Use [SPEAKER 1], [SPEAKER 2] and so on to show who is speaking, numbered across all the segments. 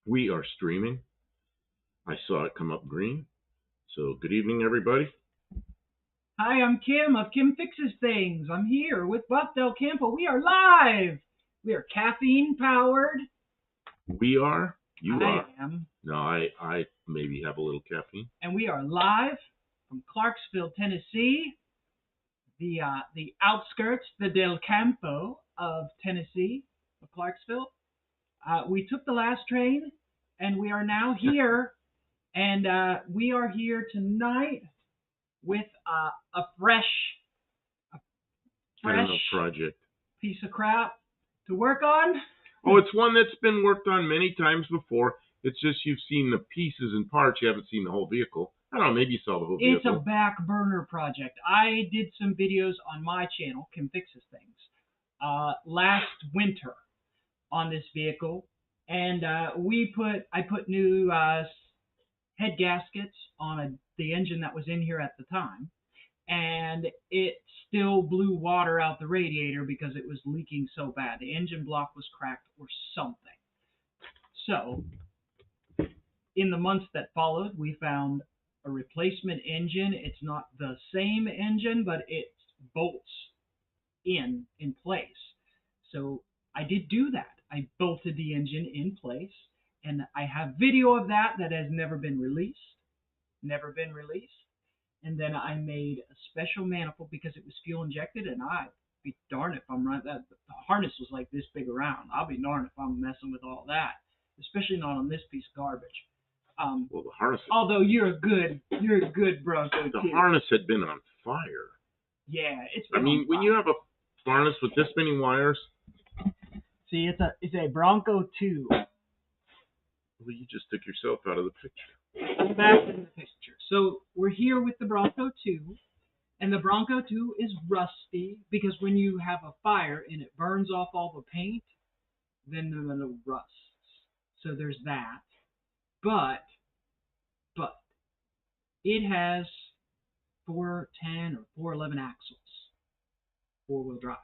[SPEAKER 1] We are streaming. I saw it come up green. So good evening, everybody.
[SPEAKER 2] Hi, I'm Kim of Kim Fixes Things. I'm here with Buck Del Campo. We are live. We are caffeine powered.
[SPEAKER 1] We are. You
[SPEAKER 2] I
[SPEAKER 1] are.
[SPEAKER 2] am.
[SPEAKER 1] No, I maybe have a little caffeine.
[SPEAKER 2] And we are live from Clarksville, Tennessee, the outskirts, the Del Campo of Tennessee, of Clarksville. We took the last train, and we are now here. And we are here tonight with a fresh
[SPEAKER 1] project
[SPEAKER 2] piece of crap to work on.
[SPEAKER 1] Oh, it's one that's been worked on many times before. It's just you've seen the pieces and parts. You haven't seen the whole vehicle. I don't know, maybe you saw the whole vehicle.
[SPEAKER 2] It's a back burner project. I did some videos on my channel, Kim Fixes Things, last winter on this vehicle. And I put new head gaskets on the engine that was in here at the time. And it still blew water out the radiator because it was leaking so bad. The engine block was cracked or something. So, in the months that followed, we found a replacement engine. It's not the same engine, but it bolts in place. So, I did do that. I bolted the engine in place, and I have video of that has never been released. And then I made a special manifold because it was fuel injected, and I'd be darned if I'm right. The harness was like this big around. I'll be darned if I'm messing with all that, especially not on this piece of garbage.
[SPEAKER 1] Well, the harness.
[SPEAKER 2] Although you're a good Bronco II.
[SPEAKER 1] The harness had been on fire.
[SPEAKER 2] Yeah, it's.
[SPEAKER 1] I mean, when you have a harness with this many wires.
[SPEAKER 2] See, it's a Bronco II.
[SPEAKER 1] Well, you just took yourself out of the picture.
[SPEAKER 2] I'm back in the picture. So we're here with the Bronco II, and the Bronco II is rusty because when you have a fire and it burns off all the paint, then it rusts. So there's that. But it has 410 or 411 axles, four-wheel drive,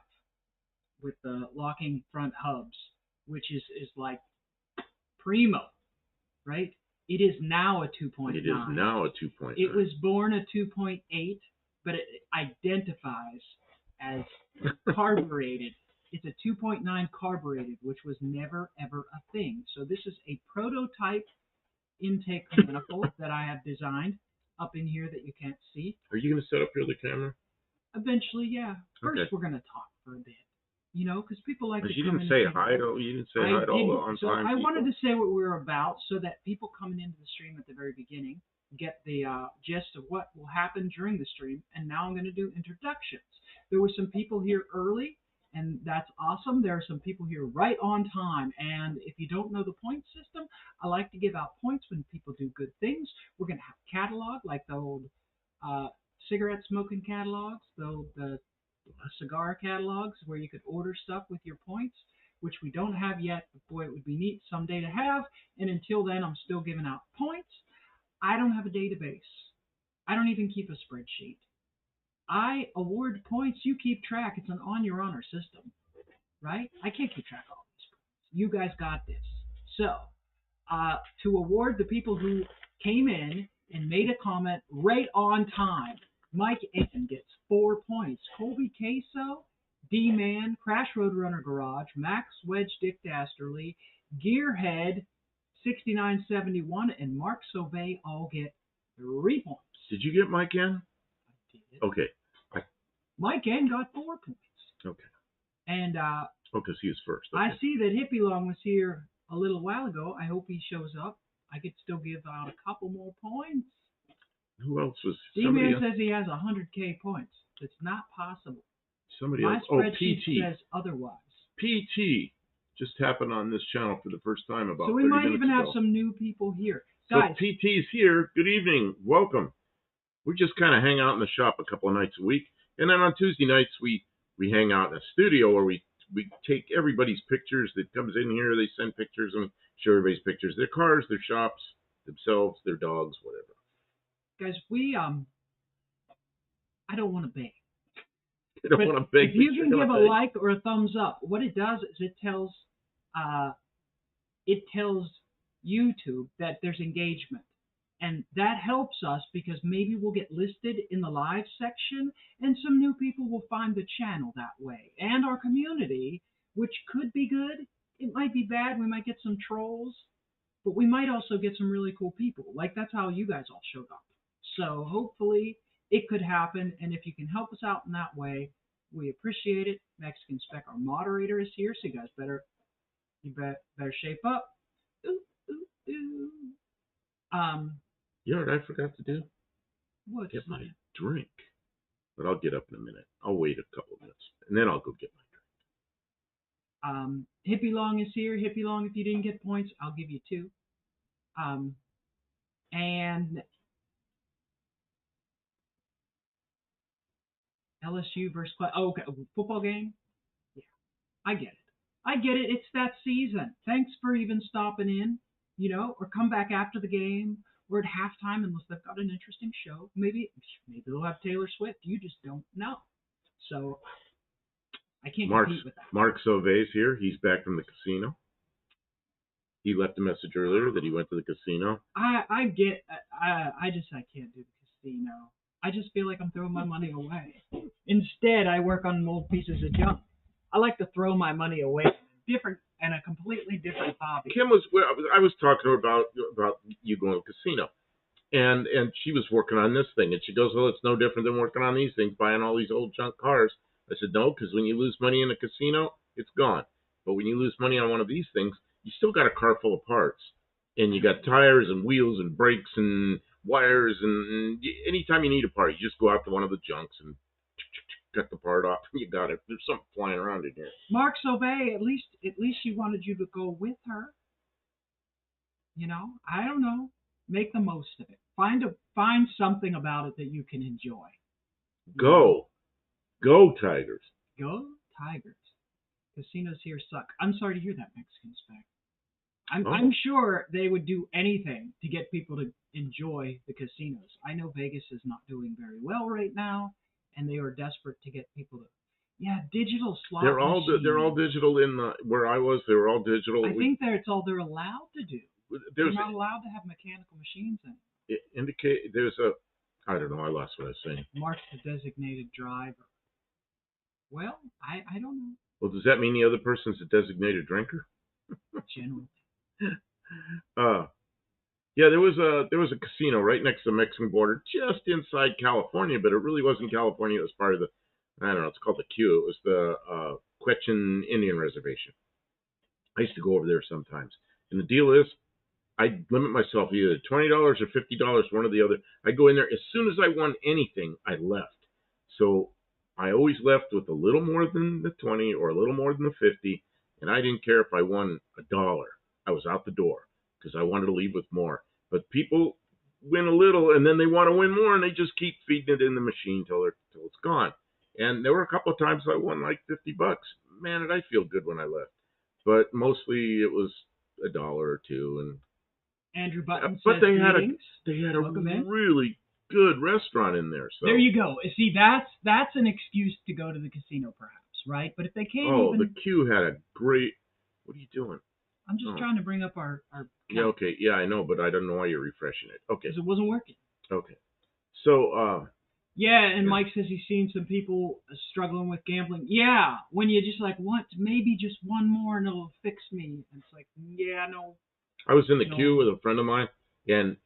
[SPEAKER 2] with the locking front hubs, which is like primo, right? It is now a 2.9.
[SPEAKER 1] It is now a 2.9.
[SPEAKER 2] It was born a 2.8, but it identifies as carbureted. It's a 2.9 carbureted, which was never, ever a thing. So this is a prototype intake manifold that I have designed up in here that you can't see.
[SPEAKER 1] Are you going to set up your other camera?
[SPEAKER 2] Eventually, yeah. First,
[SPEAKER 1] okay.
[SPEAKER 2] We're going to talk for a bit. You know, because people like to
[SPEAKER 1] you
[SPEAKER 2] come
[SPEAKER 1] didn't
[SPEAKER 2] in
[SPEAKER 1] say
[SPEAKER 2] and
[SPEAKER 1] hi to you didn't say hi to all the on-time
[SPEAKER 2] So I
[SPEAKER 1] people.
[SPEAKER 2] wanted to say what we're about so that people coming into the stream at the very beginning get the gist of what will happen during the stream. And now I'm going to do introductions. There were some people here early, and that's awesome. There are some people here right on time. And if you don't know the point system, I like to give out points when people do good things. We're going to have a catalog like the old cigarette smoking catalogs, the cigar catalogs where you could order stuff with your points, which we don't have yet, but boy, it would be neat someday to have. And until then, I'm still giving out points. I don't have a database. I don't even keep a spreadsheet. I award points. You keep track. It's an on your honor system, right? I can't keep track of all these points. You guys got this. So, to award the people who came in and made a comment right on time, Mike N gets 4 points. Colby Queso, D-Man, Crash Roadrunner Garage, Max Wedge Dick Dastardly, Gearhead 6971, and Mark Sauvé all get 3 points.
[SPEAKER 1] Did you get Mike N?
[SPEAKER 2] I did.
[SPEAKER 1] Okay.
[SPEAKER 2] Mike N got 4 points.
[SPEAKER 1] Okay.
[SPEAKER 2] And
[SPEAKER 1] because he was first. Okay.
[SPEAKER 2] I see that Hippie Long was here a little while ago. I hope he shows up. I could still give out a couple more points.
[SPEAKER 1] Who else was?
[SPEAKER 2] D-Man says he has 100K points. It's not possible.
[SPEAKER 1] Somebody
[SPEAKER 2] My
[SPEAKER 1] else.
[SPEAKER 2] spreadsheet
[SPEAKER 1] PT
[SPEAKER 2] says otherwise.
[SPEAKER 1] PT just happened on this channel for the first time about 30 minutes ago.
[SPEAKER 2] So we might even have some new people here.
[SPEAKER 1] So
[SPEAKER 2] Guys.
[SPEAKER 1] PT's here. Good evening. Welcome. We just kind of hang out in the shop a couple of nights a week. And then on Tuesday nights, we hang out in a studio where we take everybody's pictures that comes in here. They send pictures and show everybody's pictures. Their cars, their shops, themselves, their dogs, whatever.
[SPEAKER 2] Guys, I don't want to beg.
[SPEAKER 1] You don't want to beg.
[SPEAKER 2] If you can give a like or a thumbs up, what it does is it tells YouTube that there's engagement. And that helps us because maybe we'll get listed in the live section and some new people will find the channel that way. And our community, which could be good, it might be bad. We might get some trolls, but we might also get some really cool people. Like that's how you guys all showed up. So hopefully it could happen. And if you can help us out in that way, we appreciate it. Mexican Spec, our moderator, is here, so you guys better shape up. Ooh, ooh, ooh.
[SPEAKER 1] You know what I forgot to do?
[SPEAKER 2] What's
[SPEAKER 1] Get my
[SPEAKER 2] that?
[SPEAKER 1] drink. But I'll get up in a minute. I'll wait a couple of minutes, and then I'll go get my drink.
[SPEAKER 2] Hippie Long is here. Hippie Long, if you didn't get points, I'll give you 2. And LSU versus okay, football game. Yeah, I get it. It's that season. Thanks for even stopping in, or come back after the game or at halftime unless they've got an interesting show. Maybe they'll have Taylor Swift. You just don't know. So I can't compete with that.
[SPEAKER 1] Mark Sauvé's here. He's back from the casino. He left a message earlier that he went to the casino.
[SPEAKER 2] I can't do the casino. I just feel like I'm throwing my money away. Instead, I work on old pieces of junk. I like to throw my money away. And a completely different hobby.
[SPEAKER 1] Kim I was talking to her about you going to the casino, and she was working on this thing, and she goes, "Well, it's no different than working on these things, buying all these old junk cars." I said, "No, because when you lose money in a casino, it's gone. But when you lose money on one of these things, you still got a car full of parts, and you got tires and wheels and brakes and wires, and anytime you need a part, you just go out to one of the junks and cut the part off, and you got it. There's something flying around in here."
[SPEAKER 2] Mark Sauvé, at least she wanted you to go with her. I don't know. Make the most of it. Find something about it that you can enjoy.
[SPEAKER 1] Go Tigers.
[SPEAKER 2] Go Tigers. Casinos here suck. I'm sorry to hear that, Mexican Spec. I'm sure they would do anything to get people to enjoy the casinos. I know Vegas is not doing very well right now, and they are desperate to get people to. Yeah, digital slot machines.
[SPEAKER 1] They're all digital where I was. They were all digital.
[SPEAKER 2] I think it's all they're allowed to do. They're not allowed to have mechanical machines in it.
[SPEAKER 1] There's I don't know. I lost what I was saying.
[SPEAKER 2] Mark's the designated driver. Well, I don't know.
[SPEAKER 1] Well, does that mean the other person's a designated drinker?
[SPEAKER 2] Generally.
[SPEAKER 1] Yeah, there was a casino right next to the Mexican border, just inside California, but it really wasn't California. It was part of the, I don't know, it's called the Q. It was the Quechan Indian Reservation. I used to go over there sometimes, and the deal is, I limit myself either $20 or $50, one or the other. I go in there as soon as I won anything, I left. So I always left with a little more than the 20 or a little more than the 50, and I didn't care if I won $1. I was out the door because I wanted to leave with more. But people win a little, and then they want to win more, and they just keep feeding it in the machine till it's gone. And there were a couple of times I won like $50. Man, did I feel good when I left. But mostly it was $1 or $2, and
[SPEAKER 2] Andrew Button
[SPEAKER 1] but
[SPEAKER 2] says
[SPEAKER 1] they had a
[SPEAKER 2] Welcome in.
[SPEAKER 1] really good restaurant in there. So
[SPEAKER 2] there you go. See, that's an excuse to go to the casino, perhaps, right? But if they can't
[SPEAKER 1] the Q had a great. What are you doing?
[SPEAKER 2] I'm just trying to bring up our.
[SPEAKER 1] Yeah, okay, yeah, I know, but I don't know why you're refreshing it. Okay.
[SPEAKER 2] Because it wasn't working.
[SPEAKER 1] Okay. So.
[SPEAKER 2] Yeah, and Mike says he's seen some people struggling with gambling. Yeah, when you just like want maybe just one more and it'll fix me. And it's like, yeah, no.
[SPEAKER 1] I was in the queue with a friend of mine, and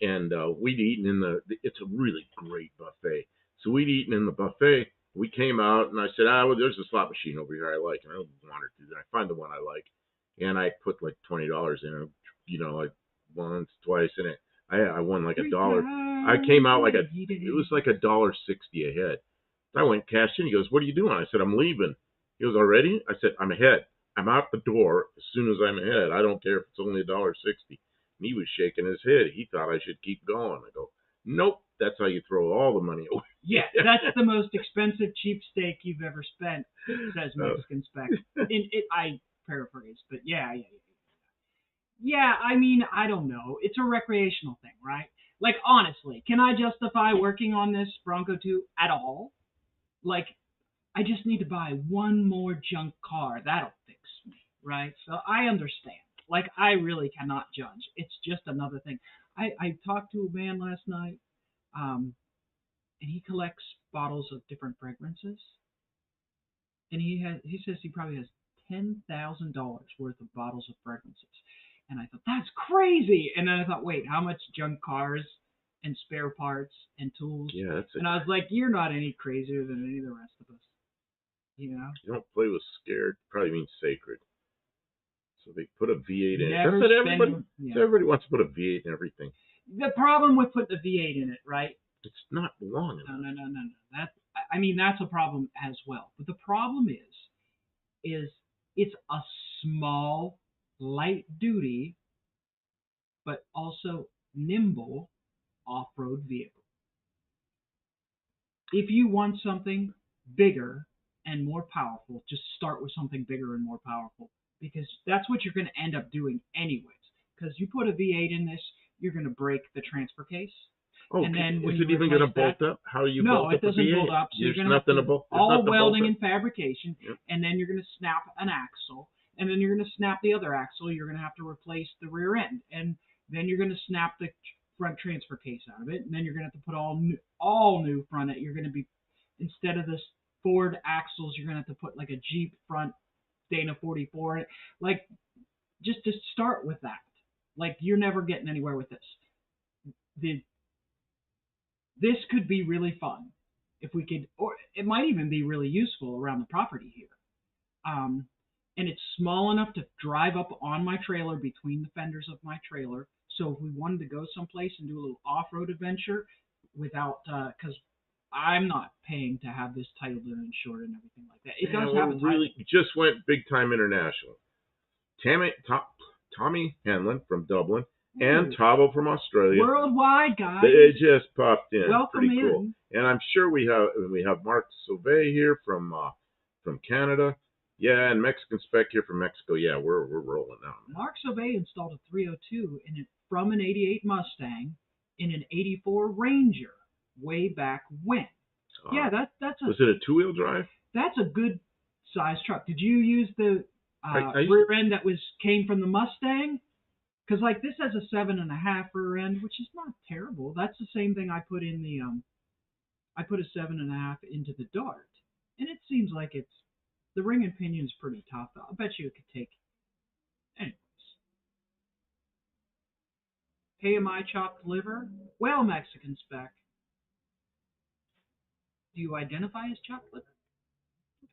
[SPEAKER 1] we'd eaten in it's a really great buffet. So we'd eaten in the buffet. We came out, and I said, well, there's a slot machine over here I like, and I wandered through there. I find the one I like, and I put like $20 in it, like once, twice, and I won like $1. I came out it was like $1.60 a head. I went cashed in. He goes, "What are you doing?" I said, "I'm leaving." He goes, "Already?" I said, "I'm ahead. I'm out the door as soon as I'm ahead. I don't care if it's only $1.60. And he was shaking his head. He thought I should keep going. I go, "Nope, that's how you throw all the money away."
[SPEAKER 2] Yeah, that's the most expensive cheap steak you've ever spent, says Mexican Spec. I paraphrase, but yeah. Yeah, I mean, I don't know. It's a recreational thing, right? Like, honestly, can I justify working on this Bronco II at all? Like, I just need to buy one more junk car. That'll fix me, right? So I understand. Like, I really cannot judge. It's just another thing. I talked to a man last night, and he collects bottles of different fragrances, and he says he probably has $10,000 worth of bottles of fragrances. And I thought, that's crazy. And then I thought, wait, how much junk cars and spare parts and tools?
[SPEAKER 1] Yeah, that's it.
[SPEAKER 2] And I was like, you're not any crazier than any of the rest of us. You know?
[SPEAKER 1] You don't play with scared. Probably means sacred. So they put a V8 in it.
[SPEAKER 2] Never
[SPEAKER 1] That's what everybody.
[SPEAKER 2] spend- yeah.
[SPEAKER 1] So everybody wants to put a V8 in everything.
[SPEAKER 2] The problem with putting the V8 in it, right?
[SPEAKER 1] It's not long enough.
[SPEAKER 2] No. I mean, that's a problem as well. But the problem is it's a small, light duty, but also nimble off-road vehicle. If you want something bigger and more powerful, just start with something bigger and more powerful, because that's what you're going to end up doing anyways. Because you put a V8 in this, you're going to break the transfer case.
[SPEAKER 1] Oh,
[SPEAKER 2] and then when
[SPEAKER 1] is
[SPEAKER 2] you
[SPEAKER 1] it even going to
[SPEAKER 2] replace
[SPEAKER 1] bolt up? How do you
[SPEAKER 2] No,
[SPEAKER 1] bolt
[SPEAKER 2] it
[SPEAKER 1] up a
[SPEAKER 2] doesn't
[SPEAKER 1] V8?
[SPEAKER 2] bolt up. So you're
[SPEAKER 1] There's
[SPEAKER 2] going to
[SPEAKER 1] nothing
[SPEAKER 2] have
[SPEAKER 1] to bolt.
[SPEAKER 2] all
[SPEAKER 1] nothing to
[SPEAKER 2] welding
[SPEAKER 1] bolt
[SPEAKER 2] and
[SPEAKER 1] up.
[SPEAKER 2] fabrication,
[SPEAKER 1] Yep.
[SPEAKER 2] and then you're going to snap an axle, and then you're going to snap the other axle. You're going to have to replace the rear end, and then you're going to snap the front transfer case out of it, and then you're going to have to put all new front end. You're going to be, instead of this Ford axles, you're going to have to put like a Jeep front Dana 44 in it. Like, just to start with that. Like, you're never getting anywhere with this. This could be really fun if we could, or it might even be really useful around the property here. And it's small enough to drive up on my trailer, between the fenders of my trailer. So if we wanted to go someplace and do a little off-road adventure without, because I'm not paying to have this titled and insured and everything like that. It does have a title.
[SPEAKER 1] Really just went big time international. Tommy Hanlon from Dublin and Tavo from Australia.
[SPEAKER 2] Worldwide, guys.
[SPEAKER 1] They just popped in.
[SPEAKER 2] Welcome
[SPEAKER 1] Pretty cool.
[SPEAKER 2] in.
[SPEAKER 1] And I'm sure we have Mark Sauvé here from Canada. Yeah, and Mexican Spec here from Mexico. Yeah, we're rolling now.
[SPEAKER 2] Mark Sauvé installed a 302 from an 88 Mustang in an 84 Ranger way back when. Yeah, that's a.
[SPEAKER 1] Was it a two-wheel drive?
[SPEAKER 2] That's a good size truck. Did you use the
[SPEAKER 1] I
[SPEAKER 2] rear end that came from the Mustang? Because like this has a 7.5 rear end, which is not terrible. That's the same thing I put in the I put a 7.5 into the Dart, and it seems like the ring and pinion is pretty tough. I bet you it could take. Anyways, KMI chopped liver. Well, Mexican Spec. Do you identify as chopped liver?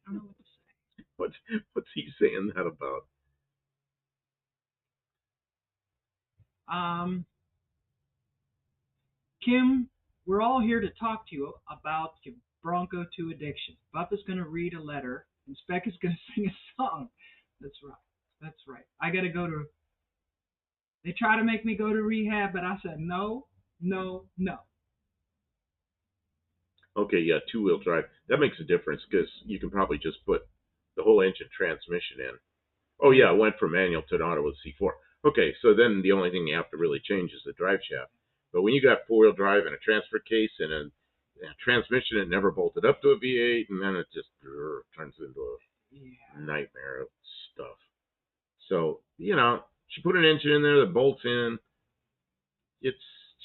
[SPEAKER 2] I don't know what to say.
[SPEAKER 1] What's he saying that about?
[SPEAKER 2] Kim, we're all here to talk to you about your Bronco II addiction. Buff is going to read a letter, and Spec is going to sing a song. That's right. I got to go to. They try to make me go to rehab, but I said no.
[SPEAKER 1] Okay, yeah, two-wheel drive. That makes a difference because you can probably just put the whole engine transmission in. Oh, yeah, it went from manual to an auto with C4. Okay, so then the only thing you have to really change is the drive shaft. But when you got four-wheel drive and a transfer case and a transmission, it never bolted up to a V8, and then it just turns into a nightmare of stuff. So, she put an engine in there that bolts in.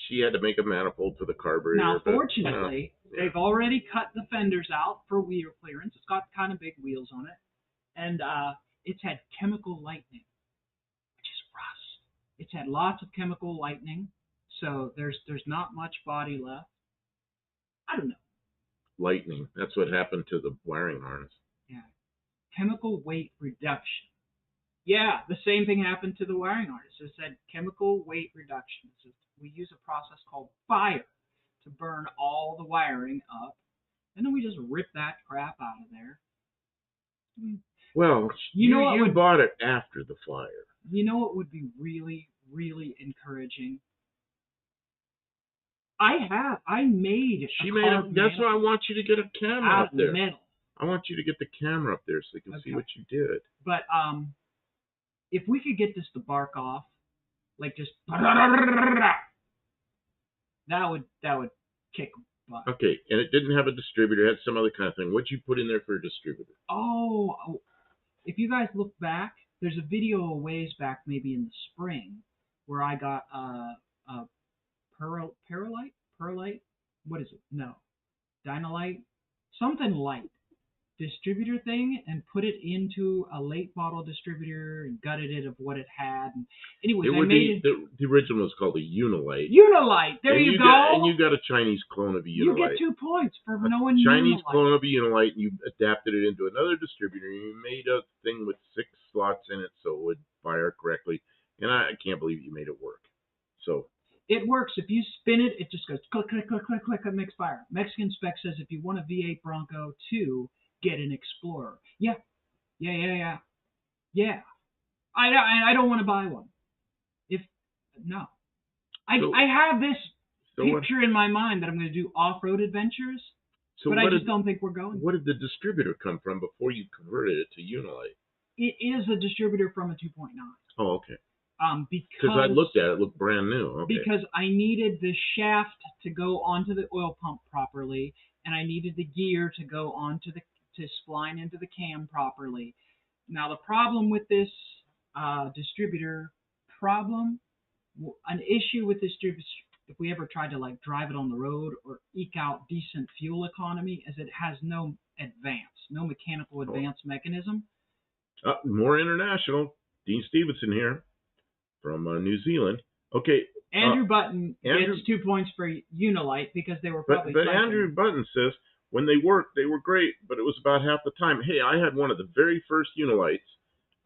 [SPEAKER 1] She had to make a manifold for the carburetor.
[SPEAKER 2] Now, fortunately, they've already cut the fenders out for wheel clearance. It's got kind of big wheels on it. And it's had chemical lightning, which is rust. It's had lots of chemical lightning, so there's not much body left. I don't know.
[SPEAKER 1] Lightning. That's what happened to the wiring harness.
[SPEAKER 2] Yeah. Chemical weight reduction. Yeah, the same thing happened to the wiring harness. It said chemical weight reduction. We use a process called fire to burn all the wiring up, and then we just rip that crap out of there.
[SPEAKER 1] Well, you bought it after the fire.
[SPEAKER 2] You know what would be really, really encouraging? I made
[SPEAKER 1] that's why I want you to get a camera up there.
[SPEAKER 2] Metal.
[SPEAKER 1] I want you to get the camera up there so you can see what you did.
[SPEAKER 2] But if we could get this to bark off, like just that would kick butt.
[SPEAKER 1] Okay, and it didn't have a distributor. It had some other kind of thing. What'd you put in there for a distributor?
[SPEAKER 2] Oh, if you guys look back, There's a video a ways back, maybe in the spring, where I got a perlite, what is it? No, dynalite, something light distributor thing, and put it into a late bottle distributor and gutted it of what it had. And anyways, I made it.
[SPEAKER 1] The original was called a Unilite.
[SPEAKER 2] Unilite. There you go.
[SPEAKER 1] And you got a Chinese clone of a Unilite.
[SPEAKER 2] You get 2 points for knowing
[SPEAKER 1] Chinese
[SPEAKER 2] Unilite.
[SPEAKER 1] clone of a Unilite, and you adapted it into another distributor. And you made a thing with 6 slots in it so it would fire correctly. And I can't believe you made it work. So
[SPEAKER 2] it works. If you spin it, it just goes click, click, click, click, click, and makes fire. Mexican Spec says if you want a V8 Bronco II, get an Explorer. Yeah. I don't want to buy one. I have this picture in my mind that I'm going to do off-road adventures, but I just don't think we're going.
[SPEAKER 1] What did the distributor come from before you converted it to Unilite?
[SPEAKER 2] It is a distributor from a 2.9.
[SPEAKER 1] Oh, okay.
[SPEAKER 2] Because
[SPEAKER 1] I looked at it, it looked brand new. Okay.
[SPEAKER 2] Because I needed the shaft to go onto the oil pump properly, and I needed the gear to go onto to spline into the cam properly. Now the problem with this distributor an issue with this distributor, if we ever tried to like drive it on the road or eke out decent fuel economy, is it has no mechanical advance mechanism.
[SPEAKER 1] More international. Dean Stevenson here from New Zealand. Okay.
[SPEAKER 2] Andrew Button gets 2 points for Unilite because they were probably.
[SPEAKER 1] But Andrew Button says when they worked, they were great, but it was about half the time. Hey, I had one of the very first Unilites.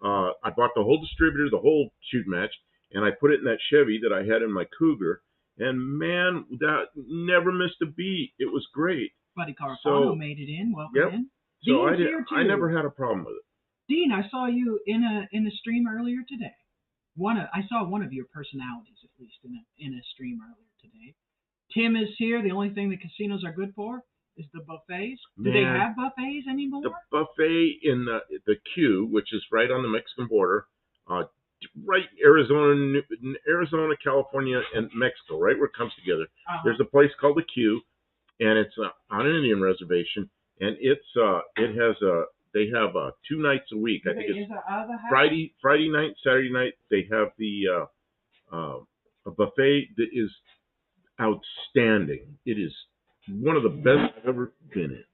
[SPEAKER 1] I bought the whole distributor, the whole shoot match, and I put it in that Chevy that I had in my Cougar. And man, that never missed a beat. It was great.
[SPEAKER 2] Buddy Carfano made it in. Welcome in.
[SPEAKER 1] So I never had a problem with it.
[SPEAKER 2] Dean, I saw you in a stream earlier today. I saw one of your personalities, at least, in a stream earlier today. Tim is here. The only thing the casinos are good for is the buffets. Do they have buffets anymore?
[SPEAKER 1] The buffet in the Q, which is right on the Mexican border, right Arizona, California, and Mexico, right where it comes together. There's a place called the Q, and it's on an Indian reservation, and they have 2 nights a week. I think it's Friday night, Saturday night. They have a buffet that is outstanding. It is one of the best I've ever been in,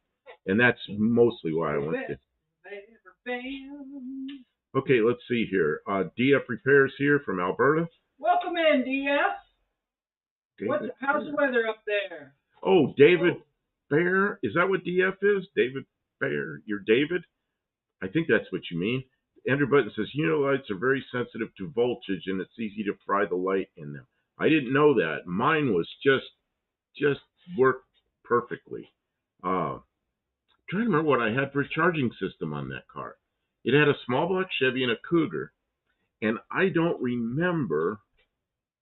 [SPEAKER 1] and that's mostly why I went there. Okay, let's see here. DF Repairs here from Alberta.
[SPEAKER 2] Welcome in, DF. How's the weather up there?
[SPEAKER 1] Oh, David Bear. Is that what DF is? David Bear. You're David? I think that's what you mean. Andrew Button says, Unilights are very sensitive to voltage, and it's easy to fry the light in them. I didn't know that. Mine was just worked perfectly. I'm trying to remember what I had for a charging system on that car. It had a small block Chevy and a Cougar, and I don't remember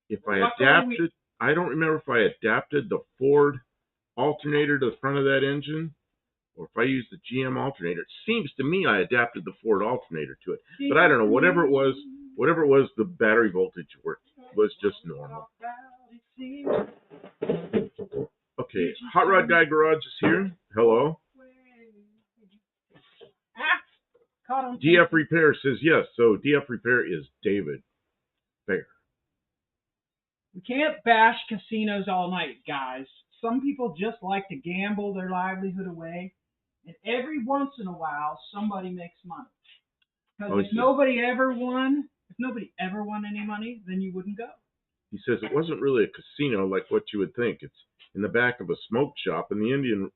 [SPEAKER 1] if I adapted. I don't remember if I adapted the Ford alternator to the front of that engine, or if I used the GM alternator. It seems to me I adapted the Ford alternator to it, but I don't know. Whatever it was, the battery voltage was just normal. Okay, Hot Rod Guy Garage is here. Hello. DF Repair says yes. So DF Repair is David Bear.
[SPEAKER 2] We can't bash casinos all night, guys. Some people just like to gamble their livelihood away, and every once in a while, somebody makes money. Because if nobody ever won any money, then you wouldn't go.
[SPEAKER 1] He says it wasn't really a casino like what you would think. It's in the back of a smoke shop in the Indian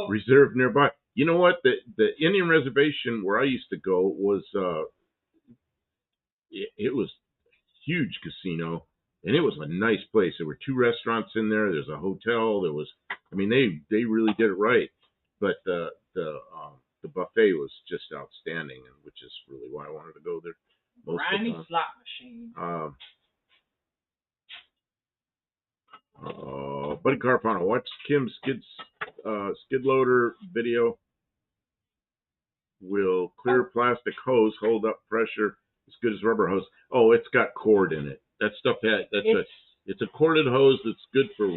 [SPEAKER 1] Reserve nearby. You know what? The Indian Reservation where I used to go was it was a huge casino, and it was a nice place. There were 2 restaurants in there. There's a hotel. They really did it right. But the buffet was just outstanding, and which is really why I wanted to go there most of the time.
[SPEAKER 2] Slot machine.
[SPEAKER 1] Buddy Carpano, watch Kim's skid loader video. Will clear plastic hose hold up pressure as good as rubber hose? Oh, it's got cord in it. That stuff it's a corded hose that's good for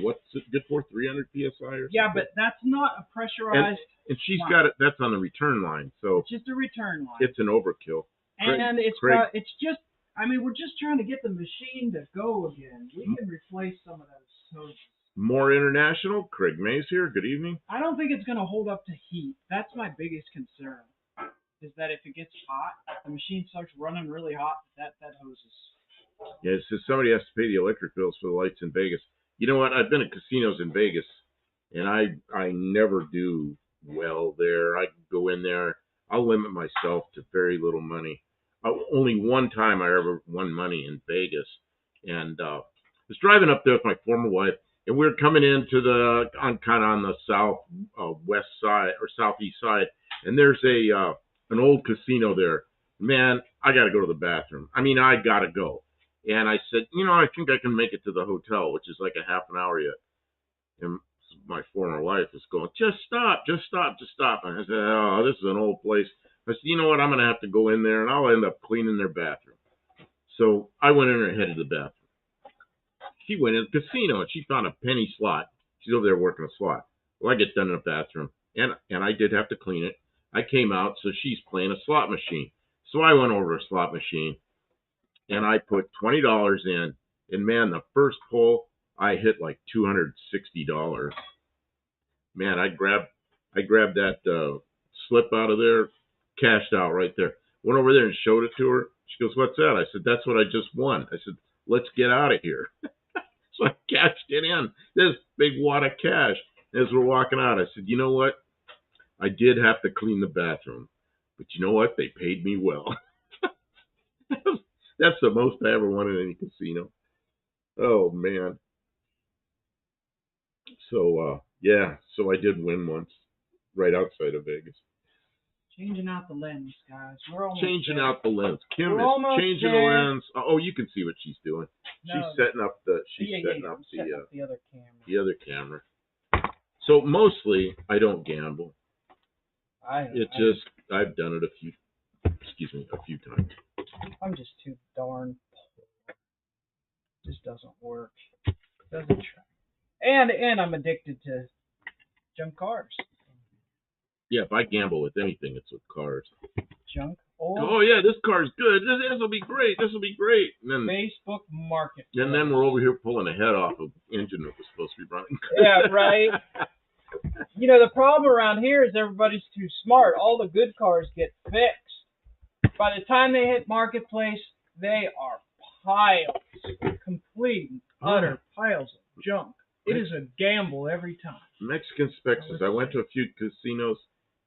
[SPEAKER 1] 300 psi or something.
[SPEAKER 2] Yeah, but that's not a pressurized.
[SPEAKER 1] And she's got it. That's on the return line, so
[SPEAKER 2] it's just a return line.
[SPEAKER 1] It's an overkill.
[SPEAKER 2] And
[SPEAKER 1] Craig,
[SPEAKER 2] it's just, I mean, we're just trying to get the machine to go again. We can replace some of those hoses.
[SPEAKER 1] more international. Craig Mays here. Good evening.
[SPEAKER 2] I don't think it's going to hold up to heat. That's my biggest concern. Is that if it gets hot, if the machine starts running really hot, that hose is.
[SPEAKER 1] Yeah, it says somebody has to pay the electric bills for the lights in Vegas. You know what? I've been at casinos in Vegas, and I never do well there. I go in there. I'll limit myself to very little money. Only one time I ever won money in Vegas, and I was driving up there with my former wife, and we were coming into kind of on the south west side or southeast side, and there's an old casino there. Man, I got to go to the bathroom. I mean, I got to go. And I said, I think I can make it to the hotel, which is like a half an hour yet. And my former wife is going, just stop. And I said, oh, this is an old place. I said, you know what? I'm going to have to go in there, and I'll end up cleaning their bathroom. So I went in there and headed to the bathroom. She went in the casino, and she found a penny slot. She's over there working a slot. Well, I get done in the bathroom, and I did have to clean it. I came out, so she's playing a slot machine. So I went over to a slot machine, and I put $20 in, and man, the first pull, I hit like $260. Man, I grabbed that slip out of there, cashed out right there. Went over there and showed it to her. She goes, "What's that?" I said, "That's what I just won." I said, "Let's get out of here." So I cashed it in. This big wad of cash. As we're walking out, I said, "You know what? I did have to clean the bathroom, but you know what? They paid me well." That's the most I ever won in any casino. Oh man. So so I did win once, right outside of Vegas.
[SPEAKER 2] Changing out the lens, guys. We're almost
[SPEAKER 1] Changing
[SPEAKER 2] there.
[SPEAKER 1] out the lens. Kim
[SPEAKER 2] We're
[SPEAKER 1] is
[SPEAKER 2] almost
[SPEAKER 1] changing
[SPEAKER 2] there.
[SPEAKER 1] the lens. Oh, you can see what she's doing.
[SPEAKER 2] No,
[SPEAKER 1] She's setting up the
[SPEAKER 2] the other camera.
[SPEAKER 1] other camera. So mostly I don't gamble.
[SPEAKER 2] I've
[SPEAKER 1] done it a few times.
[SPEAKER 2] I'm just too darn poor. This doesn't work. Doesn't try. And I'm addicted to junk cars.
[SPEAKER 1] Yeah, if I gamble with anything, it's with cars.
[SPEAKER 2] Junk.
[SPEAKER 1] Oh yeah, this car's good. This will be great. This will be great. And then
[SPEAKER 2] Facebook Market.
[SPEAKER 1] And then we're over here pulling the head off of the engine that was supposed to be running.
[SPEAKER 2] Yeah, right. The problem around here is everybody's too smart. All the good cars get fixed. By the time they hit Marketplace, they are piles. Complete and utter piles of junk. It is a gamble every time.
[SPEAKER 1] Mexican Spexes. I went to a few casinos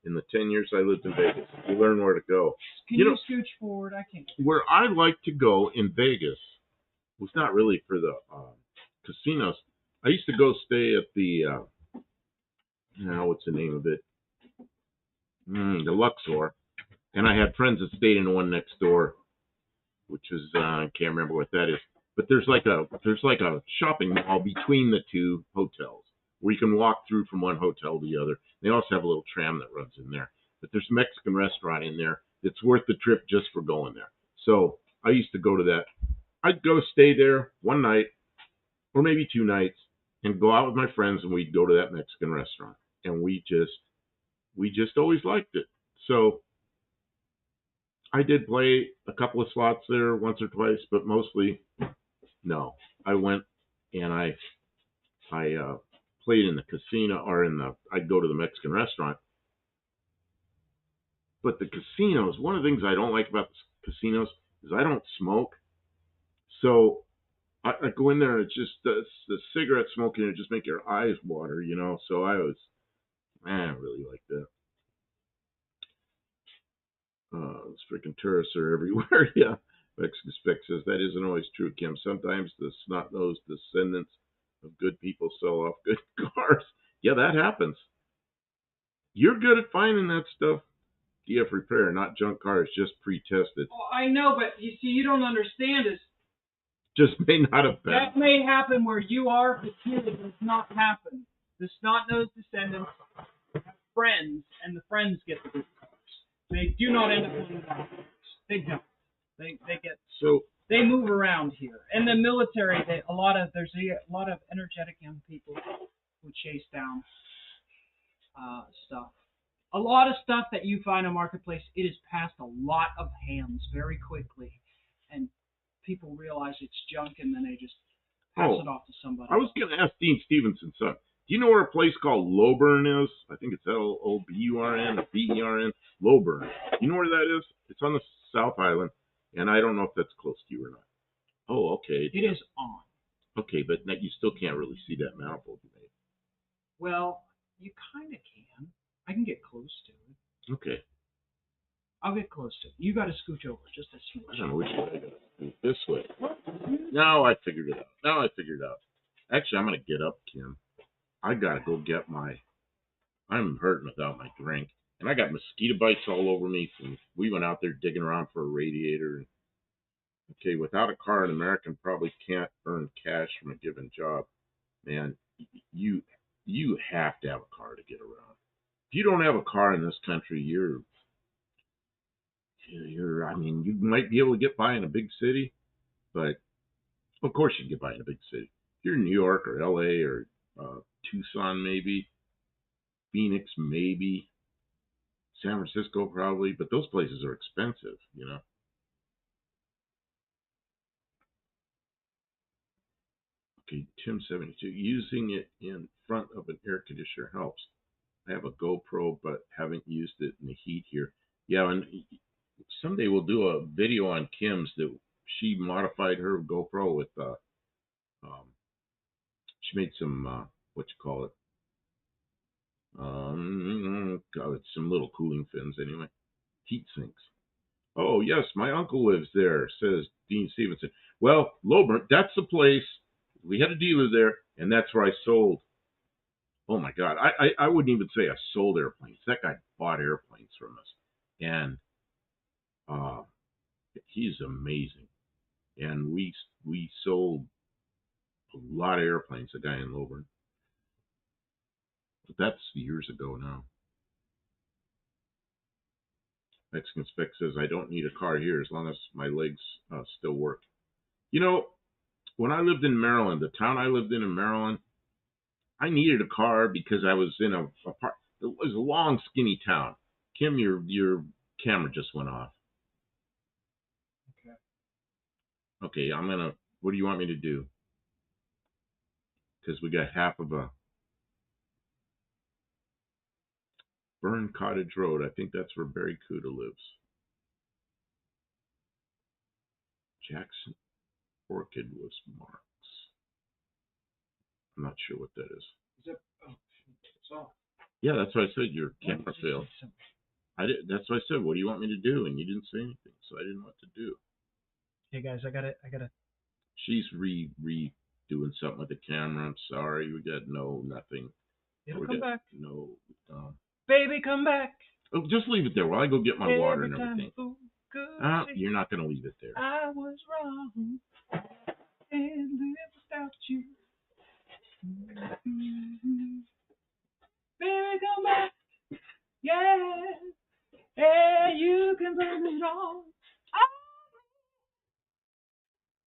[SPEAKER 1] in the 10 years I lived in Vegas. You learn where to go.
[SPEAKER 2] Can you scooch forward? I can't.
[SPEAKER 1] Where I like to go in Vegas was not really for the casinos. I used to go stay at the, what's the name of it? The Luxor. And I had friends that stayed in the one next door, which was, I can't remember what that is. But there's like a shopping mall between the two hotels where you can walk through from one hotel to the other. They also have a little tram that runs in there. But there's a Mexican restaurant in there that's worth the trip just for going there. So I used to go to that. I'd go stay there one night or maybe 2 nights and go out with my friends, and we'd go to that Mexican restaurant. And we just always liked it. So I did play a couple of slots there once or twice, but mostly no. I went and I played in the casino I'd go to the Mexican restaurant. But the casinos, one of the things I don't like about the casinos is I don't smoke. So I go in there and it's just the cigarette smoking, it just make your eyes water, So I really like that. Those freaking tourists are everywhere. Yeah. Mexican Spec says that isn't always true, Kim. Sometimes the snot-nosed descendants of good people sell off good cars. Yeah, that happens. You're good at finding that stuff. DF Repair, not junk cars, just pre-tested.
[SPEAKER 2] Oh, I know, but you see, you don't understand is
[SPEAKER 1] just may not have been.
[SPEAKER 2] That may happen where you are, but here it does not happen. The snot-nosed descendants have friends, and the friends get the good cars. They do not end up in the cars. They don't. They move around here. In the military, there's a lot of energetic young people who chase down stuff. a lot of stuff that you find on Marketplace, it is passed a lot of hands very quickly, and people realize it's junk, and then they just pass
[SPEAKER 1] Oh,
[SPEAKER 2] it off to somebody
[SPEAKER 1] I was
[SPEAKER 2] else.
[SPEAKER 1] going to ask Dean Stevenson's son. Do you know where a place called Loburn is? I think it's Lobun or Bern. Loburn. You know where that is? It's on the South Island, and I don't know if that's close to you or not. Oh, okay.
[SPEAKER 2] It is on.
[SPEAKER 1] Okay, but you still can't really see that manifold you made.
[SPEAKER 2] Well, you kind of can. I can get close to it.
[SPEAKER 1] Okay.
[SPEAKER 2] I'll get close to it. You got to scooch over just a
[SPEAKER 1] I
[SPEAKER 2] smidge.
[SPEAKER 1] don't know which way I got to do. This way. Now I figured it out. Actually, I'm going to get up, Kim. I got to go get I'm hurting without my drink. And I got mosquito bites all over me. We went out there digging around for a radiator. Okay, without a car, an American probably can't earn cash from a given job. Man, you have to have a car to get around. If you don't have a car in this country, I mean, you might be able to get by in a big city, but of course you can get by in a big city. If you're in New York or LA or Tucson, maybe, Phoenix, maybe, San Francisco, probably, but those places are expensive, you know. Okay, Tim 72. Using it in front of an air conditioner helps. I have a GoPro, but haven't used it in the heat here. Yeah, and someday we'll do a video on Kim's that she modified her GoPro with. She made some what you call it? Some little cooling fins anyway. Heat sinks. Oh yes, my uncle lives there, says Dean Stevenson. Well, Loburn, that's the place. We had a dealer there, and that's where I sold. Oh my God, I wouldn't even say I sold airplanes. That guy bought airplanes from us, and uh, he's amazing. And we sold a lot of airplanes. The guy in Loburn, but that's years ago now. Mexican Spec says I don't need a car here as long as my legs still work. You know, when I lived in Maryland, the town I lived in Maryland, I needed a car because I was in a part. It was a long, skinny town. Kim, your camera just went off. Okay, I'm gonna. What do you want me to do? Because we got half of a Burn Cottage Road. I think that's where Barry Cuda lives. Jackson Orchid was Marks. I'm not sure what that is.
[SPEAKER 2] Is that, oh, it's off.
[SPEAKER 1] Yeah, that's what I said. Your camera failed. That's what I said. What do you want me to do? And you didn't say anything, so I didn't know what to do.
[SPEAKER 2] Hey guys, I gotta.
[SPEAKER 1] She's redoing something with the camera. I'm sorry. We got nothing.
[SPEAKER 2] It'll come back.
[SPEAKER 1] No.
[SPEAKER 2] Baby, come back.
[SPEAKER 1] Oh, just leave it there while I go get my water and
[SPEAKER 2] Every time
[SPEAKER 1] everything.
[SPEAKER 2] fool could see
[SPEAKER 1] You're not going to leave it there.
[SPEAKER 2] I was wrong and live without you. Baby, come back. Yeah. Hey, you can blame it on.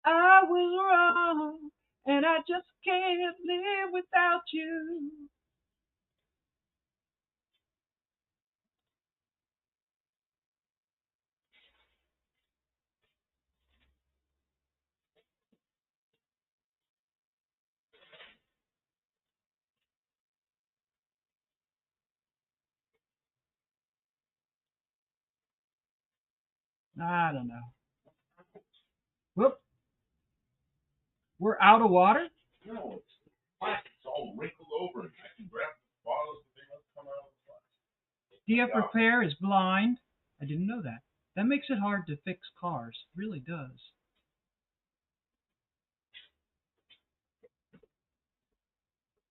[SPEAKER 2] I was wrong, and I just can't live without you. I don't know. Whoop. We're out of water?
[SPEAKER 1] No, it's plastic. It's all wrinkled over, and I can grab the bottles, but they won't come out of the plastic.
[SPEAKER 2] DF Repair is blind. I didn't know that. That makes it hard to fix cars. It really does.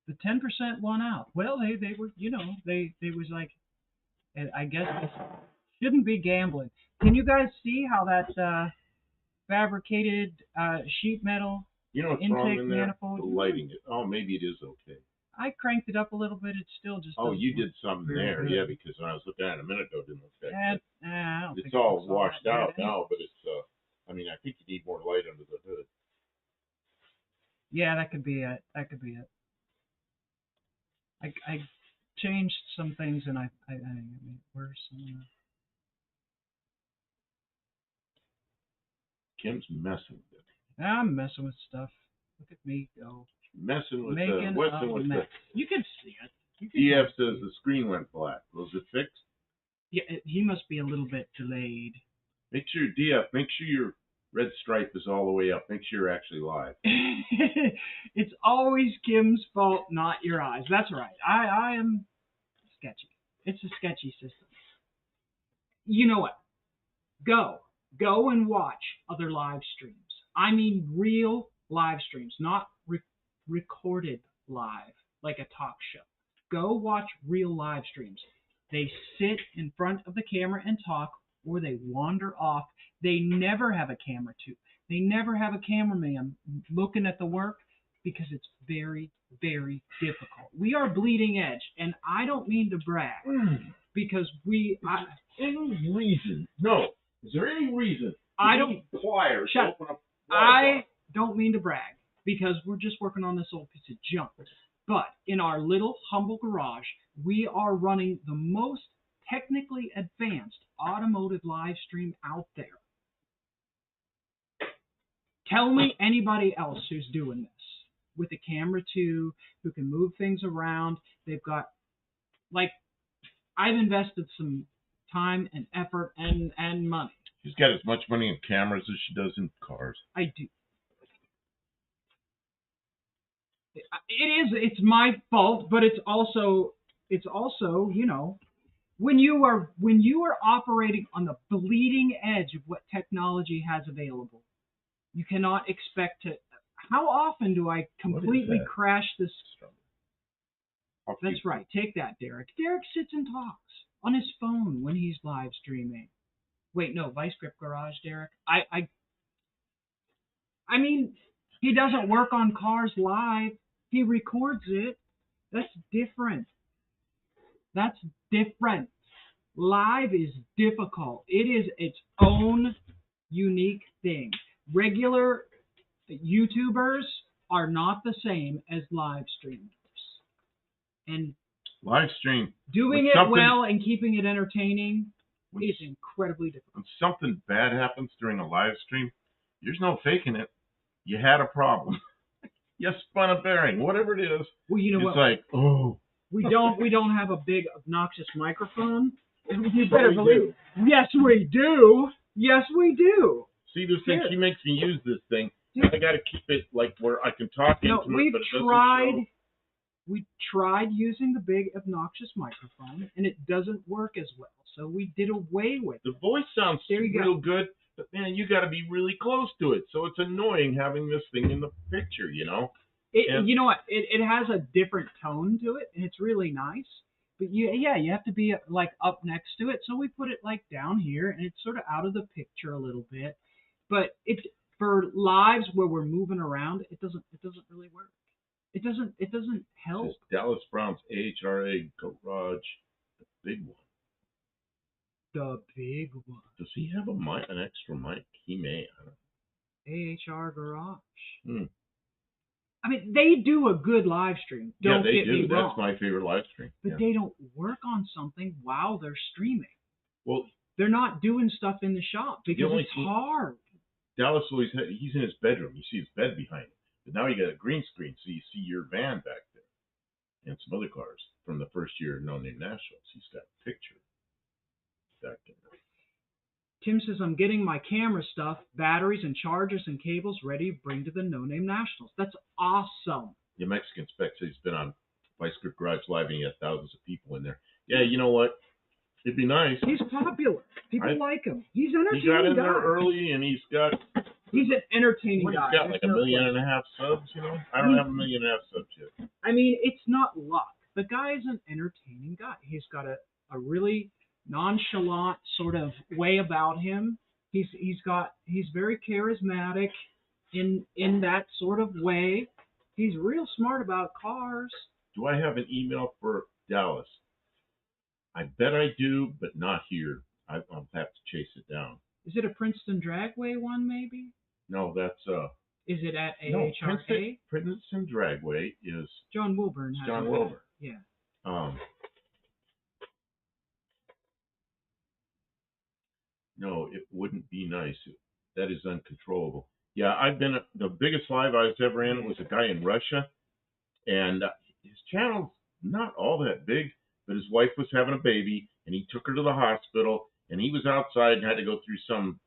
[SPEAKER 2] The 10% won out. Well, they were, they was like, I guess it shouldn't be gambling. Can you guys see how that fabricated sheet metal
[SPEAKER 1] What's
[SPEAKER 2] intake
[SPEAKER 1] wrong in there?
[SPEAKER 2] manifold?
[SPEAKER 1] The lighting. Oh, maybe it is okay.
[SPEAKER 2] I cranked it up a little bit. It still just.
[SPEAKER 1] Oh, you did something there,
[SPEAKER 2] good.
[SPEAKER 1] yeah? Because when I was looking at it a minute ago, it didn't look that good.
[SPEAKER 2] I don't
[SPEAKER 1] It's
[SPEAKER 2] think
[SPEAKER 1] all
[SPEAKER 2] it
[SPEAKER 1] washed out
[SPEAKER 2] anyway.
[SPEAKER 1] now, but it's. I mean, I think you need more light under the hood.
[SPEAKER 2] Yeah, that could be it. I changed some things, and I mean, where's some?
[SPEAKER 1] Kim's messing with it.
[SPEAKER 2] I'm messing with stuff. Look at me go.
[SPEAKER 1] Messing with
[SPEAKER 2] Making
[SPEAKER 1] what's
[SPEAKER 2] a
[SPEAKER 1] with
[SPEAKER 2] mess. You can see it.
[SPEAKER 1] DF says the screen went black. Was it fixed?
[SPEAKER 2] Yeah, he must be a little bit delayed.
[SPEAKER 1] Make sure your red stripe is all the way up. Make sure you're actually live.
[SPEAKER 2] It's always Kim's fault, not your eyes. That's right. I am sketchy. It's a sketchy system. You know what? Go and watch other live streams. I mean real live streams, not recorded live like a talk show. Go watch real live streams. They sit in front of the camera and talk, or they wander off. They never have a camera too. They never have a cameraman looking at the work because it's very, very difficult. We are bleeding edge, and I don't mean to brag because
[SPEAKER 1] Any reason? No. Is there any reason?
[SPEAKER 2] I don't.
[SPEAKER 1] Pliers.
[SPEAKER 2] Shut. I don't mean to brag because we're just working on this old piece of junk. But in our little humble garage, we are running the most technically advanced automotive live stream out there. Tell me anybody else who's doing this with a camera too, who can move things around. They've got, like, I've invested some time and effort and money.
[SPEAKER 1] She's got as much money in cameras as she does in cars.
[SPEAKER 2] I do. It's my fault, but it's also, you know, when you are operating on the bleeding edge of what technology has available, you cannot expect to. How often do I completely crash this? That's right. Take that, Derek. Derek sits and talks on his phone when he's live streaming. Wait, no, Vice Grip Garage, Derek. I mean, he doesn't work on cars live. He records it. That's different. That's different. Live is difficult. It is its own unique thing. Regular YouTubers are not the same as live streamers. And
[SPEAKER 1] live stream
[SPEAKER 2] doing it well and keeping it entertaining is incredibly difficult.
[SPEAKER 1] When something bad happens during a live stream, there's no faking it. You had a problem. You spun a bearing, whatever it is.
[SPEAKER 2] Well, you know
[SPEAKER 1] it's like, oh.
[SPEAKER 2] We don't have a big obnoxious microphone. You better believe. Yes, we do. Yes, we do.
[SPEAKER 1] See this thing? She makes me use this thing. I got to keep it like where I can talk into it, but it doesn't show.
[SPEAKER 2] We tried using the big obnoxious microphone, and it doesn't work as well. So we did away with it.
[SPEAKER 1] The voice sounds real good, but man, you got to be really close to it. So it's annoying having this thing in the picture, you know.
[SPEAKER 2] You know what? It has a different tone to it, and it's really nice. But you have to be like up next to it. So we put it like down here, and it's sort of out of the picture a little bit. But it's for lives where we're moving around. It doesn't really work. It doesn't help.
[SPEAKER 1] It's Dallas Brown's AHRA garage, the big one.
[SPEAKER 2] The big one.
[SPEAKER 1] Does he have an extra mic? He may. I don't know.
[SPEAKER 2] AHR garage. I mean, they do a good live stream. Don't
[SPEAKER 1] they
[SPEAKER 2] get
[SPEAKER 1] do.
[SPEAKER 2] Me wrong.
[SPEAKER 1] That's my favorite live stream.
[SPEAKER 2] But they don't work on something while they're streaming.
[SPEAKER 1] Well,
[SPEAKER 2] they're not doing stuff in the shop because it's hard.
[SPEAKER 1] Dallas he's in his bedroom. You see his bed behind him. But now you got a green screen, so you see your van back there and some other cars from the first year of No Name Nationals. He's got a picture back there.
[SPEAKER 2] Tim says, I'm getting my camera stuff, batteries and chargers and cables ready to bring to the No Name Nationals. That's awesome.
[SPEAKER 1] The Mexican Spec says he's been on Vice Grip Garage Live and he has thousands of people in there. Yeah, you know what? It'd be nice.
[SPEAKER 2] He's popular. People like him. He's entertaining.
[SPEAKER 1] He got in there early and he's
[SPEAKER 2] an entertaining guy.
[SPEAKER 1] He's got like 1.5 million subs, you know? I don't have 1.5 million subs yet.
[SPEAKER 2] I mean, it's not luck. The guy is an entertaining guy. He's got a really nonchalant sort of way about him. He's very charismatic in that sort of way. He's real smart about cars.
[SPEAKER 1] Do I have an email for Dallas? I bet I do, but not here. I'll have to chase it down.
[SPEAKER 2] Is it a Princeton Dragway one, maybe?
[SPEAKER 1] No, that's
[SPEAKER 2] Is it at
[SPEAKER 1] no,
[SPEAKER 2] AHRA?
[SPEAKER 1] Princeton Dragway is
[SPEAKER 2] John Wilburn.
[SPEAKER 1] John Wilburn.
[SPEAKER 2] Yeah.
[SPEAKER 1] no, it wouldn't be nice. That is uncontrollable. Yeah, the biggest live I was ever in was a guy in Russia, and his channel's not all that big, but his wife was having a baby, and he took her to the hospital, and he was outside and had to go through some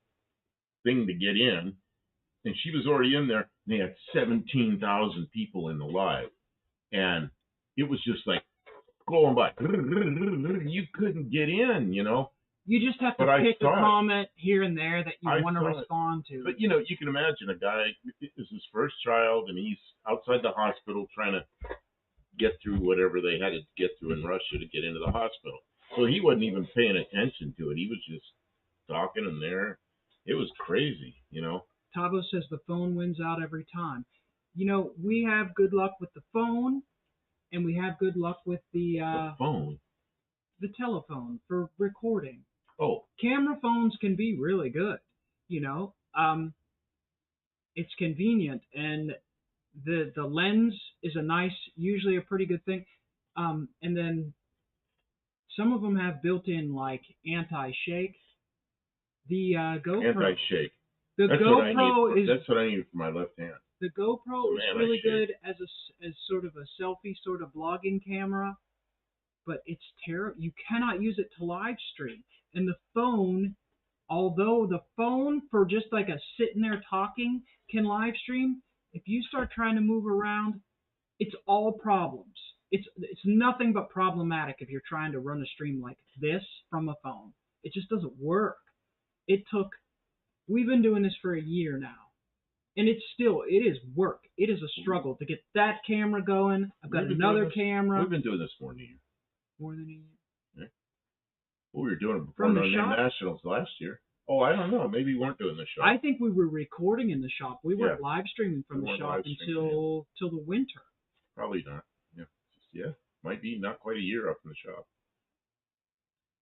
[SPEAKER 1] thing to get in, and she was already in there, and they had 17,000 people in the live, and it was just like going by. You couldn't get in, you know.
[SPEAKER 2] You just have to pick a comment here and there that you want to respond to.
[SPEAKER 1] But, you know, you can imagine a guy, this is his first child, and he's outside the hospital trying to get through whatever they had to get through in Russia to get into the hospital. So he wasn't even paying attention to it. He was just talking in there. It was crazy, you know.
[SPEAKER 2] Tavo says the phone wins out every time. You know, we have good luck with the phone, and we have good luck with the
[SPEAKER 1] phone?
[SPEAKER 2] The telephone for recording.
[SPEAKER 1] Oh.
[SPEAKER 2] Camera phones can be really good, you know. It's convenient, and the lens is usually a pretty good thing. And then some of them have built-in like anti-shake. The GoPro.
[SPEAKER 1] Anti-shake.
[SPEAKER 2] That's
[SPEAKER 1] GoPro that's what I need for my left hand.
[SPEAKER 2] The GoPro is really good as sort of a selfie sort of vlogging camera, but it's terrible. You cannot use it to live stream. And the phone, although the phone for just like a sitting there talking can live stream, if you start trying to move around, it's all problems. It's nothing but problematic if you're trying to run a stream like this from a phone. It just doesn't work. We've been doing this for a year now, and it is work. It is a struggle to get that camera going. I've got another camera.
[SPEAKER 1] We've been doing this more than a year.
[SPEAKER 2] More than a year?
[SPEAKER 1] Yeah. Well, we were doing it before the Nationals last year. Oh, I don't know. Maybe we weren't doing the shop.
[SPEAKER 2] I think we were recording in the shop. We weren't live streaming from the shop until the winter.
[SPEAKER 1] Probably not. Yeah. Might be not quite a year up in the shop.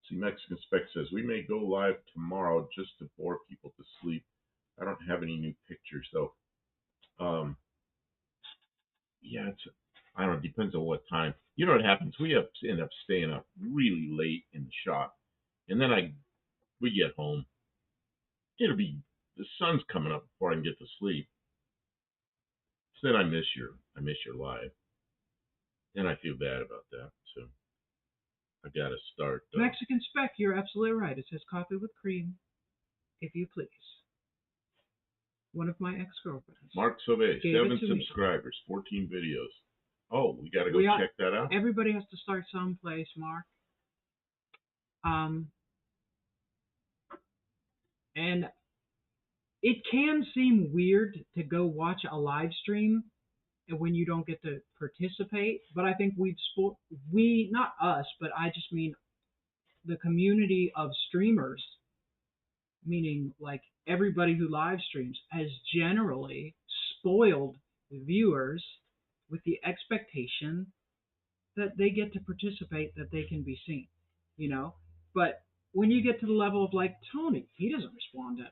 [SPEAKER 1] See, Mexican Spec says, we may go live tomorrow just to bore people to sleep. I don't have any new pictures, though. Yeah, I don't know. It depends on what time. You know what happens? We end up staying up really late in the shop. And then we get home. The sun's coming up before I can get to sleep. So then I miss your live. And I feel bad about that. So I got to start.
[SPEAKER 2] Mexican Spec, you're absolutely right. It says coffee with cream, if you please. One of my ex-girlfriends.
[SPEAKER 1] Mark Sauvé, 7 subscribers, 14 videos. Oh, we got to go check that out.
[SPEAKER 2] Everybody has to start someplace, Mark. And it can seem weird to go watch a live stream when you don't get to participate, but I think not us, but I just mean the community of streamers, meaning like everybody who live streams, has generally spoiled viewers with the expectation that they get to participate, that they can be seen, you know. But when you get to the level of like Tony, he doesn't respond to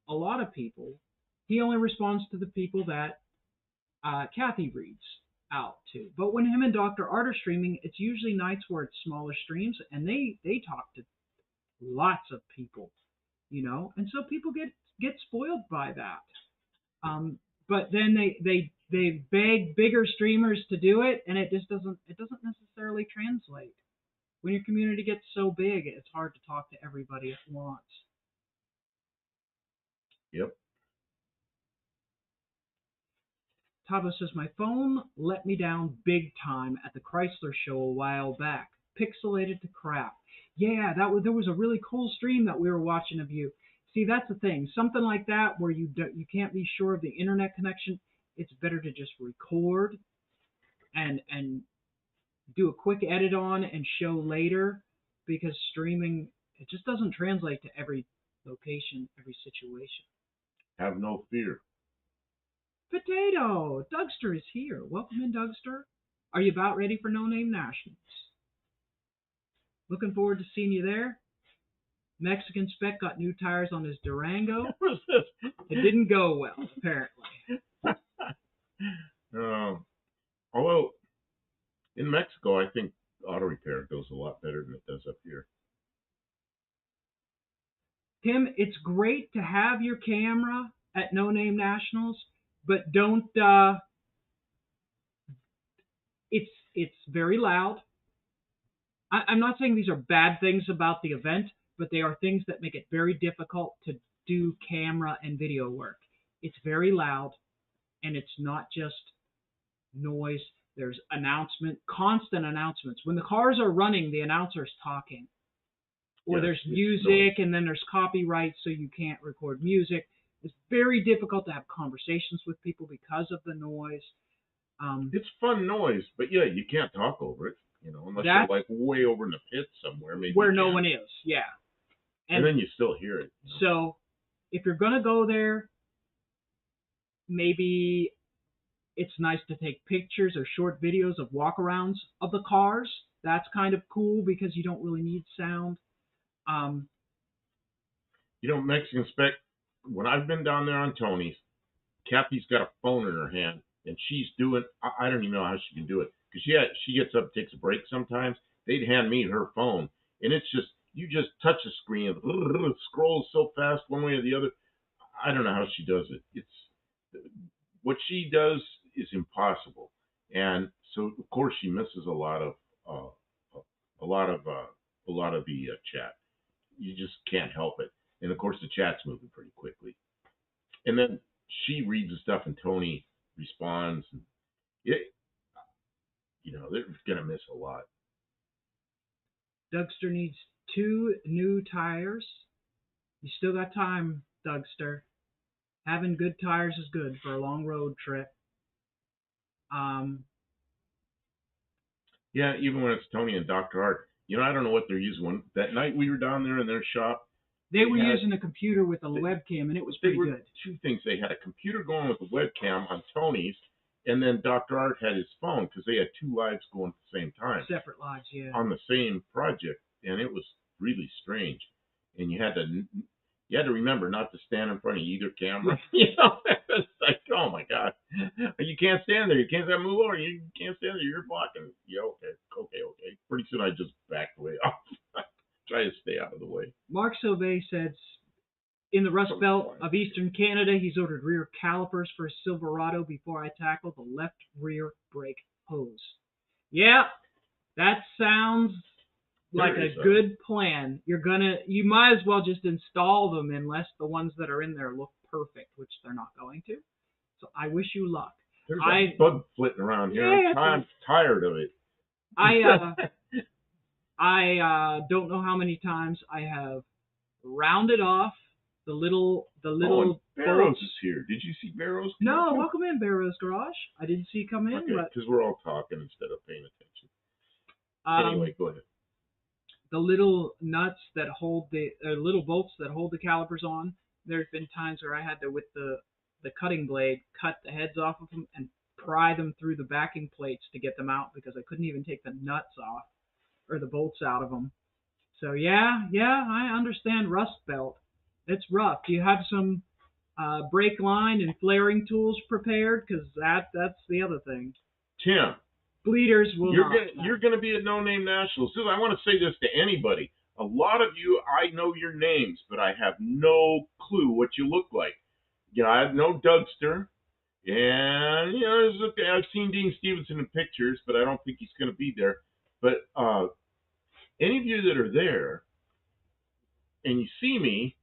[SPEAKER 2] a lot of people. He only responds to the people that Kathy reads out to. But when him and Dr. Art are streaming, it's usually nights where it's smaller streams, and they talk to lots of people, you know, and so people get spoiled by that. But then they beg bigger streamers to do it, and it doesn't necessarily translate. When your community gets so big, it's hard to talk to everybody at once.
[SPEAKER 1] Yep.
[SPEAKER 2] Tavo says, my phone let me down big time at the Chrysler show a while back. Pixelated to crap. Yeah, there was a really cool stream that we were watching of you. See, that's the thing. Something like that where you can't be sure of the internet connection, it's better to just record and do a quick edit on and show later, because streaming, it just doesn't translate to every location, every situation.
[SPEAKER 1] Have no fear.
[SPEAKER 2] Potato! Dougster is here. Welcome in, Dougster. Are you about ready for No Name Nationals? Looking forward to seeing you there. Mexican Spec got new tires on his Durango. It didn't go well, apparently.
[SPEAKER 1] Although, in Mexico, I think auto repair goes a lot better than it does up here.
[SPEAKER 2] Tim, it's great to have your camera at No Name Nationals, but don't. It's very loud. I'm not saying these are bad things about the event, but they are things that make it very difficult to do camera and video work. It's very loud, and it's not just noise. There's constant announcements. When the cars are running, the announcer's talking. Or there's music, and then there's copyright, so you can't record music. It's very difficult to have conversations with people because of the noise.
[SPEAKER 1] It's fun noise, but yeah, you can't talk over it, unless you're like way over in the pit somewhere, maybe
[SPEAKER 2] where no one is. Yeah,
[SPEAKER 1] and then you still hear it.
[SPEAKER 2] So, if you're gonna go there, maybe it's nice to take pictures or short videos of walkarounds of the cars. That's kind of cool because you don't really need sound.
[SPEAKER 1] Mexican Spec, when I've been down there on Tony's, Kathy's got a phone in her hand, and she's doing, I don't even know how she can do it, because she gets up, takes a break sometimes. They'd hand me her phone, and it's just, you just touch the screen, it scrolls so fast one way or the other. I don't know how she does it. What she does is impossible, and so of course she misses a lot of the chat. You just can't help it. And of course the chat's moving pretty quickly. And then she reads the stuff and Tony responds. And they're going to miss a lot.
[SPEAKER 2] Dougster needs 2 new tires. You still got time, Dougster. Having good tires is good for a long road trip.
[SPEAKER 1] Yeah, even when it's Tony and Dr. Art. I don't know what they're using. That night we were down there in their shop,
[SPEAKER 2] they were using a computer with a webcam, and it was pretty good.
[SPEAKER 1] 2 things. They had a computer going with a webcam on Tony's, and then Dr. Art had his phone because they had 2 lives going at the same time.
[SPEAKER 2] Separate lives, yeah.
[SPEAKER 1] On the same project, and it was really strange. And you had to remember not to stand in front of either camera. It's like, oh my God, you can't stand there. You can't move over. You can't stand there. You're blocking. Yeah, okay. Pretty soon I just backed way off. Try to stay out of the way.
[SPEAKER 2] Mark Sauvé says, in the Rust Belt of Eastern Canada, he's ordered rear calipers for his Silverado before I tackle the left rear brake hose. Yeah, that sounds like a good plan. You might as well just install them unless the ones that are in there look perfect, which they're not going to. So I wish you luck.
[SPEAKER 1] There's a bug flitting around here. Yeah, I'm tired of it.
[SPEAKER 2] I don't know how many times I have rounded off the little
[SPEAKER 1] Barrows is here. Did you see Barrows?
[SPEAKER 2] No, welcome in, Barrows Garage. I didn't see you come in.
[SPEAKER 1] Because we're all talking instead of paying attention. Anyway, go ahead.
[SPEAKER 2] The little nuts that hold little bolts that hold the calipers on. There's been times where I had to, with the cutting blade, cut the heads off of them and pry them through the backing plates to get them out because I couldn't even take the nuts off or the bolts out of them. So yeah, I understand Rust Belt. It's rough. Do you have some brake line and flaring tools prepared? Because that's the other thing.
[SPEAKER 1] Tim.
[SPEAKER 2] Bleeders will
[SPEAKER 1] You're going to be at No Name Nationals. I want to say this to anybody. A lot of you, I know your names, but I have no clue what you look like. I know Dougster, and it's okay. I've seen Dean Stevenson in pictures, but I don't think he's going to be there. But any of you that are there, and you see me,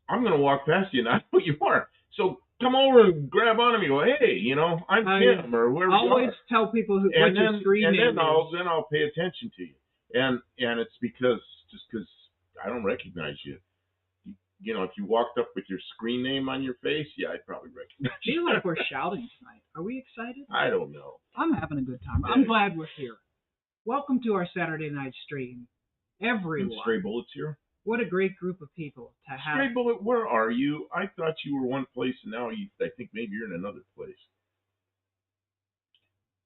[SPEAKER 1] I'm going to walk past you, and I know who you are. So come over and grab onto me and go, hey, I'm Tim, or wherever you are.
[SPEAKER 2] I always tell people what your screen name is.
[SPEAKER 1] Then I'll pay attention to you. And it's because I don't recognize you. If you walked up with your screen name on your face, yeah, I'd probably recognize you.
[SPEAKER 2] Feel like we're shouting tonight. Are we excited?
[SPEAKER 1] I don't know.
[SPEAKER 2] I'm having a good time. I'm glad we're here. Welcome to our Saturday night stream. Everyone.
[SPEAKER 1] And Stray Bullet's here.
[SPEAKER 2] What a great group of people to have.
[SPEAKER 1] Stray Bullet, where are you? I thought you were one place, and now I think maybe you're in another place.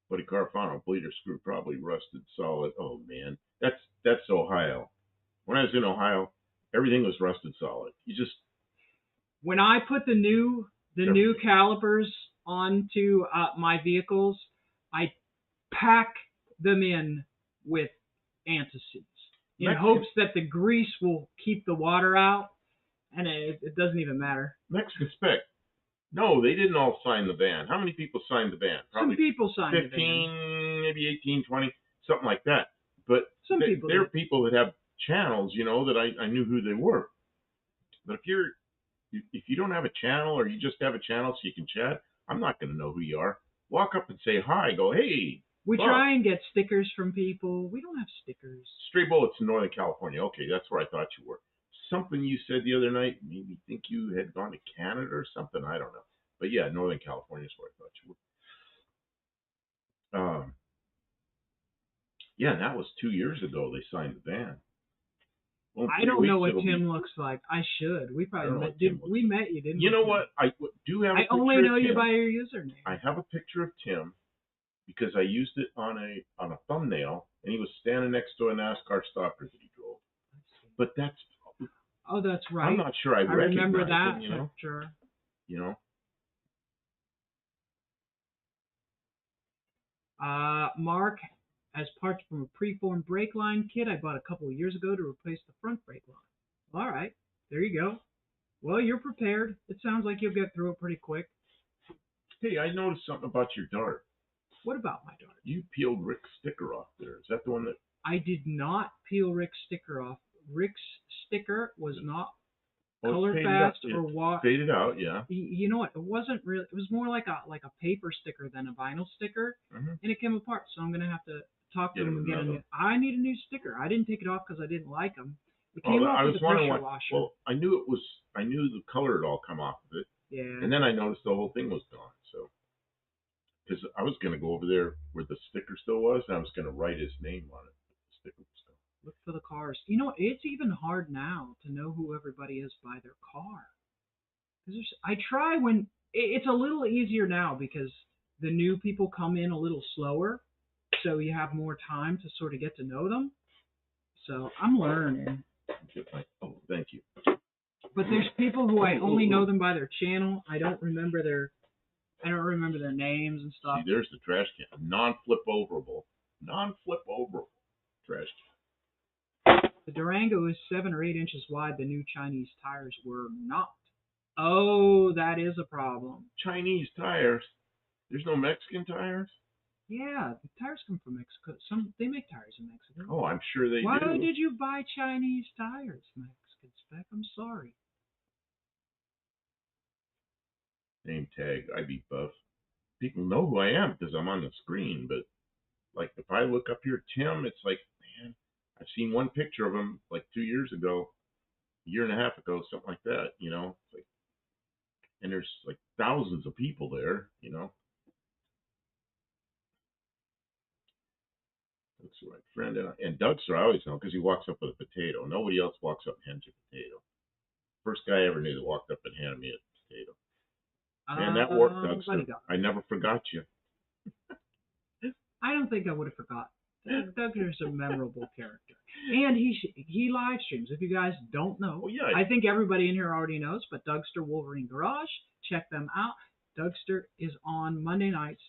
[SPEAKER 1] Buddy Carfano, bleeder screw probably rusted solid. Oh man, that's Ohio. When I was in Ohio, everything was rusted solid.
[SPEAKER 2] When I put the new calipers onto my vehicles, I pack them in with antacids in hopes that the grease will keep the water out. And it doesn't even matter.
[SPEAKER 1] Mexican Spec. No, they didn't all sign the ban. How many people signed the ban? Probably
[SPEAKER 2] Some people signed
[SPEAKER 1] 15,
[SPEAKER 2] the ban.
[SPEAKER 1] maybe 18, 20, something like that. But
[SPEAKER 2] Some people
[SPEAKER 1] there are
[SPEAKER 2] did.
[SPEAKER 1] people that have channels, that I knew who they were. But if you don't have a channel or you just have a channel so you can chat, I'm not going to know who you are. Walk up and say hi. Go, hey.
[SPEAKER 2] We
[SPEAKER 1] Bob.
[SPEAKER 2] try and get stickers from people. We don't have stickers.
[SPEAKER 1] Stray Bullets in Northern California. Okay, that's where I thought you were. Something you said the other night made me think you had gone to Canada or something. I don't know. But yeah, Northern California is where I thought you were. Yeah, and that was 2 years ago they signed the ban. Well,
[SPEAKER 2] I don't know what Tim looks like. I should. We probably met. We met you, didn't we?
[SPEAKER 1] You know what? I do have a picture of Tim.
[SPEAKER 2] I only know you by your username.
[SPEAKER 1] I have a picture of Tim because I used it on a thumbnail, and he was standing next to a NASCAR stalker that he drove. But that's...
[SPEAKER 2] Oh, that's right.
[SPEAKER 1] I'm not sure I
[SPEAKER 2] remember that
[SPEAKER 1] him,
[SPEAKER 2] picture. Mark, as parts from a preformed brake line kit I bought a couple of years ago to replace the front brake line. All right, there you go. Well, you're prepared. It sounds like you'll get through it pretty quick.
[SPEAKER 1] Hey, I noticed something about your dart.
[SPEAKER 2] What about my dart?
[SPEAKER 1] You peeled Rick's sticker off there. Is that the one that...
[SPEAKER 2] I did not peel Rick's sticker off. Rick's sticker was not color fast or what?
[SPEAKER 1] Faded out, yeah.
[SPEAKER 2] You know what? It wasn't really. It was more like a paper sticker than a vinyl sticker, and it came apart. So I'm gonna have to talk to him and get a new. I need a new sticker. I didn't take it off because I didn't like them. It came off with the pressure washer.
[SPEAKER 1] Well, I knew the color had all come off of it.
[SPEAKER 2] Yeah.
[SPEAKER 1] And then I noticed the whole thing was gone. So, because I was gonna go over there where the sticker still was, and I was gonna write his name on it. The sticker was gone.
[SPEAKER 2] Look for the cars. You know, it's even hard now to know who everybody is by their car. I try when it's a little easier now because the new people come in a little slower, so you have more time to sort of get to know them. So I'm learning.
[SPEAKER 1] Oh, thank you.
[SPEAKER 2] But there's people who I only know them by their channel. I don't remember their names and stuff.
[SPEAKER 1] See, there's the trash can. Non-flip overable trash can.
[SPEAKER 2] The Durango is 7 or 8 inches wide. The new Chinese tires were not. Oh, that is a problem.
[SPEAKER 1] Chinese tires? There's no Mexican tires?
[SPEAKER 2] Yeah, the tires come from Mexico. They make tires in Mexico.
[SPEAKER 1] Oh, I'm sure they do.
[SPEAKER 2] Why did you buy Chinese tires, Mexican Spec? I'm sorry.
[SPEAKER 1] Name tag, I be buff. People know who I am because I'm on the screen, but like if I look up here, Tim, it's like, man, I've seen one picture of him like 2 years ago, a year and a half ago, something like that, It's like, and there's like thousands of people there, That's my friend, and Dougster I always know because he walks up with a potato. Nobody else walks up and hands you a potato. First guy I ever knew that walked up and handed me a potato. Man, that worked, Dougster. I never forgot you.
[SPEAKER 2] I don't think I would have forgotten. Dougster's a memorable character, and he live streams. If you guys don't know, I think everybody in here already knows. But Dougster Wolverine Garage, check them out. Dougster is on Monday nights,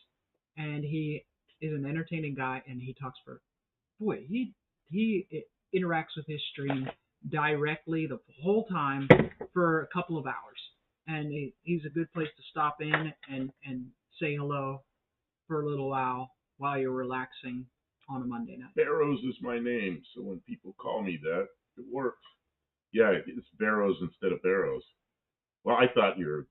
[SPEAKER 2] and he is an entertaining guy, and he talks for, he interacts with his stream directly the whole time for a couple of hours, and he's a good place to stop in and say hello for a little while you're relaxing on a Monday night.
[SPEAKER 1] Barrows is my name, so when people call me that, it works. Yeah, it's Barrows instead of Barrows. Well, I thought that was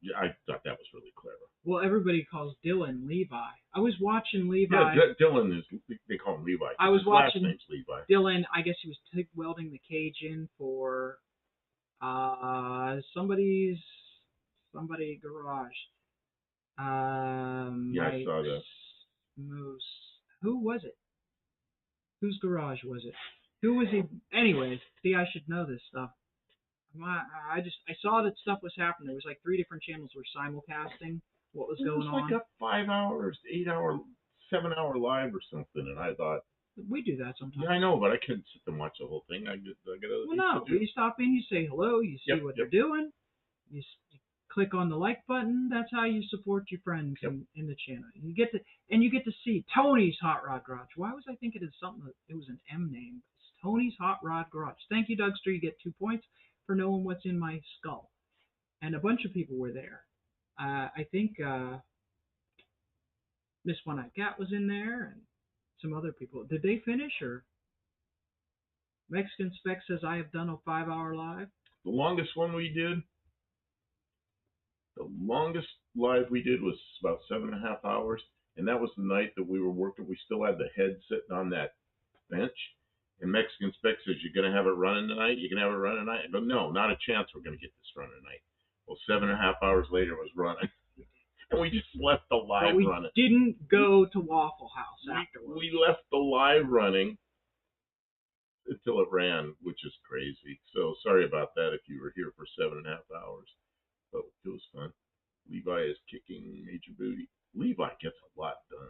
[SPEAKER 1] really clever.
[SPEAKER 2] Well, everybody calls Dylan Levi. I was watching Levi.
[SPEAKER 1] Yeah, Dylan they call him Levi.
[SPEAKER 2] I was watching
[SPEAKER 1] last name's Levi.
[SPEAKER 2] Dylan. I guess he was TIG welding the cage in for somebody garage.
[SPEAKER 1] I saw that.
[SPEAKER 2] Moose. Who was it? Whose garage was it? Who was he? Anyways, see, I should know this stuff. I saw that stuff was happening. There was like 3 different channels were simulcasting what was going on.
[SPEAKER 1] It was like a 5 hours, 8 hour, 7 hour live or something, and I thought,
[SPEAKER 2] we do that sometimes.
[SPEAKER 1] Yeah, I know, but I couldn't sit and watch the whole thing. I get other things to do.
[SPEAKER 2] You stop in, you say hello, you see what they're doing, you click on the like button. That's how you support your friends in the channel. You get to see Tony's Hot Rod Garage. Why was I thinking it was an M name? It's Tony's Hot Rod Garage. Thank you, Dougster. You get 2 points. for knowing what's in my skull. And a bunch of people were there. I think Miss One Eye Cat was in there, and some other people. Did they finish, or Mexican Spec says I have done a 5-hour live?
[SPEAKER 1] The longest one we did, the longest live we did was about 7.5 hours, and that was the night that we were working. We still had the head sitting on that bench, and Mexican Spec says, "You're going to have it running tonight? You can have it running tonight?" But no, not a chance we're going to get this running tonight. Well, 7.5 hours later, it was running. And we just left the live running.
[SPEAKER 2] We didn't go to Waffle House afterwards.
[SPEAKER 1] We left the live running until it ran, which is crazy. So sorry about that if you were here for 7.5 hours. But it was fun. Levi is kicking Major Booty. Levi gets a lot done.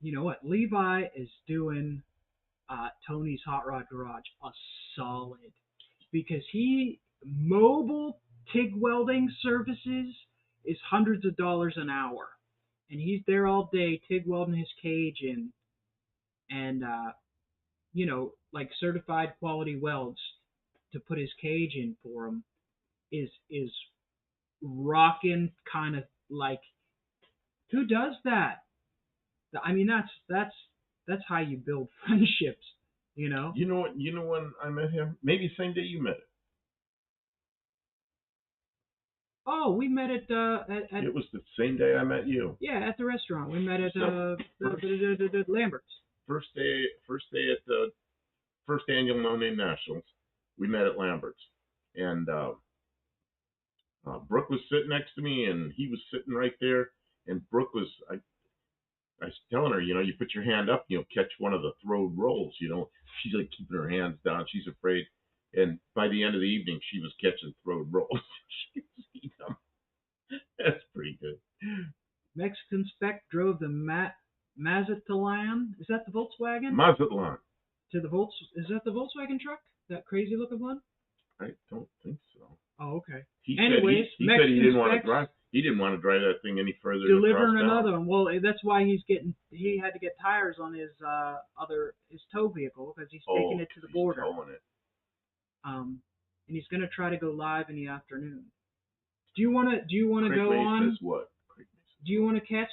[SPEAKER 2] You know what? Levi is doing Tony's Hot Rod Garage a solid, because mobile TIG welding services is hundreds of dollars an hour, and he's there all day TIG welding his cage in, and like certified quality welds to put his cage in for him is rocking, kind of like, who does that? I mean, that's how you build friendships, you know.
[SPEAKER 1] You know when I met him? Maybe the same day you met him.
[SPEAKER 2] Oh, we met at
[SPEAKER 1] It was the same day I met you.
[SPEAKER 2] Yeah, at the restaurant. We met at Lambert's.
[SPEAKER 1] First day at the first annual No Name Nationals. We met at Lambert's, and Brooke was sitting next to me, and he was sitting right there. And Brooke was, I was telling her, you put your hand up, catch one of the throwed rolls. She's like keeping her hands down. She's afraid. And by the end of the evening, she was catching throwed rolls. She could see them. That's pretty good.
[SPEAKER 2] Mexican Spec drove the Mazatlan. Is that the Volkswagen?
[SPEAKER 1] Mazatlan.
[SPEAKER 2] Is that the Volkswagen truck? That crazy looking one?
[SPEAKER 1] I don't think so.
[SPEAKER 2] Oh, okay.
[SPEAKER 1] He
[SPEAKER 2] Anyways,
[SPEAKER 1] said he didn't want to drive. He didn't want to drive that thing any further.
[SPEAKER 2] Delivering another one. Well, that's why he had to get tires on his tow vehicle, because he's taking it to the border.
[SPEAKER 1] Towing it.
[SPEAKER 2] And he's going to try to go live in the afternoon. Do you want to go
[SPEAKER 1] Mason
[SPEAKER 2] on?
[SPEAKER 1] Says what?
[SPEAKER 2] Do you want to catch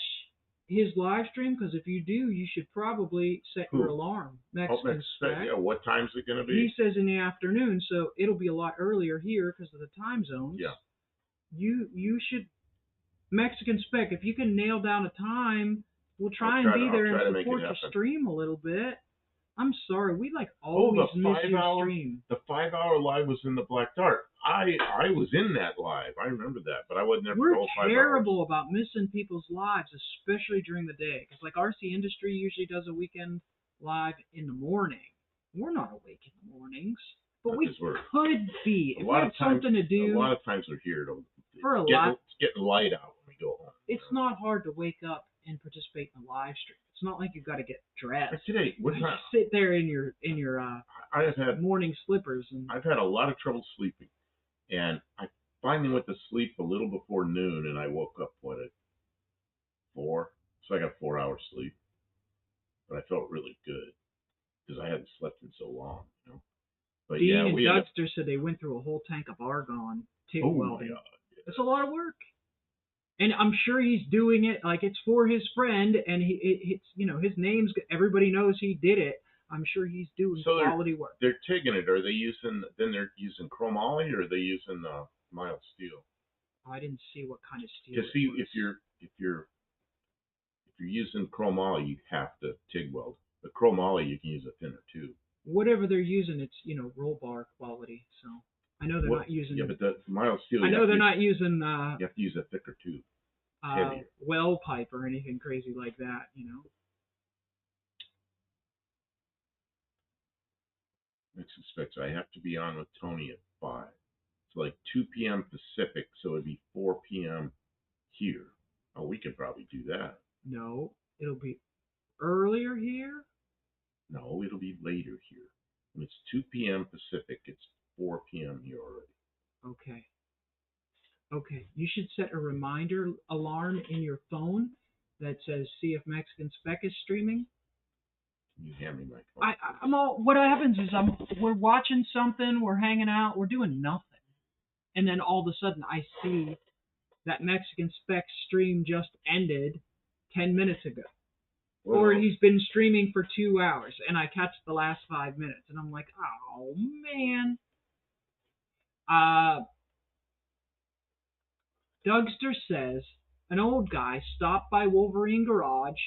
[SPEAKER 2] his live stream? Because if you do, you should probably set your alarm. Mexican Spec.
[SPEAKER 1] Yeah, what time is it going to be?
[SPEAKER 2] He says in the afternoon, so it'll be a lot earlier here because of the time zones.
[SPEAKER 1] Yeah.
[SPEAKER 2] You should, Mexican Spec, if you can nail down a time, we'll try and be there and support your stream a little bit. I'm sorry, we always miss your stream.
[SPEAKER 1] The 5-hour live was in the Black Dart. I was in that live. I remember that, but I wasn't there for all 5 hours.
[SPEAKER 2] We're terrible about missing people's lives, especially during the day. Because RC Industry usually does a weekend live in the morning. We're not awake in the mornings, but we could be. If we have something to do.
[SPEAKER 1] A lot of times we're here it's getting light out when we go home.
[SPEAKER 2] It's not hard to wake up and participate in the live stream. It's not like you've got to get dressed.
[SPEAKER 1] Like today,
[SPEAKER 2] you just sit there in your morning slippers.
[SPEAKER 1] I've had a lot of trouble sleeping, and I finally went to sleep a little before noon, and I woke up at 4, so I got 4 hours sleep, but I felt really good because I hadn't slept in so long, But
[SPEAKER 2] Dean and Dudster said they went through a whole tank of argon TIG welding.
[SPEAKER 1] My God. Yeah.
[SPEAKER 2] It's a lot of work. And I'm sure he's doing it it's for his friend, and it's his name's, everybody knows he did it. I'm sure he's doing quality work.
[SPEAKER 1] They're TIGging it. Are they using chromoly, or are they using mild steel?
[SPEAKER 2] I didn't see what kind of steel.
[SPEAKER 1] Because see, if you're using chromoly, you have to TIG weld. The chromoly, you can use a thinner tube.
[SPEAKER 2] Whatever they're using, it's roll bar quality. So I know they're not using.
[SPEAKER 1] Yeah, but the mild steel.
[SPEAKER 2] I know they're not using.
[SPEAKER 1] You have to use a thicker tube.
[SPEAKER 2] Well pipe or anything crazy like that,
[SPEAKER 1] Next I have to be on with Tony at 5. It's like 2 p.m. Pacific, so it'd be 4 p.m. here. Oh, we could probably do that.
[SPEAKER 2] No, it'll be earlier here.
[SPEAKER 1] No, it'll be later here. When it's 2 p.m. Pacific, it's 4 p.m. here already.
[SPEAKER 2] Okay, you should set a reminder alarm in your phone that says, see if Mexican Spec is streaming.
[SPEAKER 1] Can you hand me my phone?
[SPEAKER 2] What happens is we're watching something, we're hanging out, we're doing nothing. And then all of a sudden I see that Mexican spec stream just ended 10 minutes ago.
[SPEAKER 1] Well,
[SPEAKER 2] Or he's been streaming for 2 hours and I catch the last 5 minutes and I'm like, oh man. Dougster says an old guy stopped by Wolverine Garage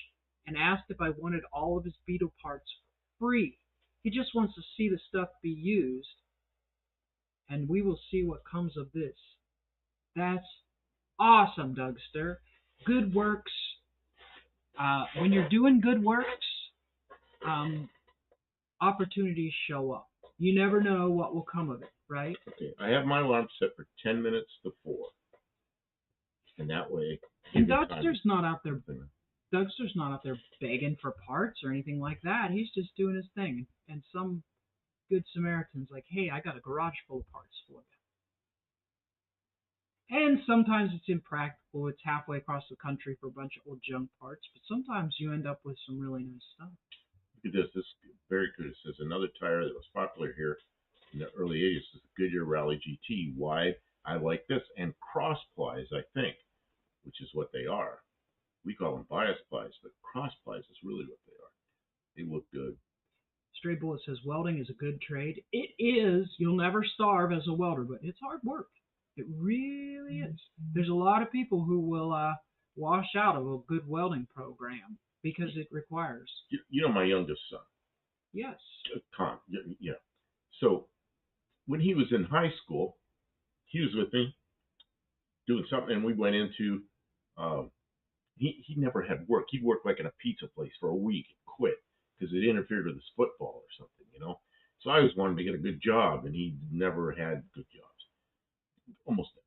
[SPEAKER 2] and asked if I wanted all of his Beetle parts free. He just wants to see the stuff be used, and we will see what comes of this. That's awesome, Dougster. Good works. When you're doing good works, opportunities show up. You never know what will come of it, right?
[SPEAKER 1] Okay, I have my alarm set for 10 minutes to 4. And that way...
[SPEAKER 2] And Dougster's not out there begging for parts or anything like that. He's just doing his thing. And some good Samaritan's like, hey, I got a garage full of parts for you. And sometimes it's impractical. It's halfway across the country for a bunch of old junk parts. But sometimes you end up with some really nice stuff.
[SPEAKER 1] Look at this. This is very good. It says another tire that was popular here in the early 80s is the Goodyear Rally GT. Wide. I like this. And cross plies, I think, which is what they are. We call them bias plies, but cross plies is really what they are. They look good.
[SPEAKER 2] Stray Bullet says welding is a good trade. It is. You'll never starve as a welder, but it's hard work. It really is. There's a lot of people who will wash out of a good welding program because it requires.
[SPEAKER 1] You know my youngest son.
[SPEAKER 2] Yes.
[SPEAKER 1] Tom. Yeah. So when he was in high school, he was with me doing something, and we went into. He never had work. He'd work like in a pizza place for a week and quit because it interfered with his football or something, you know. So I always wanted to get a good job, and he never had good jobs, almost never,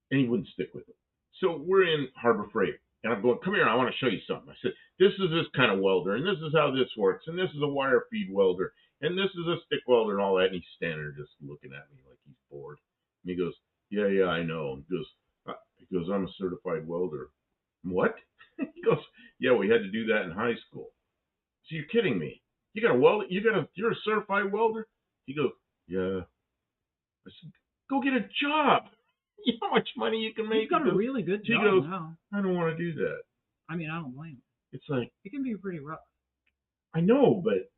[SPEAKER 1] and he wouldn't stick with it. So we're in Harbor Freight, and I'm going, come here, I want to show you something. I said, this is this kind of welder, and this is how this works, and this is a wire feed welder, and this is a stick welder, and all that. And he's standing there just looking at me like he's bored. And he goes, yeah, I know. And he goes, I'm a certified welder. What? He goes, yeah, we had to do that in high school. So you're kidding me? You got a weld? You're a certified welder? He goes, yeah. I said, go get a job. You know how much money you can make?
[SPEAKER 2] He's got a really good job
[SPEAKER 1] goes,
[SPEAKER 2] now.
[SPEAKER 1] I don't want to do that.
[SPEAKER 2] I mean, I don't blame him.
[SPEAKER 1] It's like,
[SPEAKER 2] it can be pretty rough.
[SPEAKER 1] I know, but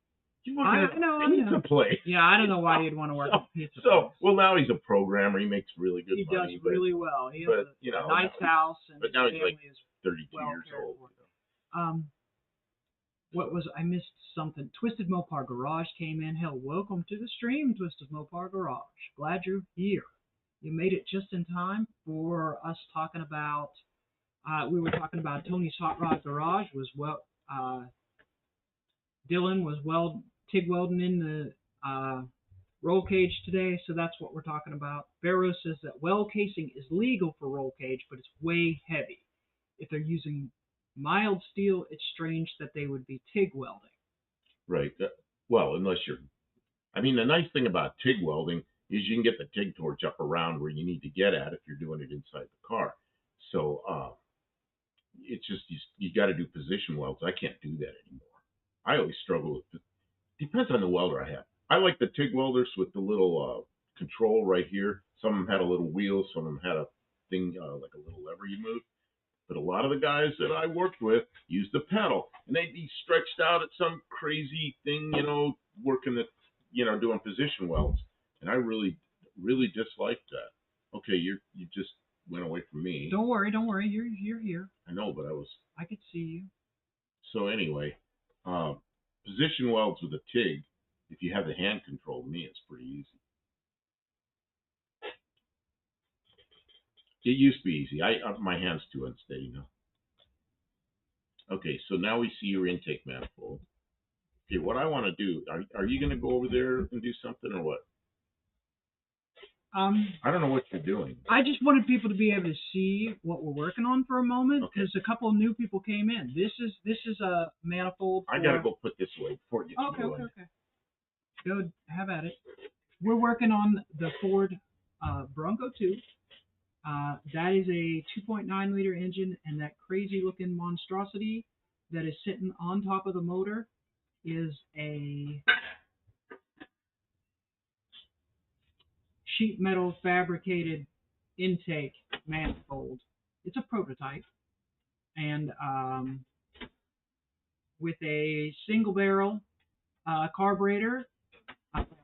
[SPEAKER 1] you work at a pizza place.
[SPEAKER 2] Yeah, I don't know why you'd want to work at a pizza place.
[SPEAKER 1] Well, now he's a programmer. He makes really good money.
[SPEAKER 2] He does really well. He has a nice house, and
[SPEAKER 1] but now
[SPEAKER 2] his
[SPEAKER 1] he's
[SPEAKER 2] family
[SPEAKER 1] like
[SPEAKER 2] is
[SPEAKER 1] 32
[SPEAKER 2] well
[SPEAKER 1] years old.
[SPEAKER 2] I missed something. Twisted Mopar Garage came in. Hell, welcome to the stream, Twisted Mopar Garage. Glad you're here. You made it just in time for us talking about. We were talking about Tony's Hot Rod Garage Dylan was TIG welding in the roll cage today, so that's what we're talking about. Barrow says that weld casing is legal for roll cage, but it's way heavy. If they're using mild steel, it's strange that they would be TIG welding.
[SPEAKER 1] Right. Well, unless you're... I mean, the nice thing about TIG welding is you can get the TIG torch up around where you need to get at if you're doing it inside the car. So it's just you got to do position welds. I can't do that anymore. I always struggle with it. Depends on the welder I have. I like the TIG welders with the little control right here. Some of them had a little wheel. Some of them had a thing like a little lever you move. But a lot of the guys that I worked with used the pedal, and they'd be stretched out at some crazy thing, you know, working the, you know, doing position welds. And I really, really disliked that. Okay, you just went away from me.
[SPEAKER 2] Don't worry. You're here.
[SPEAKER 1] I know, but
[SPEAKER 2] I could see you.
[SPEAKER 1] So anyway, position welds with a TIG, if you have the hand control, to me, it's pretty easy. It used to be easy. My hand's too unsteady now. Okay, so now we see your intake manifold. Okay, what I want to do, are you going to go over there and do something or what? I don't know what you're doing.
[SPEAKER 2] I just wanted people to be able to see what we're working on for a moment because a couple of new people came in. This is a manifold.
[SPEAKER 1] I gotta go put this away before it gets going.
[SPEAKER 2] Okay. Go have at it. We're working on the Ford Bronco II. That is a 2.9 liter engine, and that crazy looking monstrosity that is sitting on top of the motor is a sheet metal fabricated intake manifold. It's a prototype, and with a single barrel carburetor,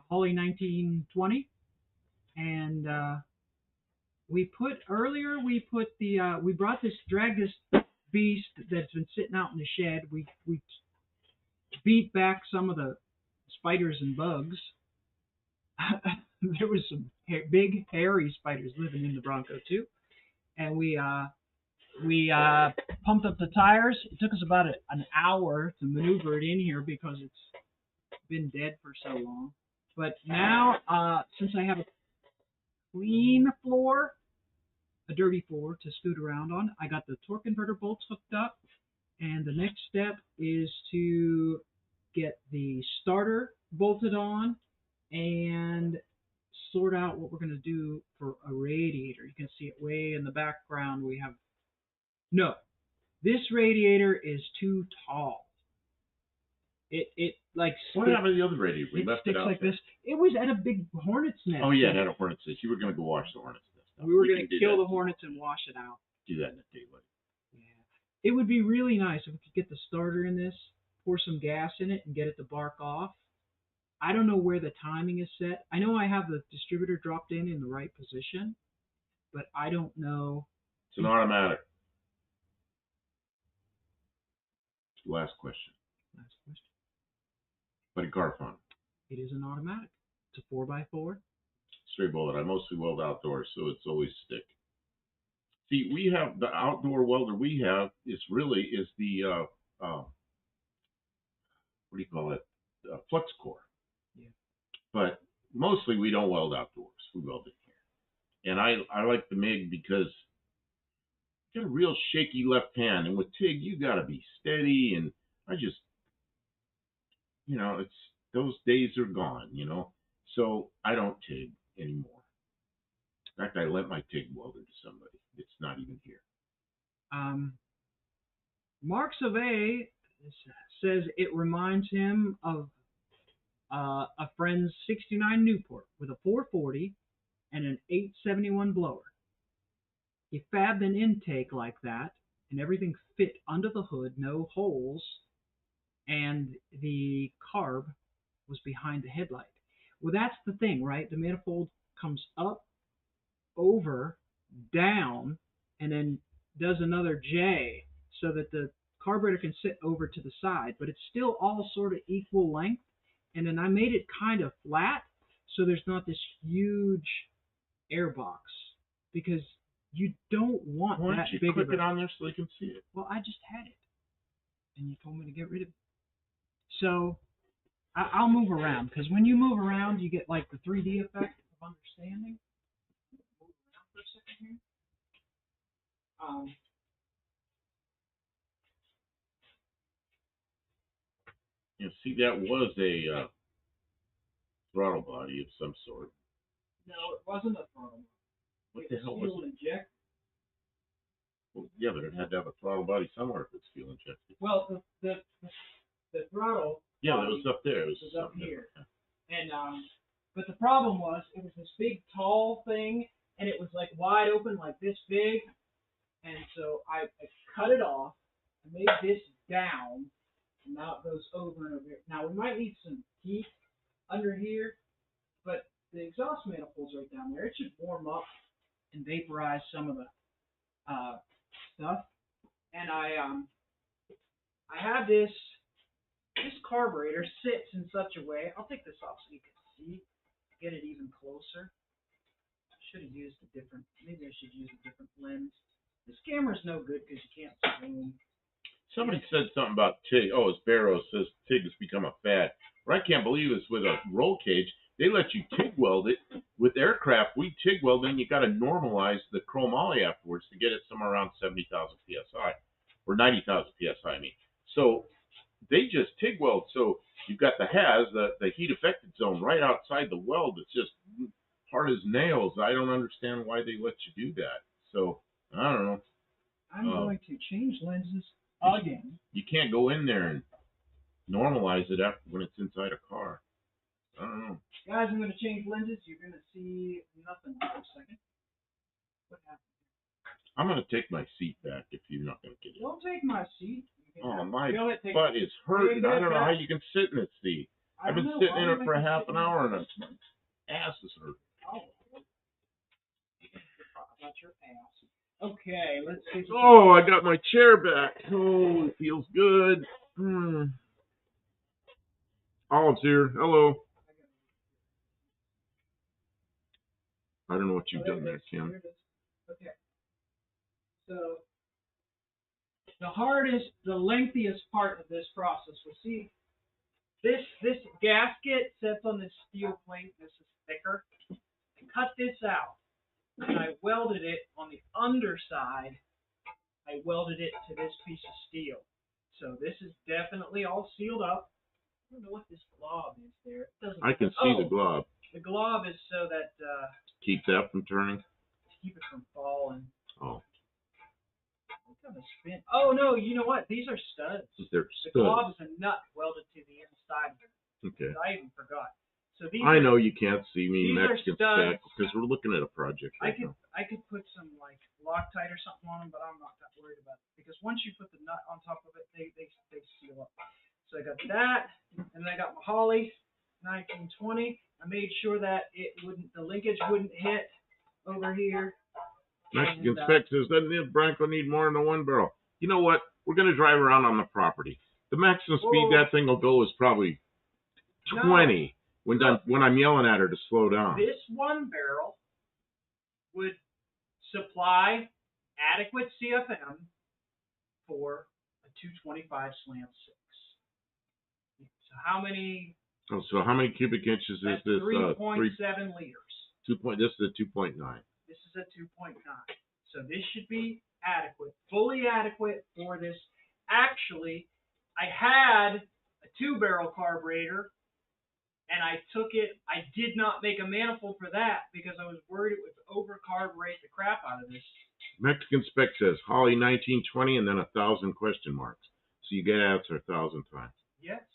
[SPEAKER 2] Holly 1920, and we dragged this beast that's been sitting out in the shed. We beat back some of the spiders and bugs. There was some big hairy spiders living in the Bronco II, and we pumped up the tires. It took us about an hour to maneuver it in here because it's been dead for so long. But now, since I have a clean floor, a dirty floor to scoot around on, I got the torque converter bolts hooked up, and the next step is to get the starter bolted on and sort out what we're going to do for a radiator. You can see it way in the background. No, this radiator is too tall. It like
[SPEAKER 1] what happened to the other radiator? We left it out
[SPEAKER 2] like
[SPEAKER 1] there.
[SPEAKER 2] this. It was at a big hornet's nest.
[SPEAKER 1] Oh yeah, it had a hornet's nest. You were going to go wash the hornet's nest.
[SPEAKER 2] We were going to kill the hornets and wash it out.
[SPEAKER 1] Do that in the daylight.
[SPEAKER 2] Yeah, it would be really nice if we could get the starter in this, pour some gas in it, and get it to bark off. I don't know where the timing is set. I know I have the distributor dropped in the right position, but I don't know.
[SPEAKER 1] It's an automatic. Last question. But a Garfon.
[SPEAKER 2] It is an automatic. It's a 4x4.
[SPEAKER 1] Straight bullet. I mostly weld outdoors, so it's always stick. See, we have the outdoor welder we have is the what do you call it? Flux core.
[SPEAKER 2] Yeah.
[SPEAKER 1] But mostly we don't weld outdoors. We weld it here. And I like the MIG because you got a real shaky left hand, and with TIG you got to be steady. And I just, it's those days are gone, So I don't TIG anymore. In fact, I lent my TIG welder to somebody. It's not even here.
[SPEAKER 2] Mark Sauvé says it reminds him of a friend's 69 Newport with a 440 and an 871 blower. He fabbed an intake like that, and everything fit under the hood, no holes, and the carb was behind the headlight. Well, that's the thing, right? The manifold comes up, over, down, and then does another J so that the carburetor can sit over to the side, but it's still all sort of equal length. And then I made it kind of flat so there's not this huge air box, because you don't want
[SPEAKER 1] Why
[SPEAKER 2] that
[SPEAKER 1] don't you
[SPEAKER 2] big
[SPEAKER 1] clip
[SPEAKER 2] of
[SPEAKER 1] it on there so they can see it?
[SPEAKER 2] Well, I just had it, and you told me to get rid of it. So I'll move around, because when you move around, you get like the 3D effect of understanding. Move around for a second here.
[SPEAKER 1] See, that was a throttle body of some sort.
[SPEAKER 2] No, it wasn't a throttle.
[SPEAKER 1] What the hell was it?
[SPEAKER 2] Injected.
[SPEAKER 1] Well, yeah, but it had to have a throttle body somewhere if it's fuel injected.
[SPEAKER 2] Well, the throttle.
[SPEAKER 1] Yeah, that was up there. It was
[SPEAKER 2] up here. And but the problem was it was this big tall thing, and it was like wide open, like this big. And so I cut it off. I made this down, and now it goes over and over here. Now we might need some heat under here, but the exhaust manifold's right down there. It should warm up and vaporize some of the stuff. And I have this carburetor sits in such a way. I'll take this off so you can see, get it even closer. I should have used maybe I should use a different lens. This camera's no good because you can't zoom.
[SPEAKER 1] Somebody said something about TIG. Oh, it's Barrow says TIG has become a fad. What I can't believe is with a roll cage, they let you TIG weld it. With aircraft, we TIG weld, and you got to normalize the chromoly afterwards to get it somewhere around 70,000 psi, or 90,000 psi, I mean. So they just TIG weld. So you've got the the heat affected zone right outside the weld. It's just hard as nails. I don't understand why they let you do that. So I don't know.
[SPEAKER 2] I'm going to change lenses again.
[SPEAKER 1] You can't go in there and normalize it after when it's inside a car. I don't know.
[SPEAKER 2] Guys, I'm going to change lenses. You're going to see nothing for a second. What happened?
[SPEAKER 1] I'm going to take my seat back if you're not going to get it.
[SPEAKER 2] Don't take my seat.
[SPEAKER 1] Oh, my
[SPEAKER 2] Feel it, take
[SPEAKER 1] butt is hurting. I don't know how you can sit in this seat.
[SPEAKER 2] I
[SPEAKER 1] I've
[SPEAKER 2] don't
[SPEAKER 1] been
[SPEAKER 2] know.
[SPEAKER 1] sitting
[SPEAKER 2] I'll
[SPEAKER 1] in it
[SPEAKER 2] make
[SPEAKER 1] for
[SPEAKER 2] you
[SPEAKER 1] half
[SPEAKER 2] sit
[SPEAKER 1] an
[SPEAKER 2] in it.
[SPEAKER 1] hour and my ass is hurting.
[SPEAKER 2] Oh. About your ass. Okay, let's see.
[SPEAKER 1] Oh, I got my chair back. Oh, it feels good. Olive's here. Hello. I don't know what you've done there, Kim.
[SPEAKER 2] Okay. So, the lengthiest part of this process was, see, this gasket sits on this steel plate. This is thicker. I cut this out, and I welded it on the underside. I welded it to this piece of steel. So this is definitely all sealed up. I don't know what this glob is there. It doesn't.
[SPEAKER 1] I can see the glob.
[SPEAKER 2] The glob is so that
[SPEAKER 1] Keep that from turning?
[SPEAKER 2] keep it from falling.
[SPEAKER 1] Oh.
[SPEAKER 2] What kind of spin? Oh no, you know what? These are studs.
[SPEAKER 1] They're
[SPEAKER 2] The
[SPEAKER 1] studs.
[SPEAKER 2] glob is a nut welded to the inside of it.
[SPEAKER 1] Okay.
[SPEAKER 2] I even forgot. So these
[SPEAKER 1] I know you can't see me,
[SPEAKER 2] these are
[SPEAKER 1] Mexican
[SPEAKER 2] studs.
[SPEAKER 1] spec, because we're looking at a project
[SPEAKER 2] I
[SPEAKER 1] right now.
[SPEAKER 2] could put some like Loctite or something on them, but I'm not that worried about it because once you put the nut on top of it, they seal up. So I got that, and then I got my Holly 1920. I made sure that the linkage wouldn't hit over here.
[SPEAKER 1] Mexican spec says, doesn't the Bronco need more than one barrel? You know what? We're going to drive around on the property. The maximum speed that thing will go is probably 20 when I'm yelling at her to slow down.
[SPEAKER 2] This one barrel would supply adequate CFM for a 225 slam 6. So how many?
[SPEAKER 1] Oh, so how many cubic inches is this?
[SPEAKER 2] 3.7 liters.
[SPEAKER 1] 2. This is a 2.9.
[SPEAKER 2] This is a 2.9. So this should be adequate, fully adequate for this. Actually, I had a 2-barrel carburetor, and I took it. I did not make a manifold for that because I was worried it would over-carburate the crap out of this.
[SPEAKER 1] Mexican spec says Holly 1920 and then 1,000 question marks. So you get to answer 1,000 times.
[SPEAKER 2] Yes.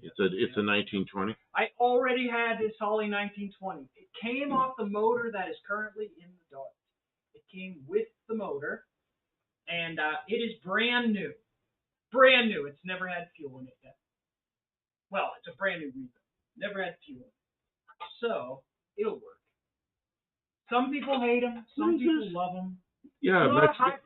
[SPEAKER 1] It's a 1920.
[SPEAKER 2] I already had this Holly 1920. It came off the motor that is currently in the Dart. It came with the motor, and it is brand new. Brand new. It's never had fuel in it yet. Well, it's a brand new rebuild. Never had fuel in it. So, it'll work. Some people hate them. Some people love them.
[SPEAKER 1] Yeah,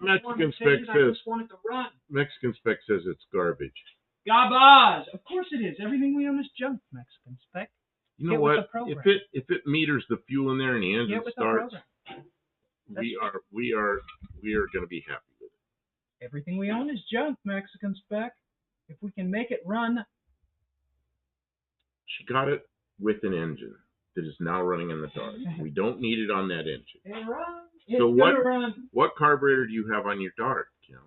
[SPEAKER 1] Mexican spec says.
[SPEAKER 2] I just want it to run.
[SPEAKER 1] Mexican spec says it's garbage.
[SPEAKER 2] Garbage. Of course it is. Everything we own is junk. Mexican spec.
[SPEAKER 1] You know what? If it meters the fuel in there and the engine starts, we are going to be happy with it.
[SPEAKER 2] Everything we own is junk. Mexican spec. If we can make it run.
[SPEAKER 1] She got it with an engine that is now running in the Dart. We don't need it on that engine.
[SPEAKER 2] It runs.
[SPEAKER 1] So what carburetor do you have on your Dart, Kim?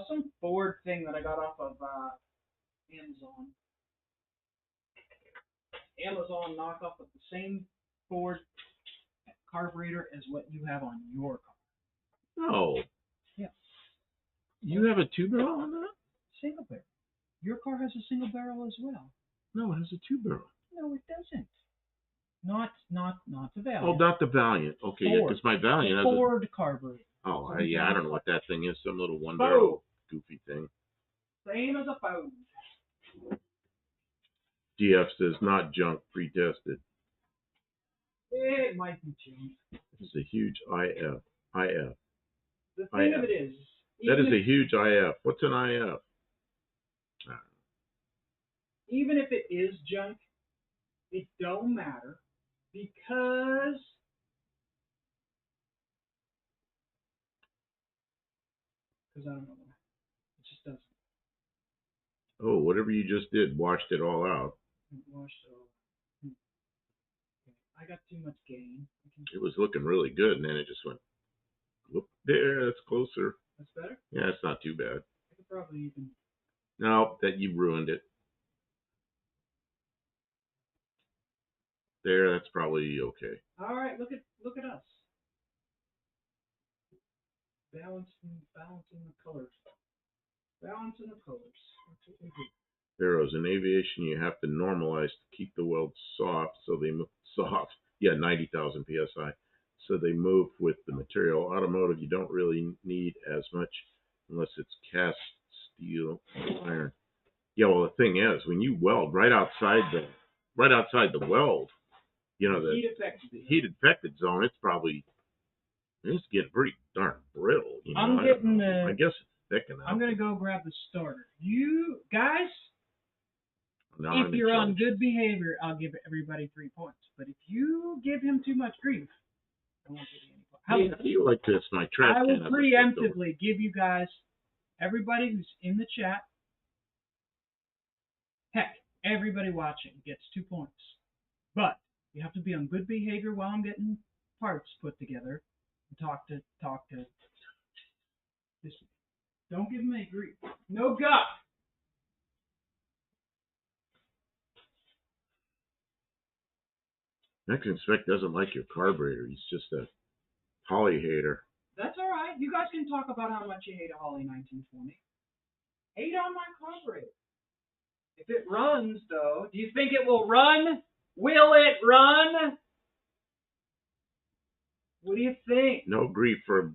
[SPEAKER 2] Some Ford thing that I got off of Amazon. Amazon knockoff of the same Ford carburetor as what you have on your car.
[SPEAKER 1] No.
[SPEAKER 2] Yeah.
[SPEAKER 1] You have a 2-barrel on that?
[SPEAKER 2] Single barrel. Your car has a single barrel as well.
[SPEAKER 1] No, it has a 2-barrel.
[SPEAKER 2] No, it doesn't. Not the Valiant.
[SPEAKER 1] Oh, not the Valiant. Okay, yeah, because my Valiant has
[SPEAKER 2] Ford carburetor.
[SPEAKER 1] Oh, yeah, I don't know what that thing is. Some little 1-barrel goofy thing.
[SPEAKER 2] Same as a Ford.
[SPEAKER 1] DF says not junk, pre-tested.
[SPEAKER 2] It might be junk.
[SPEAKER 1] This is a huge IF. IF.
[SPEAKER 2] The thing of it is.
[SPEAKER 1] That is a huge IF. What's an IF?
[SPEAKER 2] Even if it is junk, it don't matter because I don't know. It just doesn't.
[SPEAKER 1] Oh, whatever you just did, washed it all out.
[SPEAKER 2] Washed it all. I got too much gain.
[SPEAKER 1] It was looking really good, and then it just went, whoop, there, that's closer.
[SPEAKER 2] That's better?
[SPEAKER 1] Yeah, it's not too bad.
[SPEAKER 2] I could probably even.
[SPEAKER 1] No, that you ruined it. There, that's probably okay.
[SPEAKER 2] All right, look at us. Balancing the colors. Balancing the colors. That's what we do.
[SPEAKER 1] Arrows in aviation, you have to normalize to keep the welds soft, so they move soft. Yeah, 90,000 psi. So they move with the material. Automotive, you don't really need as much unless it's cast steel iron. Yeah, well, the thing is, when you weld right outside the weld, the heat affected zone, it's getting pretty darn brittle. I guess it's thick enough.
[SPEAKER 2] I'm gonna go grab the starter. You guys,
[SPEAKER 1] Now
[SPEAKER 2] if you're on good behavior, I'll give everybody 3 points. But if you give him too much grief, I won't give you any points.
[SPEAKER 1] How do you like this? My trash
[SPEAKER 2] I will
[SPEAKER 1] can
[SPEAKER 2] preemptively give you guys, everybody who's in the chat, heck, everybody watching gets 2 points. But you have to be on good behavior while I'm getting parts put together and talk to this. Don't give him any grief. No guff.
[SPEAKER 1] Mexican Spec doesn't like your carburetor. He's just a Holly hater.
[SPEAKER 2] That's all right. You guys can talk about how much you hate a Holly 1920. Hate on my carburetor. If it runs, though, do you think it will run? Will it run? What do you think?
[SPEAKER 1] No grief for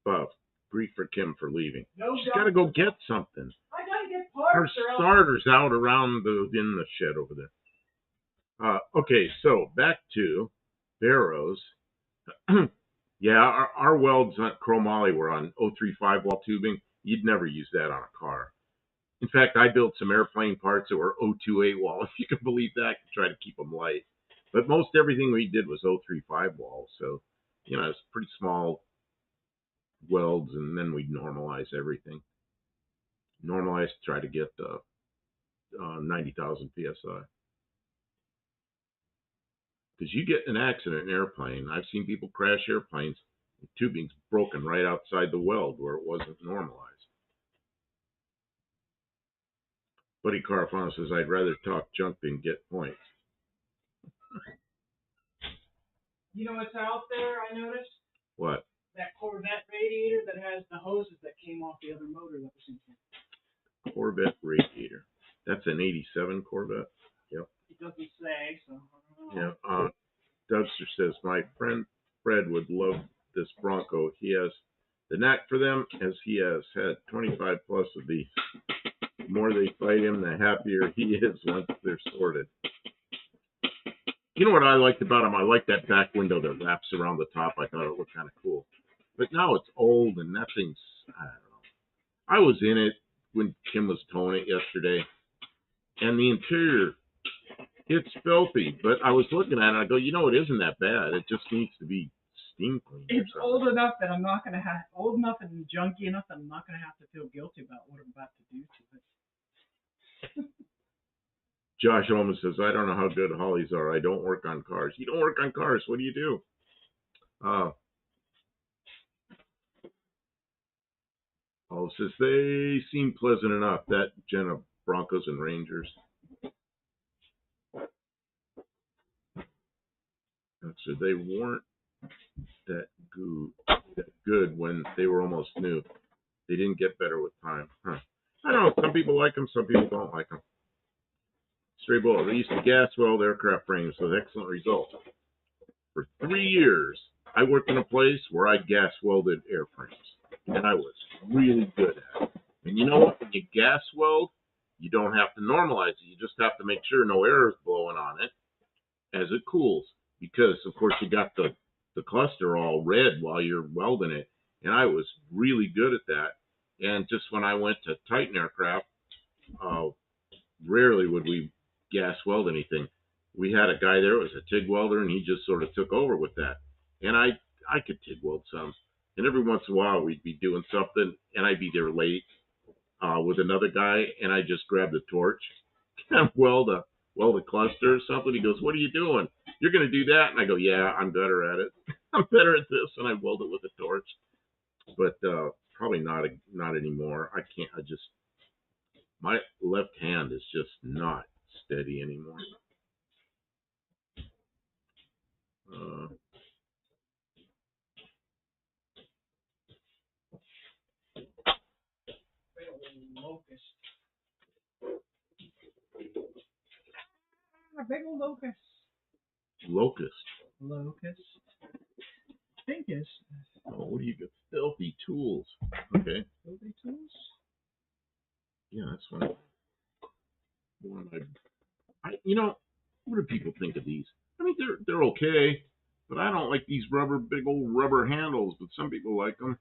[SPEAKER 1] Buff. Grief for Kim for leaving.
[SPEAKER 2] No,
[SPEAKER 1] she's got to go get something.
[SPEAKER 2] I gotta get parts.
[SPEAKER 1] Her starter's out around in the shed over there. Okay, so back to Barrows. Yeah, our welds on chromoly were on 035 wall tubing. You'd never use that on a car. In fact, I built some airplane parts that were 028 wall, if you can believe that, to try to keep them light. But most everything we did was 035 wall, so it's pretty small welds, and then we'd normalize everything. Normalize, try to get 90,000 psi. Because you get an accident in an airplane. I've seen people crash airplanes, the tubing's broken right outside the weld where it wasn't normalized. Buddy Carafano says, I'd rather talk junk than get points.
[SPEAKER 2] You know what's out there, I noticed?
[SPEAKER 1] What?
[SPEAKER 2] That Corvette radiator that has the hoses that came off the other motor that was in here.
[SPEAKER 1] Corvette radiator. That's an 87 Corvette? Yep.
[SPEAKER 2] It doesn't say, so I don't know.
[SPEAKER 1] Yeah. Dubster says, my friend Fred would love this Bronco. He has the knack for them, as he has had 25 plus of these. The more they fight him, the happier he is once they're sorted. You know what I liked about him? I liked that back window that wraps around the top. I thought it looked kind of cool. But now it's old and that thing's, I don't know. I was in it when Kim was towing it yesterday, and the interior, it's filthy. But I was looking at it, and I go, it isn't that bad. It just needs to be steam cleaned.
[SPEAKER 2] It's old enough that I'm not going to have, old enough and junky enough that I'm not going to have to feel guilty about what I'm about to do to it.
[SPEAKER 1] Josh Holmes says, I don't know how good Hollies are. I don't work on cars. You don't work on cars. What do you do? Paul says, they seem pleasant enough, that gen of Broncos and Rangers. So they weren't that good when they were almost new. They didn't get better with time. Huh. I don't know. Some people like them. Some people don't like them. Stray Bullet. They used to gas weld aircraft frames with excellent results. For 3 years, I worked in a place where I gas welded airframes, and I was really good at it. And you know what? When you gas weld, you don't have to normalize it. You just have to make sure no air is blowing on it as it cools, because of course you got the cluster all red while you're welding it. And I was really good at that. And just when I went to Titan aircraft, rarely would we gas weld anything. We had a guy there who was a TIG welder, and he just sort of took over with that. And I could TIG weld some. And every once in a while we'd be doing something, and I'd be there late with another guy, and I just grab the torch and weld a cluster or something. He goes, what are you doing? You're going to do that? And I go, yeah, I'm better at it. I'm better at this, and I weld it with a torch. But probably not anymore. I can't. My left hand is just not steady anymore.
[SPEAKER 2] A big old locust.
[SPEAKER 1] Locust.
[SPEAKER 2] Locust. Finkus.
[SPEAKER 1] Oh, what do you get? Filthy tools. Okay.
[SPEAKER 2] Filthy tools?
[SPEAKER 1] Yeah, that's one. You know, what do people think of these? I mean, they're okay, but I don't like these big old rubber handles. But some people like them.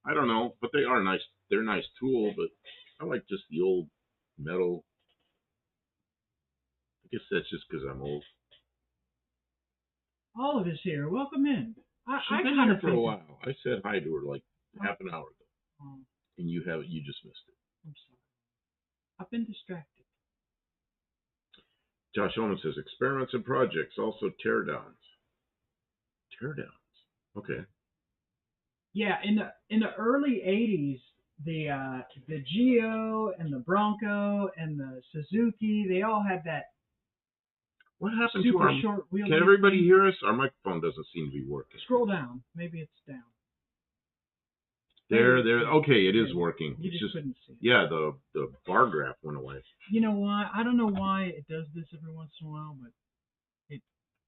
[SPEAKER 1] I don't know, but they are nice. They're a nice tool, but I like just the old metal. I guess that's just because I'm old.
[SPEAKER 2] Olive is here. Welcome in.
[SPEAKER 1] She's been here for a while. I said hi to her like half an hour ago,
[SPEAKER 2] Oh,
[SPEAKER 1] and you just missed it.
[SPEAKER 2] I'm sorry. I've been distracted.
[SPEAKER 1] Josh Holman says experiments and projects, also teardowns. Teardowns. Okay.
[SPEAKER 2] Yeah, in the early '80s, the Geo and the Bronco and the Suzuki, they all had that.
[SPEAKER 1] What happened
[SPEAKER 2] super
[SPEAKER 1] to our?
[SPEAKER 2] Short wheel?
[SPEAKER 1] Can everybody hear us? Our microphone doesn't seem to be working.
[SPEAKER 2] Scroll down. Maybe it's down.
[SPEAKER 1] There. Okay, it is working.
[SPEAKER 2] You
[SPEAKER 1] it's
[SPEAKER 2] just couldn't see it.
[SPEAKER 1] Yeah, the bar graph went away.
[SPEAKER 2] You know why? I don't know why it does this every once in a while, but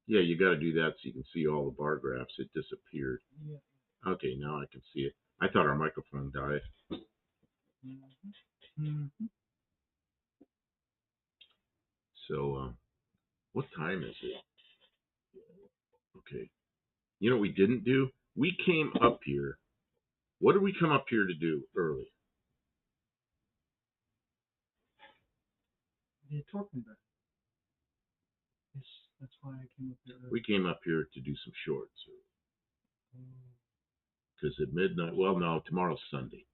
[SPEAKER 1] yeah, you got to do that so you can see all the bar graphs. It disappeared.
[SPEAKER 2] Yeah.
[SPEAKER 1] Okay, now I can see it. I thought our microphone died.
[SPEAKER 2] Mm-hmm. Mm-hmm.
[SPEAKER 1] So, what time is it? Okay. You know what we didn't do? We came up here. What did we come up here to do early?
[SPEAKER 2] The torque converter. Yes, that's why I came up here early.
[SPEAKER 1] We came up here to do some shorts. Because at midnight, well, no, tomorrow's Sunday.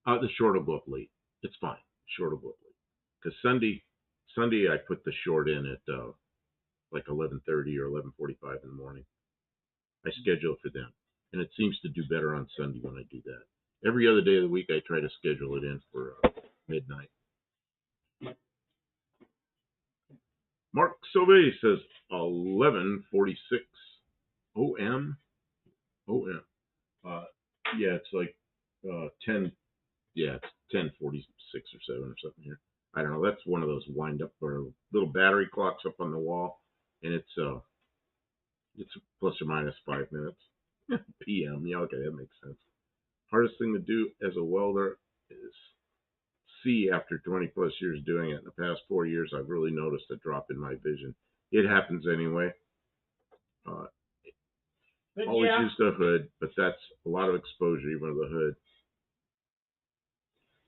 [SPEAKER 1] The short will go up late. It's fine. Short will go up late. Because Sunday I put the short in at like 11:30 or 11:45 in the morning. I schedule it for them. And it seems to do better on Sunday when I do that. Every other day of the week I try to schedule it in for midnight. Mark Sauvé says 11:46 OM. Yeah, it's like 10. Yeah, it's 10:46 or 7 or something here. I don't know. That's one of those wind up or little battery clocks up on the wall, and it's plus or minus 5 minutes. PM. Yeah, okay, that makes sense. Hardest thing to do as a welder is see after 20 plus years doing it. In the past 4 years, I've really noticed a drop in my vision. It happens anyway. Always use the hood, but that's a lot of exposure even with the hood.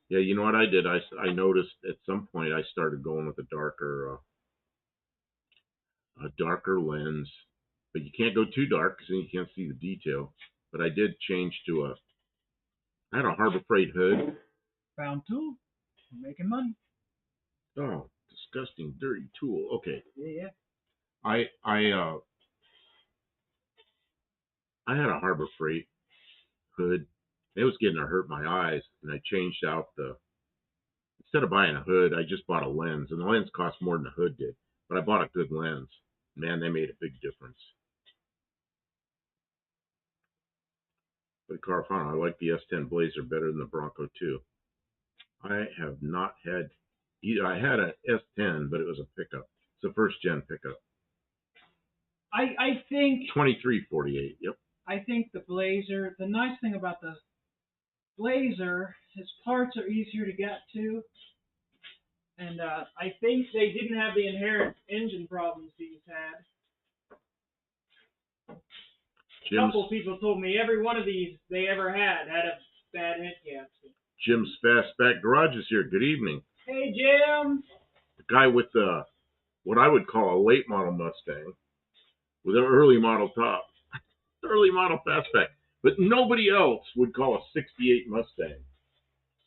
[SPEAKER 1] Yeah, you know what I did? I noticed at some point I started going with a darker lens, but you can't go too dark because then you can't see the detail. But I did change to I had a Harbor Freight hood.
[SPEAKER 2] Found tool. We're making money.
[SPEAKER 1] Oh, disgusting, dirty tool. Okay.
[SPEAKER 2] Yeah.
[SPEAKER 1] I had a Harbor Freight hood. It was getting to hurt my eyes, and I changed out instead of buying a hood, I just bought a lens, and the lens cost more than the hood did. But I bought a good lens. Man, they made a big difference. But Carfano, I like the S10 Blazer better than the Bronco II. I have not had either. I had an S10, but it was a pickup. It's a first gen pickup.
[SPEAKER 2] I think
[SPEAKER 1] 2348. Yep.
[SPEAKER 2] I think the Blazer. The nice thing about the Blazer, his parts are easier to get to, and I think they didn't have the inherent engine problems these had. A couple people told me every one of these they ever had a bad head gasket.
[SPEAKER 1] Jim's Fastback Garage is here. Good evening.
[SPEAKER 2] Hey, Jim.
[SPEAKER 1] The guy with what I would call a late model Mustang with an early model top. Early model Fastback. But nobody else would call a 68 Mustang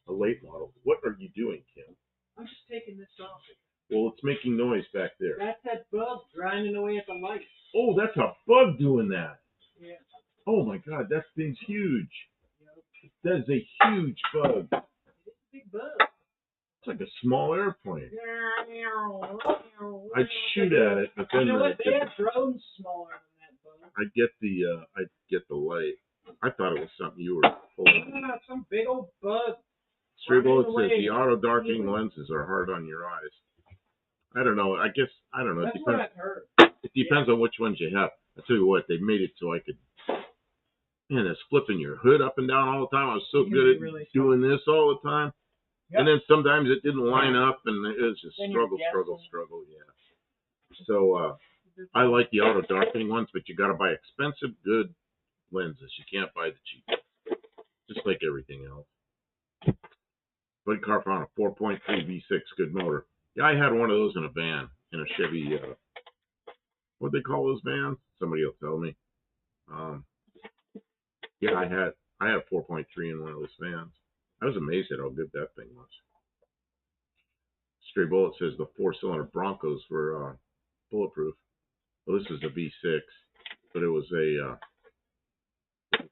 [SPEAKER 1] a late model. What are you doing, Kim?
[SPEAKER 2] I'm just taking this off.
[SPEAKER 1] Well, it's making noise back there.
[SPEAKER 2] That's that bug grinding away at the light.
[SPEAKER 1] Oh, that's a bug doing that.
[SPEAKER 2] Yeah.
[SPEAKER 1] Oh my God, that thing's huge. Yep. That is a huge bug.
[SPEAKER 2] It's a big bug.
[SPEAKER 1] It's like a small airplane. I'd shoot at it, but then
[SPEAKER 2] you know what? They have drones smaller than that bug.
[SPEAKER 1] I'd get the light. I thought it was something you were pulling.
[SPEAKER 2] Yeah, some big old bug.
[SPEAKER 1] Stray Bullet says the auto darkening lenses are hard on your eyes. I don't know. I guess I don't know.
[SPEAKER 2] That's what I've heard.
[SPEAKER 1] It depends on which ones you have. I tell you what, they made it so I could. Man, it's flipping your hood up and down all the time. I was so good at
[SPEAKER 2] really
[SPEAKER 1] doing this all the time.
[SPEAKER 2] Yep.
[SPEAKER 1] And then sometimes it didn't line up, and it was just
[SPEAKER 2] Then
[SPEAKER 1] struggle. Yeah. So I like the auto darkening ones, but you got to buy expensive, good lenses. You can't buy the cheap ones. Just like everything else. Buddy car found a 4.3 V6, good motor. Yeah, I had one of those in a van, in a Chevy. What do they call those vans? Somebody will tell me. Yeah, I had 4.3 in one of those vans. I was amazed at how good that thing was. Stray Bullet says the 4-cylinder Broncos were bulletproof. Well, this is a V6, but it was a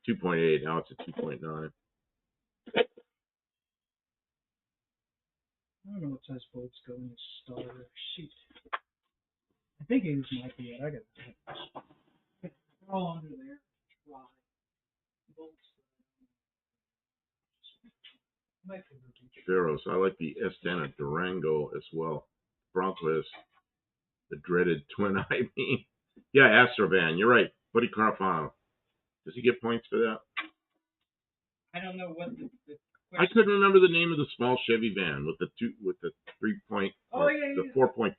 [SPEAKER 1] 2.8. Now it's a 2.9.
[SPEAKER 2] I don't know what size bolts go in this starter sheet. I think it might be it. I got it. They're all under there. Dry bolts.
[SPEAKER 1] Pharaohs. I like the S10 Durango as well. Bronco has the dreaded twin eye beam. Yeah, Astrovan. You're right. Buddy Carfano. Does he get points for that?
[SPEAKER 2] I don't know what the
[SPEAKER 1] I couldn't remember the name of the small Chevy van with the 3 point.
[SPEAKER 2] Oh yeah,
[SPEAKER 1] the 4.3.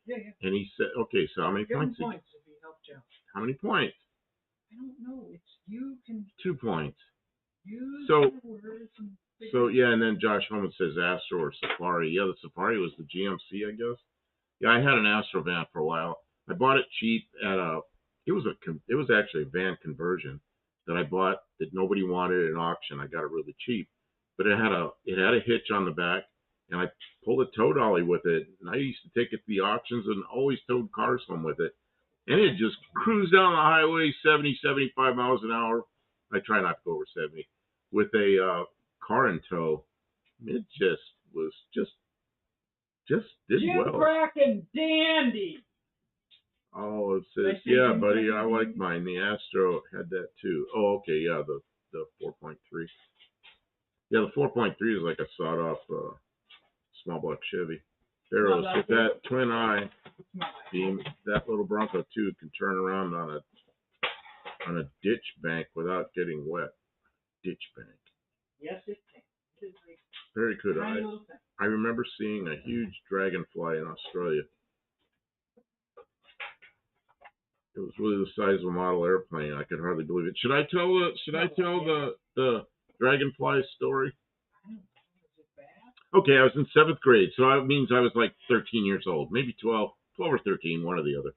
[SPEAKER 2] Yeah.
[SPEAKER 1] And he said, okay, so how many
[SPEAKER 2] Give
[SPEAKER 1] points?
[SPEAKER 2] him points if he helped you out.
[SPEAKER 1] How many points?
[SPEAKER 2] I don't know. It's you can
[SPEAKER 1] 2 points.
[SPEAKER 2] use
[SPEAKER 1] So
[SPEAKER 2] words and
[SPEAKER 1] yeah, and then Josh Holman says Astro or Safari. Yeah, the Safari was the GMC, I guess. Yeah, I had an Astro van for a while. I bought it cheap at it was actually a van conversion that I bought that nobody wanted at an auction. I got it really cheap, but it had a hitch on the back, and I pulled a tow dolly with it. And I used to take it to the auctions and always towed cars home with it, and it just cruised down the highway 70, 75 miles an hour. I try not to go over 70 with a car in tow. It just did well.
[SPEAKER 2] Jim-cracking dandy.
[SPEAKER 1] Oh, it says, yeah, buddy, I like mine. The Astro had that too. Oh, okay, yeah, the 4.3. Yeah, the 4.3 is like a sawed-off small block Chevy. Pharaohs with that twin eye beam, that little Bronco II can turn around on a ditch bank without getting wet. Ditch bank.
[SPEAKER 2] Yes, it can.
[SPEAKER 1] Very good. I remember seeing a huge dragonfly in Australia. It was really the size of a model airplane. I could hardly believe it. Should I tell the dragonfly story? Okay, I was in 7th grade, so that means I was like 13 years old, maybe 12 or 13, one or the other.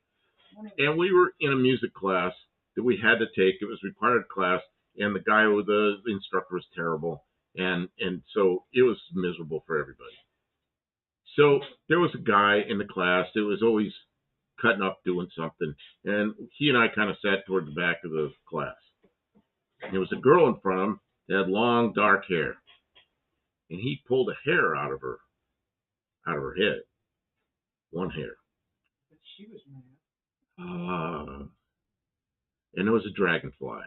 [SPEAKER 1] And we were in a music class that we had to take. It was a required class, and the instructor was terrible. And so it was miserable for everybody. So there was a guy in the class that was always cutting up doing something, and he and I kind of sat toward the back of the class. And there was a girl in front of him that had long dark hair, and he pulled a hair out of her head, one hair.
[SPEAKER 2] But she was mad.
[SPEAKER 1] And it was a dragonfly.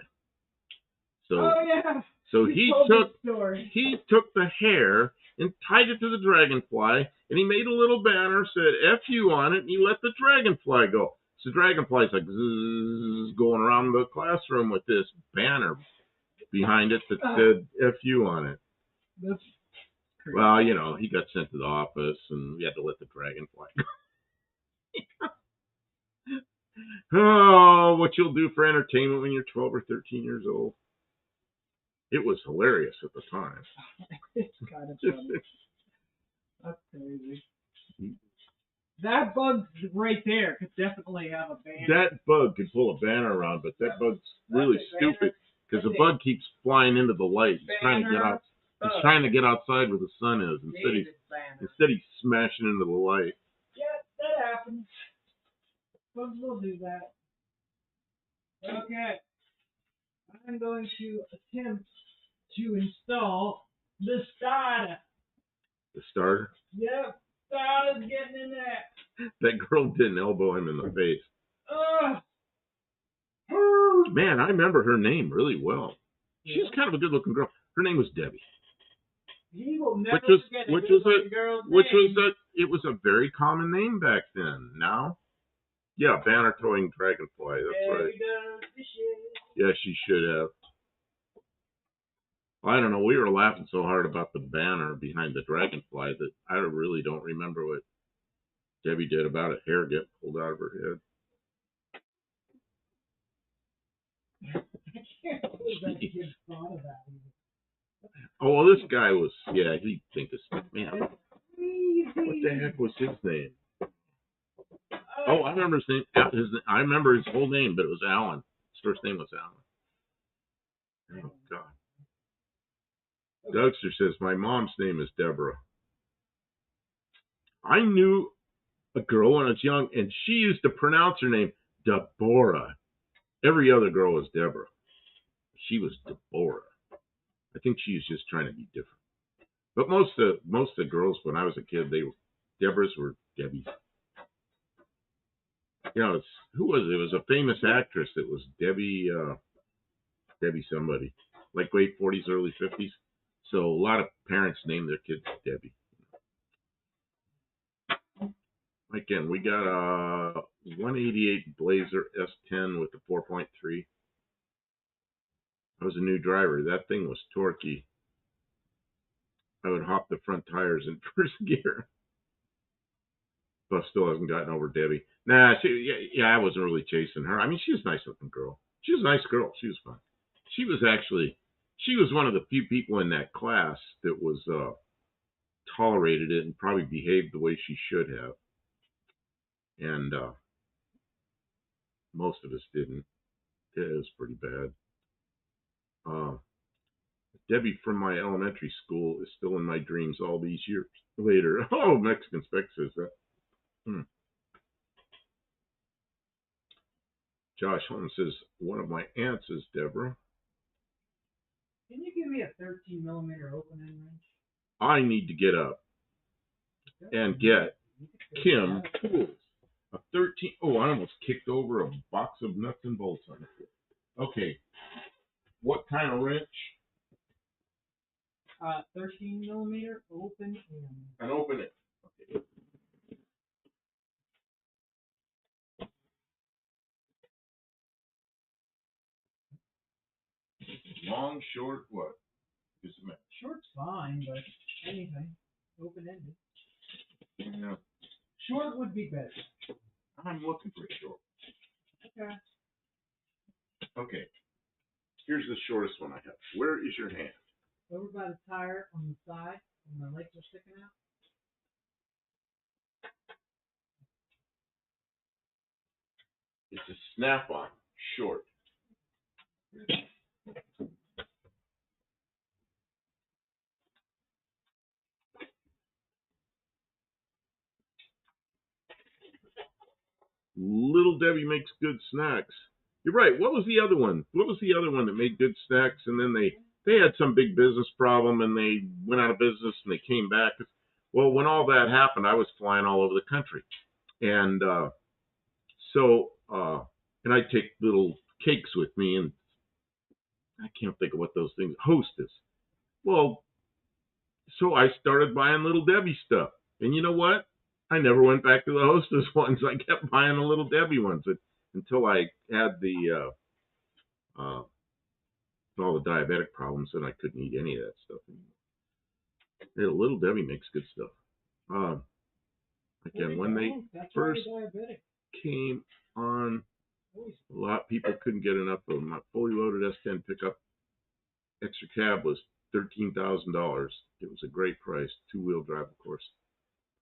[SPEAKER 1] So,
[SPEAKER 2] oh yeah.
[SPEAKER 1] So he took the hair and tied it to the dragonfly, and he made a little banner, said F you on it, and he let the dragonfly go. So the dragonfly's like zzz, going around the classroom with this banner behind it that said F you on it.
[SPEAKER 2] That's crazy.
[SPEAKER 1] Well, he got sent to the office, and we had to let the dragonfly go. Oh, what you'll do for entertainment when you're 12 or 13 years old. It was hilarious at the time.
[SPEAKER 2] It's kind of funny. That's crazy. That bug right there could definitely have a banner.
[SPEAKER 1] That bug could pull a banner around, but that bug's really stupid because the bug keeps flying into the light. He's trying to get out. He's trying to get outside where the sun is. Instead he's smashing into the light.
[SPEAKER 2] Yeah, that happens. Bugs will do that. Okay. I'm going to attempt to install the starter.
[SPEAKER 1] The starter?
[SPEAKER 2] Yep, starter's getting in there.
[SPEAKER 1] That girl didn't elbow him in the face. Man, I remember her name really well. She was kind of a good-looking girl. Her name was Debbie.
[SPEAKER 2] He will never forget a good-looking girl's name.
[SPEAKER 1] it was a very common name back then. Now, yeah, banner towing dragonfly. That's right. Yeah, she should have. I don't know. We were laughing so hard about the banner behind the dragonfly that I really don't remember what Debbie did about it. Hair get pulled out of her head.
[SPEAKER 2] I can't believe that kid thought of that.
[SPEAKER 1] Oh, well, this guy was, yeah, he'd think this, man, what the heck was his name? Oh, I remember his name. I remember his whole name, but it was Alan. His first name was Alan. Oh, God. Dougster says, my mom's name is Deborah. I knew a girl when I was young, and she used to pronounce her name Deborah. Every other girl was Deborah. She was Deborah. I think she was just trying to be different. But most of the girls when I was a kid, Deborahs were Debbies. You know, who was it? It was a famous actress. It was Debbie somebody, like late 40s, early 50s. So a lot of parents named their kids Debbie. Again, we got a 188 Blazer S10 with the 4.3. I was a new driver. That thing was torquey. I would hop the front tires in first gear. But still hasn't gotten over Debbie. Nah, I wasn't really chasing her. I mean, she was a nice looking girl. She was a nice girl. She was fun. She was one of the few people in that class that was tolerated it and probably behaved the way she should have. And most of us didn't. It was pretty bad. Debbie from my elementary school is still in my dreams all these years later. Oh, Mexican Spec says that. Josh Holmes says, one of my aunts is Deborah.
[SPEAKER 2] Can you give me a 13 millimeter open end wrench?
[SPEAKER 1] I need to get up and get Kim tools. A 13. Oh, I almost kicked over a box of nuts and bolts on it. Okay. What kind of wrench?
[SPEAKER 2] 13 millimeter open end.
[SPEAKER 1] And open it. Okay. Long, short, what?
[SPEAKER 2] Short's fine, but anything. Open ended.
[SPEAKER 1] Yeah.
[SPEAKER 2] Short would be better.
[SPEAKER 1] I'm looking for short.
[SPEAKER 2] Okay.
[SPEAKER 1] Okay. Here's the shortest one I have. Where is your hand?
[SPEAKER 2] Over by the tire on the side, when the legs are sticking out.
[SPEAKER 1] It's a snap-on, short. Little Debbie makes good snacks. You're right. What was the other one? What was the other one that made good snacks and then they had some big business problem and they went out of business and they came back? Well, when all that happened, I was flying all over the country. And and I'd take little cakes with me, and I can't think of what those things, Hostess. Well, so I started buying Little Debbie stuff. And you know what? I never went back to the Hostess ones. I kept buying the Little Debbie ones until I had all the diabetic problems, and I couldn't eat any of that stuff anymore. Yeah, Little Debbie makes good stuff. Again, when they first came on, a lot of people couldn't get enough of them. My fully loaded S10 pickup extra cab was $13,000. It was a great price, two-wheel drive, of course.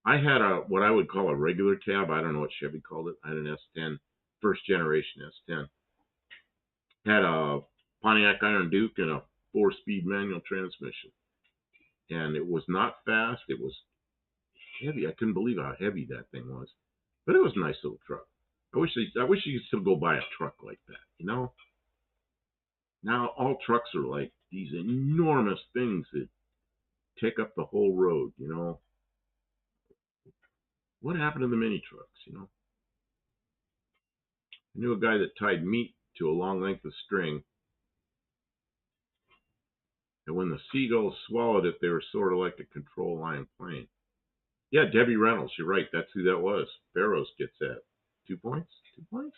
[SPEAKER 1] I had what I would call a regular cab. I don't know what Chevy called it. I had an S10, first generation S10. Had a Pontiac Iron Duke and a 4-speed manual transmission. And it was not fast. It was heavy. I couldn't believe how heavy that thing was. But it was a nice little truck. I wish you could still go buy a truck like that, you know? Now all trucks are like these enormous things that take up the whole road, you know? What happened to the mini trucks, you know? I knew a guy that tied meat to a long length of string, and when the seagulls swallowed it, they were sort of like a control line plane. Yeah, Debbie Reynolds. You're right. That's who that was. Barrows gets that. 2 points. 2 points.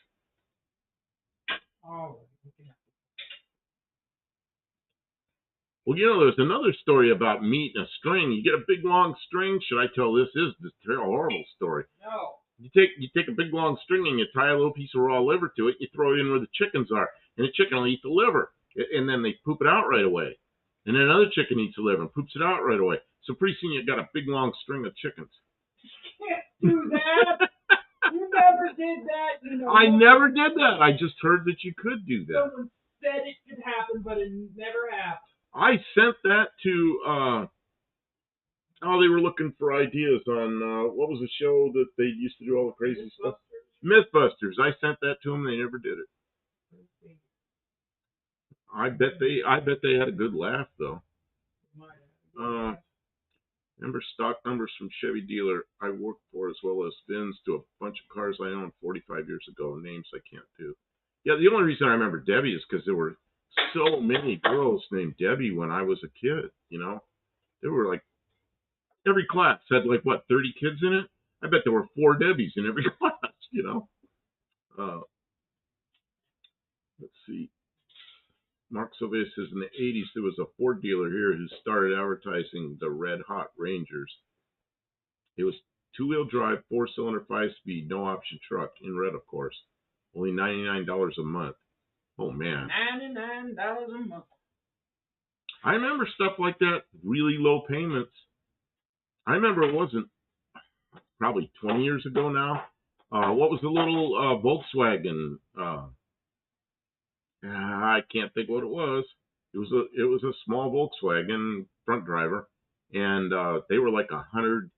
[SPEAKER 2] Oh,
[SPEAKER 1] Well, there's another story about meat and a string. You get a big long string. Should I tell this? This is a horrible story.
[SPEAKER 2] no.
[SPEAKER 1] You take a big long string and you tie a little piece of raw liver to it. You throw it in where the chickens are, and the chicken will eat the liver, and then they poop it out right away. And then another chicken eats the liver and poops it out right away. So pretty soon you got a big long string of chickens.
[SPEAKER 2] You can't do that. You never did that.
[SPEAKER 1] I never did that. I just heard that you could do that.
[SPEAKER 2] Someone said it could happen, but it never happened.
[SPEAKER 1] I sent that to. They were looking for ideas on what was the show that they used to do all the crazy stuff? Mythbusters. I sent that to them. They never did it. I bet they had a good laugh though. Remember stock numbers from Chevy dealer I worked for, as well as VINs to a bunch of cars I owned 45 years ago. Names I can't do. Yeah, the only reason I remember Debbie is because there were so many girls named Debbie when I was a kid. There were like every class had like 30 kids in it. I bet there were 4 Debbies in every class. Let's see. Mark Sylvia says in the 80s there was a Ford dealer here who started advertising the Red Hot Rangers. It was 2-wheel drive, 4-cylinder, 5-speed, no option truck, in red of course. Only $99 a month. Oh man.
[SPEAKER 2] $99 a month.
[SPEAKER 1] I remember stuff like that, really low payments. I remember it wasn't probably 20 years ago now. What was the little Volkswagen? I can't think what it was. It was a small Volkswagen front driver, and they were like $129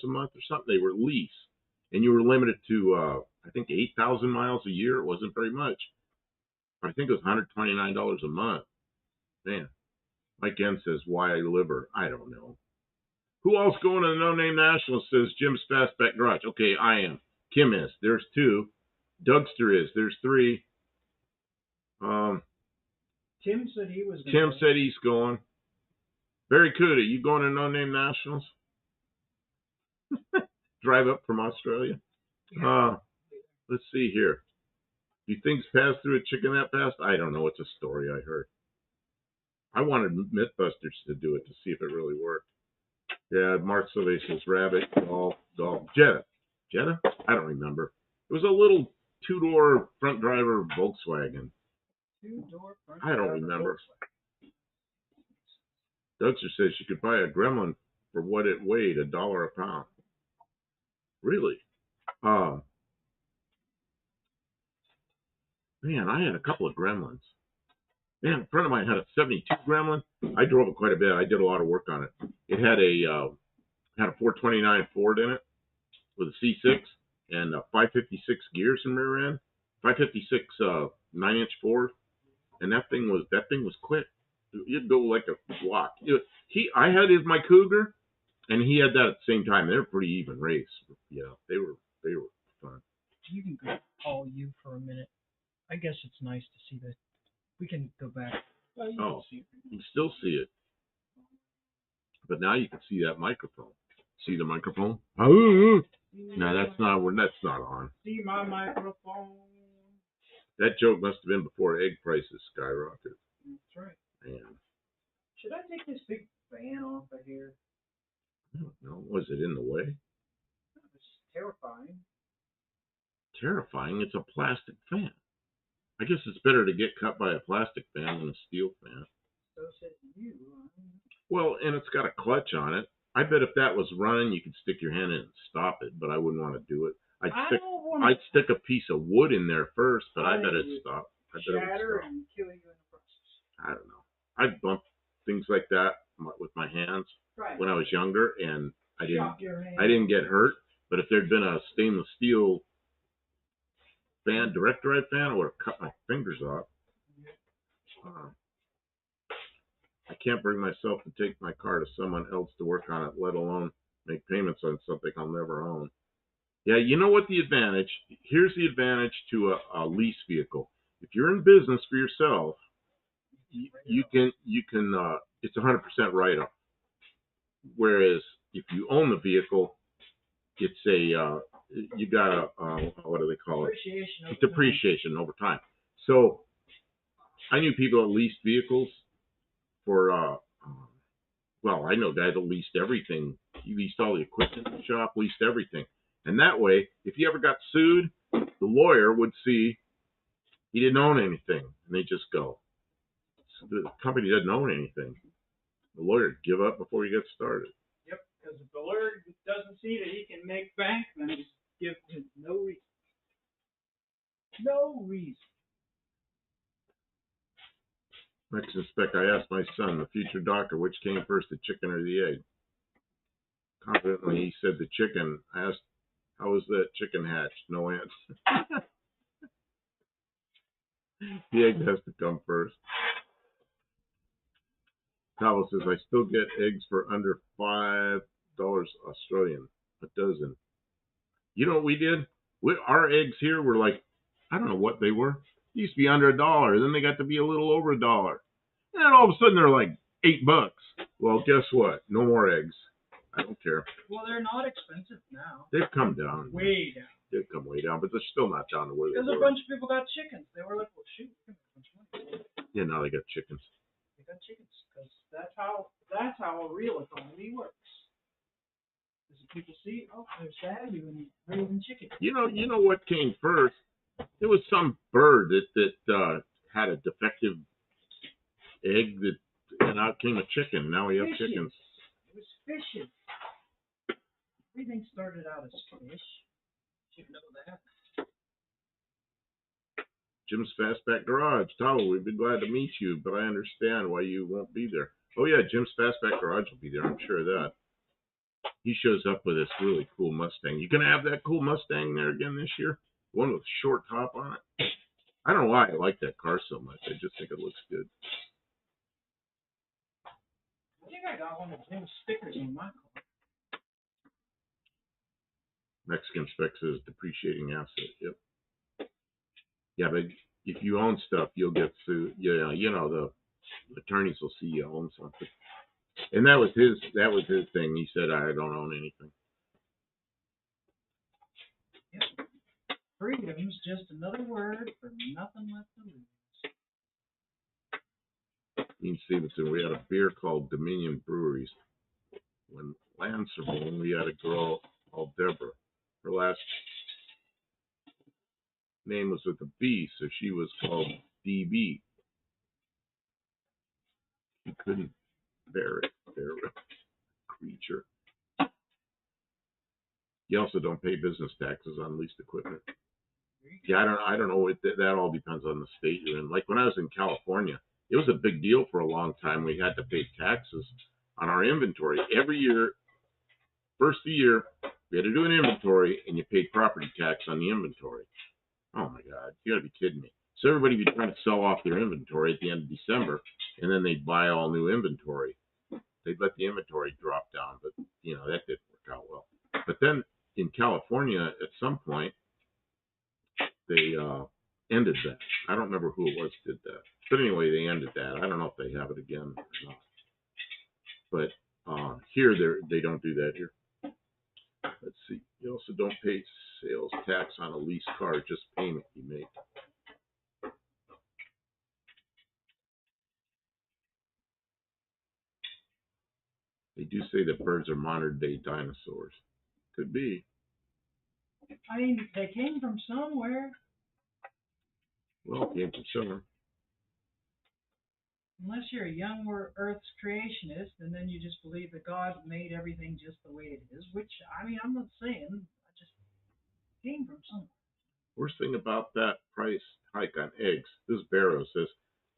[SPEAKER 1] a month or something. They were lease, and you were limited to I think 8,000 miles a year. It wasn't very much. I think it was $129 a month. Man, Mike N says why liver? I don't know. Who else going to the No Name National? Says Jim's Fastback Garage. Okay, I am. Kim is. There's 2. Dougster is. There's 3.
[SPEAKER 2] Tim said he was.
[SPEAKER 1] Tim said he's going. Barry Cuda, you going to No Name Nationals? Drive up from Australia?
[SPEAKER 2] Yeah.
[SPEAKER 1] Let's see here. Do things pass through a chicken that fast? I don't know. It's a story I heard. I wanted Mythbusters to do it to see if it really worked. Yeah, Mark Sylvia says rabbit, dog, Jetta. Jetta? I don't remember. It was a little 2-door front driver Volkswagen.
[SPEAKER 2] 2-door front
[SPEAKER 1] I don't remember. Dougster says you could buy a Gremlin for what it weighed, $1 a pound. Really? Man, I had a couple of Gremlins. Man, a friend of mine had a 72 Gremlin. I drove it quite a bit. I did a lot of work on it. It had a 429 Ford in it with a C6 and 556 gears in rear end. 556 9-inch Ford, and that thing was quick. You'd go like a block. I had my Cougar, and he had that at the same time. They were pretty even race. They were fun.
[SPEAKER 2] You can go call you for a minute. I guess it's nice to see that. We can go back. Well,
[SPEAKER 1] you can still see it. But now you can see that microphone. See the microphone? Oh, no, that's not on.
[SPEAKER 2] See my microphone.
[SPEAKER 1] That joke must have been before egg prices skyrocketed.
[SPEAKER 2] That's right.
[SPEAKER 1] Man.
[SPEAKER 2] Should I take this big fan off of here?
[SPEAKER 1] I don't know. Was it in the way?
[SPEAKER 2] It's terrifying.
[SPEAKER 1] Terrifying? It's a plastic fan. I guess it's better to get cut by a plastic fan than a steel fan.
[SPEAKER 2] So said you.
[SPEAKER 1] Well, and it's got a clutch on it. I bet if that was running, you could stick your hand in and stop it, but I wouldn't want to do it. I'd stick a piece of wood in there first, but I bet it'd stop. I bet it would stop.
[SPEAKER 2] And kill you in the process.
[SPEAKER 1] I don't know. I'd bump things like that with my hands when I was younger, and I didn't get hurt. But if there'd been a stainless steel fan, direct drive fan, I would have cut my fingers off. I can't bring myself to take my car to someone else to work on it, let alone make payments on something I'll never own. Yeah, you know what the advantage? Here's the advantage to a lease vehicle. If you're in business for yourself, you can it's 100% write-off. Whereas if you own the vehicle, it's a you got a what do they call it? Depreciation over time. So I knew people that leased vehicles for well, I know guys that leased everything. He leased all the equipment in the shop, leased everything. And that way, if he ever got sued, the lawyer would see he didn't own anything. And they just go, so the company doesn't own anything. The lawyer would give up before he gets started.
[SPEAKER 2] Yep, because if the lawyer doesn't see that he can make bank, then he's give him no reason. No reason.
[SPEAKER 1] Next inspect, I asked my son, the future doctor, which came first, the chicken or the egg? Confidently, he said the chicken. I asked, how was that chicken hatched? No answer. The egg has to come first. Powell says, I still get eggs for under $5 Australian a dozen. You know what we did? Our eggs here were like, I don't know what they were. They used to be under $1. Then they got to be a little over $1. And then all of a sudden they're like $8. Well, guess what? No more eggs. I don't care.
[SPEAKER 2] Well, they're not expensive now.
[SPEAKER 1] They've come down.
[SPEAKER 2] Way down.
[SPEAKER 1] They've come way down, but they're still not down to where they were.
[SPEAKER 2] Because a bunch of people got chickens. They were like, well, shoot, we can make a bunch of money.
[SPEAKER 1] Yeah, now they got chickens.
[SPEAKER 2] They got chickens because that's how a real economy works. Because people see, oh, there's value in raising chickens.
[SPEAKER 1] You know what came first? There was some bird that had a defective egg and out came a chicken. Now we have chickens.
[SPEAKER 2] It was fishes. Everything started out as fish. You know that.
[SPEAKER 1] Jim's Fastback Garage. Towel, we'd be glad to meet you, but I understand why you won't be there. Oh yeah, Jim's Fastback Garage will be there. I'm sure of that. He shows up with this really cool Mustang. You gonna have that cool Mustang there again this year? One with a short top on it. I don't know why I like that car so much. I just think it looks good.
[SPEAKER 2] I think I got one of Jim's stickers on my car.
[SPEAKER 1] Mexican spec says depreciating asset. Yep. Yeah, but if you own stuff, you'll get sued. Yeah, you know the attorneys will see you own something. And that was his thing. He said, I don't own anything.
[SPEAKER 2] Yep. Freedom's just another word for nothing left to lose.
[SPEAKER 1] Dean Stevenson, we had a beer called Dominion Breweries. When Lance were born, we had a girl called Deborah. Her last name was with a B, so she was called DB. She couldn't bear it. Bear it. Creature. You also don't pay business taxes on leased equipment. Yeah, I don't know. That all depends on the state you're in. Like when I was in California, it was a big deal for a long time. We had to pay taxes on our inventory every year. First of the year, we had to do an inventory, and you paid property tax on the inventory. Oh my God, you gotta be kidding me! So everybody would be trying to sell off their inventory at the end of December, and then they'd buy all new inventory. They'd let the inventory drop down, but that didn't work out well. But then in California, at some point, they ended that. I don't remember who it was that did that, but anyway, they ended that. I don't know if they have it again or not. But here, they don't do that here. Let's see. You also don't pay sales tax on a leased car, just payment you make. They do say that birds are modern day dinosaurs. Could be.
[SPEAKER 2] I mean, they came from somewhere.
[SPEAKER 1] Well, came from somewhere.
[SPEAKER 2] Unless you're a young Earth's creationist, and then you just believe that God made everything just the way it is, which, I mean, I'm not saying. I just came from somewhere.
[SPEAKER 1] Worst thing about that price hike on eggs, this Barrow says,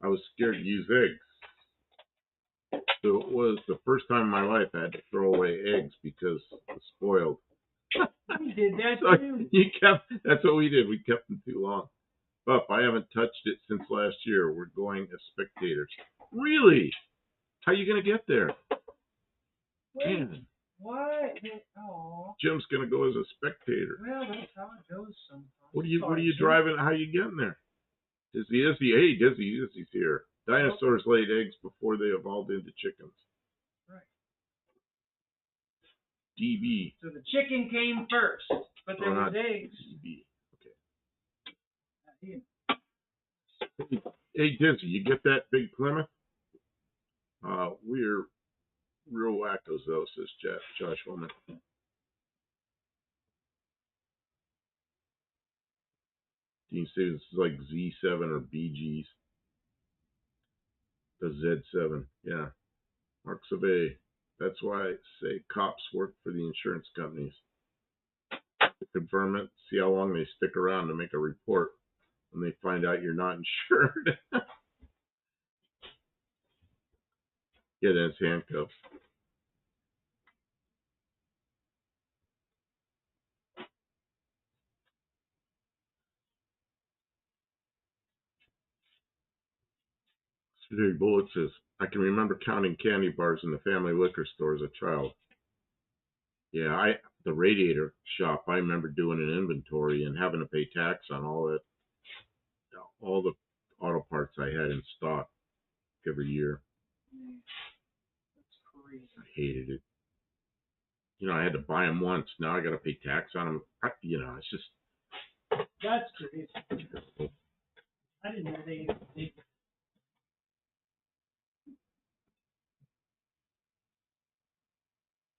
[SPEAKER 1] I was scared to use eggs. So it was the first time in my life I had to throw away eggs because it was spoiled.
[SPEAKER 2] We did that
[SPEAKER 1] So
[SPEAKER 2] too.
[SPEAKER 1] That's what we did. We kept them too long. But I haven't touched it since last year. We're going as spectators. Really? How are you going to get there?
[SPEAKER 2] Wait,
[SPEAKER 1] Man.
[SPEAKER 2] what? Oh.
[SPEAKER 1] Jim's going to go as a spectator.
[SPEAKER 2] Well, that's how it goes sometimes.
[SPEAKER 1] What are you driving? How are you getting there? Dizzy's here. Dinosaurs laid eggs before they evolved into chickens.
[SPEAKER 2] Right.
[SPEAKER 1] DB.
[SPEAKER 2] So the chicken came first, but there was eggs.
[SPEAKER 1] DB. Okay. Hey, Dizzy, you get that big Plymouth? We're real wackos, though, says Josh Holman. Dean Stevens is like Z7 or BGs. The Z7, yeah. Mark Sabe. That's why I say cops work for the insurance companies. To confirm it, see how long they stick around to make a report when they find out you're not insured. Yeah, that's handcuffs. Big Bullet says, I can remember counting candy bars in the family liquor store as a child. Yeah, the radiator shop, I remember doing an inventory and having to pay tax on all the auto parts I had in stock every year.
[SPEAKER 2] That's crazy.
[SPEAKER 1] I hated it. You know, I had to buy them once. Now I got to pay tax on them. It's just.
[SPEAKER 2] That's crazy. I didn't know they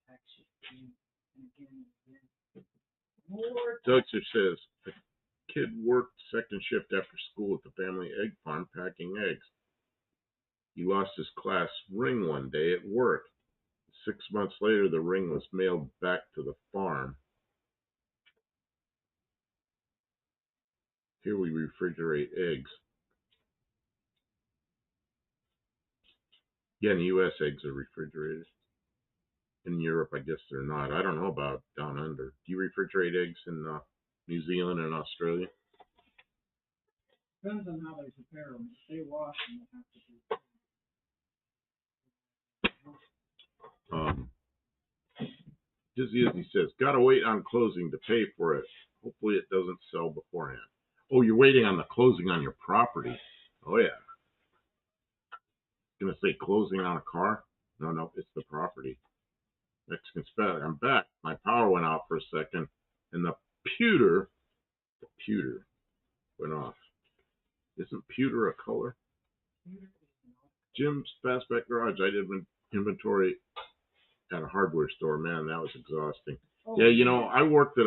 [SPEAKER 2] tax you and again. More.
[SPEAKER 1] Dougster says a kid worked second shift after school at the family egg farm packing eggs. He lost his class ring one day at work. 6 months later, the ring was mailed back to the farm. Here we refrigerate eggs. Yeah, in the U.S., eggs are refrigerated. In Europe, I guess they're not. I don't know about down under. Do you refrigerate eggs in New Zealand and Australia?
[SPEAKER 2] Depends on how they prepare them. If they wash them, they have to do.
[SPEAKER 1] Dizzy as he says, gotta wait on closing to pay for it. Hopefully it doesn't sell beforehand. Oh, you're waiting on the closing on your property. Oh, yeah. Gonna say closing on a car? No, it's the property. Mexican Spanish. I'm back. My power went out for a second, and the pewter went off. Isn't pewter a color? Jim's Fastback Garage. I did inventory at a hardware store. Man, that was exhausting.
[SPEAKER 2] Oh,
[SPEAKER 1] yeah, I worked at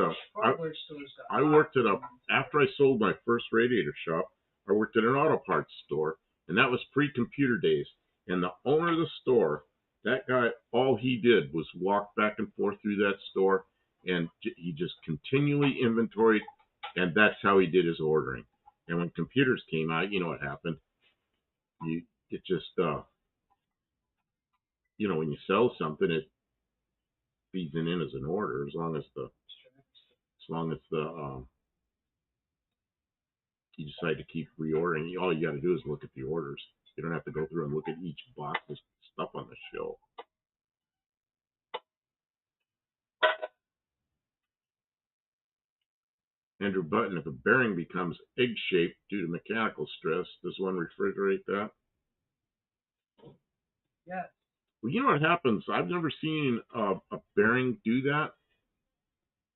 [SPEAKER 1] after I sold my first radiator shop, I worked at an auto parts store, and that was pre-computer days. And the owner of the store, that guy, all he did was walk back and forth through that store, and he just continually inventoried, and that's how he did his ordering. And when computers came out, you know what happened? It just, when you sell something, it feeds it in as an order, as long as you decide to keep reordering. All you got to do is look at the orders. You don't have to go through and look at each box of stuff on the shelf. Andrew Button, if a bearing becomes egg-shaped due to mechanical stress, does one refrigerate that?
[SPEAKER 2] Yes.
[SPEAKER 1] Well, you know what happens? I've never seen a bearing do that.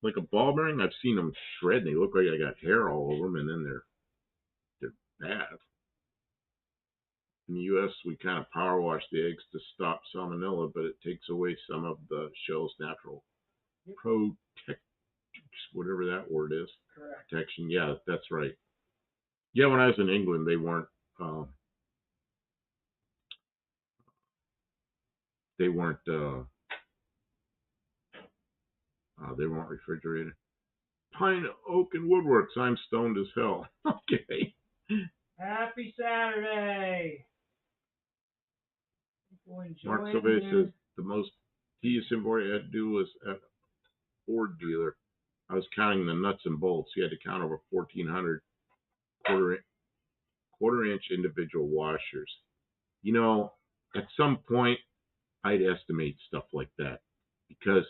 [SPEAKER 1] Like a ball bearing, I've seen them shred, and they look like they got hair all over them, and then they're bad. In the U.S., we kind of power wash the eggs to stop salmonella, but it takes away some of the shell's natural whatever that word is.
[SPEAKER 2] Correct.
[SPEAKER 1] Protection. Yeah, that's right. Yeah, when I was in England, they weren't refrigerated. Pine, oak, and woodworks. I'm stoned as hell. Okay.
[SPEAKER 2] Happy Saturday.
[SPEAKER 1] Mark Sylvester says the most tedious inventory I had to do was at a Ford dealer. I was counting the nuts and bolts. He had to count over 1,400 quarter-inch individual washers. At some point, I'd estimate stuff like that. Because,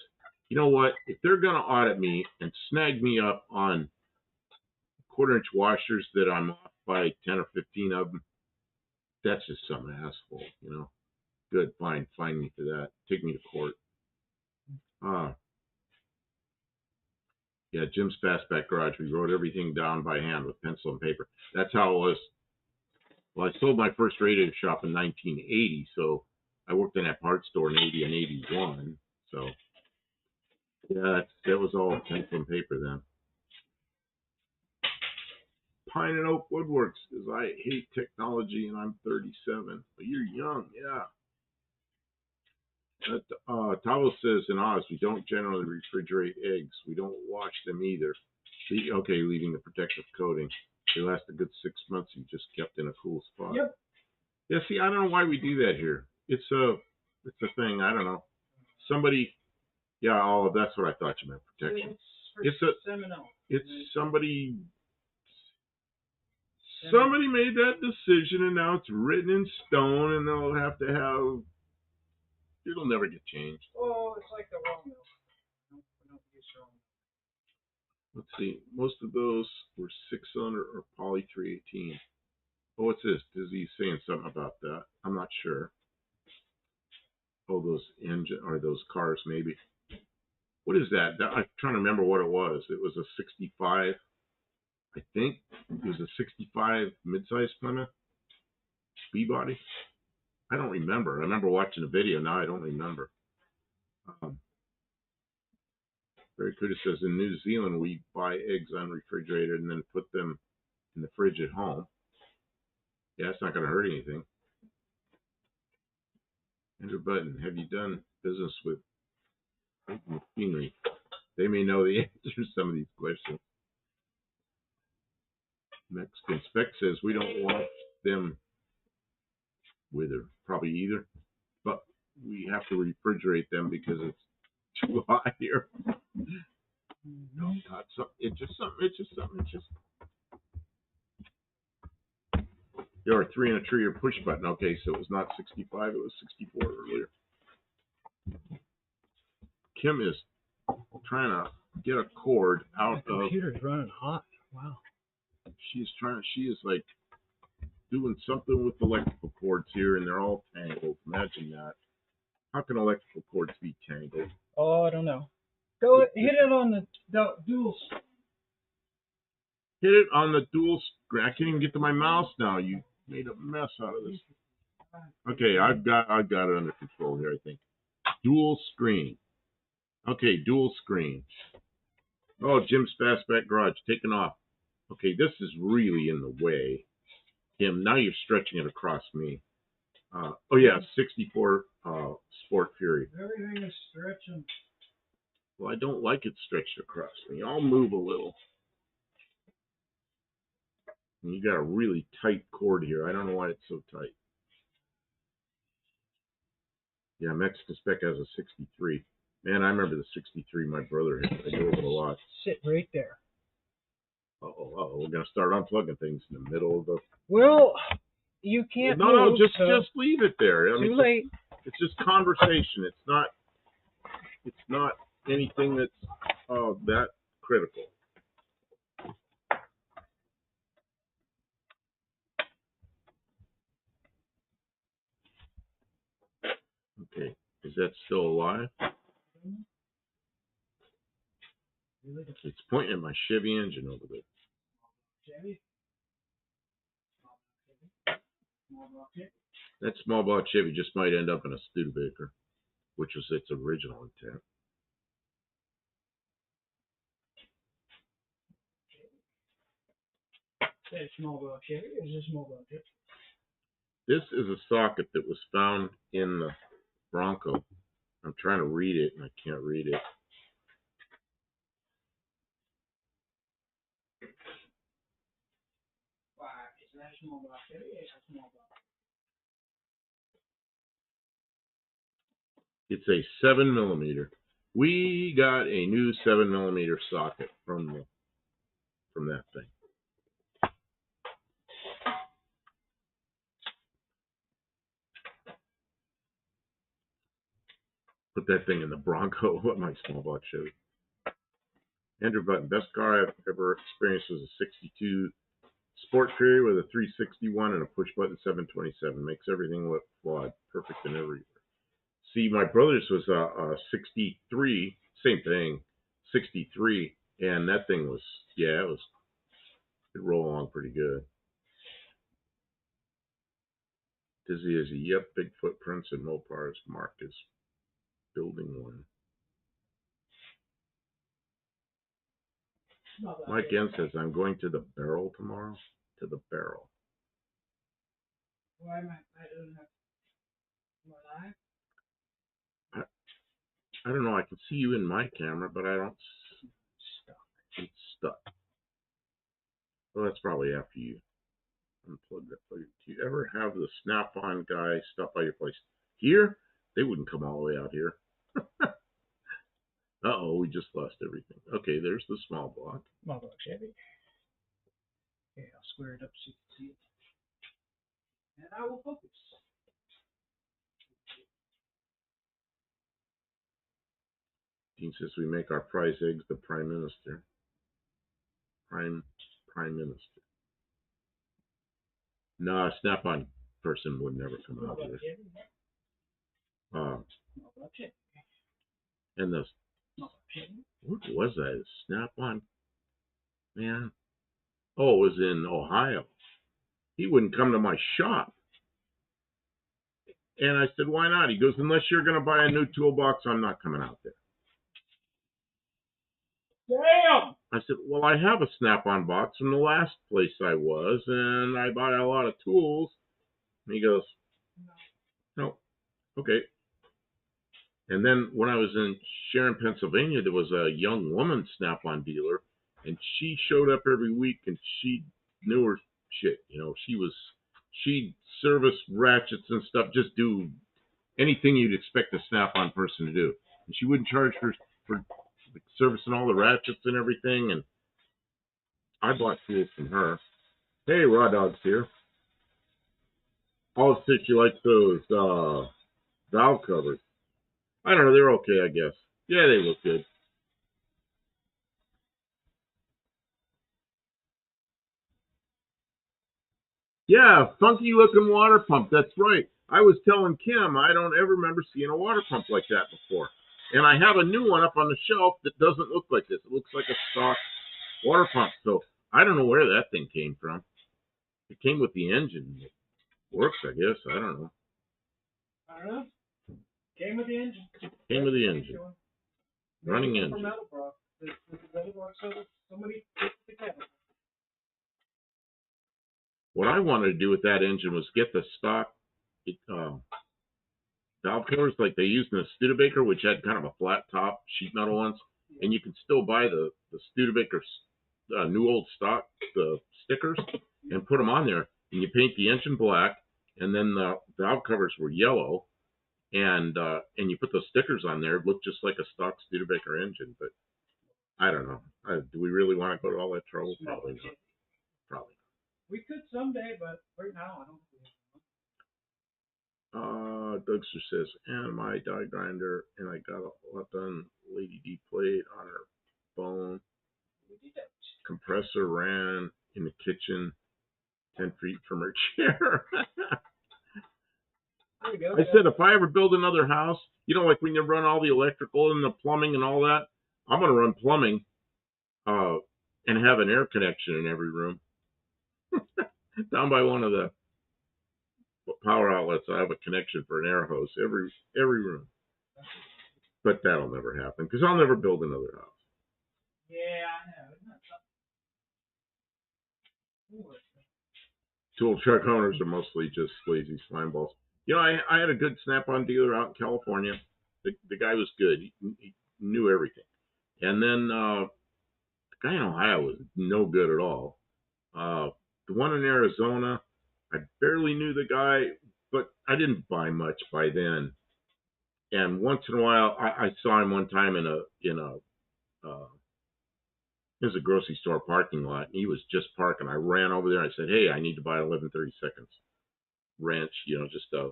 [SPEAKER 1] you know what? If they're going to audit me and snag me up on quarter-inch washers that I'm off by 10 or 15 of them, that's just some asshole, Good, fine. Fine me for that. Take me to court. Yeah, Jim's Fastback Garage. We wrote everything down by hand with pencil and paper. That's how it was. Well, I sold my first radio shop in 1980, so I worked in that parts store in 80 and 81. So, yeah, that was all pencil and paper then. Pine and Oak Woodworks, because I hate technology and I'm 37. But you're young, yeah. Tavo says in Oz, we don't generally refrigerate eggs. We don't wash them either. Okay, leaving the protective coating. They last a good 6 months. You just kept in a cool spot.
[SPEAKER 2] Yep.
[SPEAKER 1] Yeah, see, I don't know why we do that here. It's a thing. I don't know. Somebody, yeah, oh, that's what I thought you meant, protection. It's somebody made that decision, and now it's written in stone, and they'll have to have. It'll never get changed.
[SPEAKER 2] Oh, it's like the raw milk.
[SPEAKER 1] Let's see. Most of those were 6-cylinder or poly 318. Oh, what's this? Is he saying something about that? I'm not sure. Oh, those engine or those cars, maybe. What is that? I'm trying to remember what it was. It was a 65, I think. It was a 65 midsize Plymouth B-body. I don't remember. I remember watching the video. Now I don't remember. Very good. It says in New Zealand we buy eggs unrefrigerated and then put them in the fridge at home. Yeah, it's not going to hurt anything. Andrew Button, have you done business with machinery? They may know the answer to some of these questions. Mexican Spec says we don't wash them with her, probably either, but we have to refrigerate them because it's too hot here. No, God, it's just something. There are 3 in a tree or push button. Okay, so it was not 65, it was 64 earlier. Kim is trying to get a cord out of.
[SPEAKER 2] The computer's running hot. Wow.
[SPEAKER 1] She is like doing something with electrical cords here, and they're all tangled. Imagine that. How can electrical cords be tangled?
[SPEAKER 2] Oh, I don't know. Go hit it on the dual.
[SPEAKER 1] Hit it on the dual screen. I can't even get to my mouse now. You made a mess out of this. Okay, I've got it under control here, I think. Dual screen. Okay, dual screen. Oh, Jim's Fastback Garage taking off. Okay, this is really in the way. Kim, now you're stretching it across me. Oh yeah, 64 Sport Fury.
[SPEAKER 2] Everything is stretching.
[SPEAKER 1] Well, I don't like it stretched across me. I'll move a little. And you got a really tight cord here. I don't know why it's so tight. Yeah, Mexican Spec has a 63. Man, I remember the 63 my brother had. I drove it a lot.
[SPEAKER 2] Sit right there.
[SPEAKER 1] Uh-oh. We're going to start unplugging things in the middle of the...
[SPEAKER 2] Well, you can't
[SPEAKER 1] No,
[SPEAKER 2] move,
[SPEAKER 1] just leave it there. I mean,
[SPEAKER 2] too late.
[SPEAKER 1] It's just conversation. It's not anything that's that critical. Okay, is that still alive? It's pointing at my Chevy engine over there.
[SPEAKER 2] Chevy?
[SPEAKER 1] That small block Chevy just might end up in a Studebaker, which was its original intent.
[SPEAKER 2] Is that small block Chevy or is this small block Chevy?
[SPEAKER 1] This is a socket that was found in the Bronco. I'm trying to read it and I can't read it.
[SPEAKER 2] Why, is that a small block Chevy or is that a small block?
[SPEAKER 1] It's a 7mm. We got a new 7mm socket from that thing. Put that thing in the Bronco. What my small block Chevy. Andrew Button, best car I've ever experienced was a 62 Sport Fury with a 361 and a push button 727. Makes everything look flawed. Perfect in everywhere. See, my brother's was a 63, same thing, 63, And that thing was, yeah, it rolled along pretty good. Dizzy is, yep, big footprints and Mopar's. Mark is building one. Mike N says, I'm going to the barrel tomorrow. To the barrel.
[SPEAKER 2] Why am I don't have live?
[SPEAKER 1] I don't know. I can see you in my camera, but I don't. It's stuck. Well, that's probably after you unplug that plug. Do you ever have the Snap-on guy stop by your place? Here? They wouldn't come all the way out here. Uh-oh, we just lost everything. Okay, there's the small block.
[SPEAKER 2] Small block Chevy. Okay, I'll square it up so you can see it. And I will focus.
[SPEAKER 1] Dean says we make our prize eggs the Prime Minister. Prime Minister. No, a Snap-on person would never come out here. And the what was that? A Snap-on man? Oh, it was in Ohio. He wouldn't come to my shop. And I said, why not? He goes, unless you're going to buy a new toolbox, I'm not coming out there.
[SPEAKER 2] Damn!
[SPEAKER 1] I said, well, I have a Snap-on box from the last place I was, and I bought a lot of tools. And he goes, no, okay. And then when I was in Sharon, Pennsylvania, there was a young woman Snap-on dealer, and she showed up every week, and she knew her shit. You know, she'd service ratchets and stuff, just do anything you'd expect a Snap-on person to do. And she wouldn't charge for servicing all the ratchets and everything, and I bought tools from her. Hey, Raw Dog's here. All said she likes those valve covers. I don't know, they're okay, I guess. Yeah, they look good. Yeah, funky looking water pump, that's right. I was telling Kim, I don't ever remember seeing a water pump like that before. And I have a new one up on the shelf that doesn't look like this. It looks like a stock water pump. So I don't know where that thing came from. It came with the engine. It works, I guess. I don't know.
[SPEAKER 2] I don't know. Came with the engine.
[SPEAKER 1] Came with the engine. Running engine. What I wanted to do with that engine was get the stock valve covers like they used in the Studebaker, which had kind of a flat top, sheet metal ones, and you can still buy the Studebaker new old stock, the stickers, and put them on there, and you paint the engine black, and then the valve covers were yellow, and you put those stickers on there. It looked just like a stock Studebaker engine, but I don't know. Do we really want to go to all that trouble? Probably not. Probably.
[SPEAKER 2] We could someday, but right now I don't think.
[SPEAKER 1] Dougster says, and my die grinder, and I got a lot done. Lady D played on her phone. Compressor ran in the kitchen 10 feet from her chair. I said, if I ever build another house, you know, like when you run all the electrical and the plumbing and all that, I'm going to run plumbing and have an air connection in every room. Down by one of the power outlets, I have a connection for an air hose every room. But that'll never happen because I'll never build another house.
[SPEAKER 2] Yeah, I know.
[SPEAKER 1] Tool truck owners are mostly just lazy slime balls. You know, I had a good Snap-on dealer out in California. The guy was good. He knew everything. And then the guy in Ohio was no good at all. The one in Arizona, I barely knew the guy, but I didn't buy much by then. And once in a while, I saw him one time in a it was a grocery store parking lot, and he was just parking. I ran over there. I said, "Hey, I need to buy 11/32 wrench, you know, just a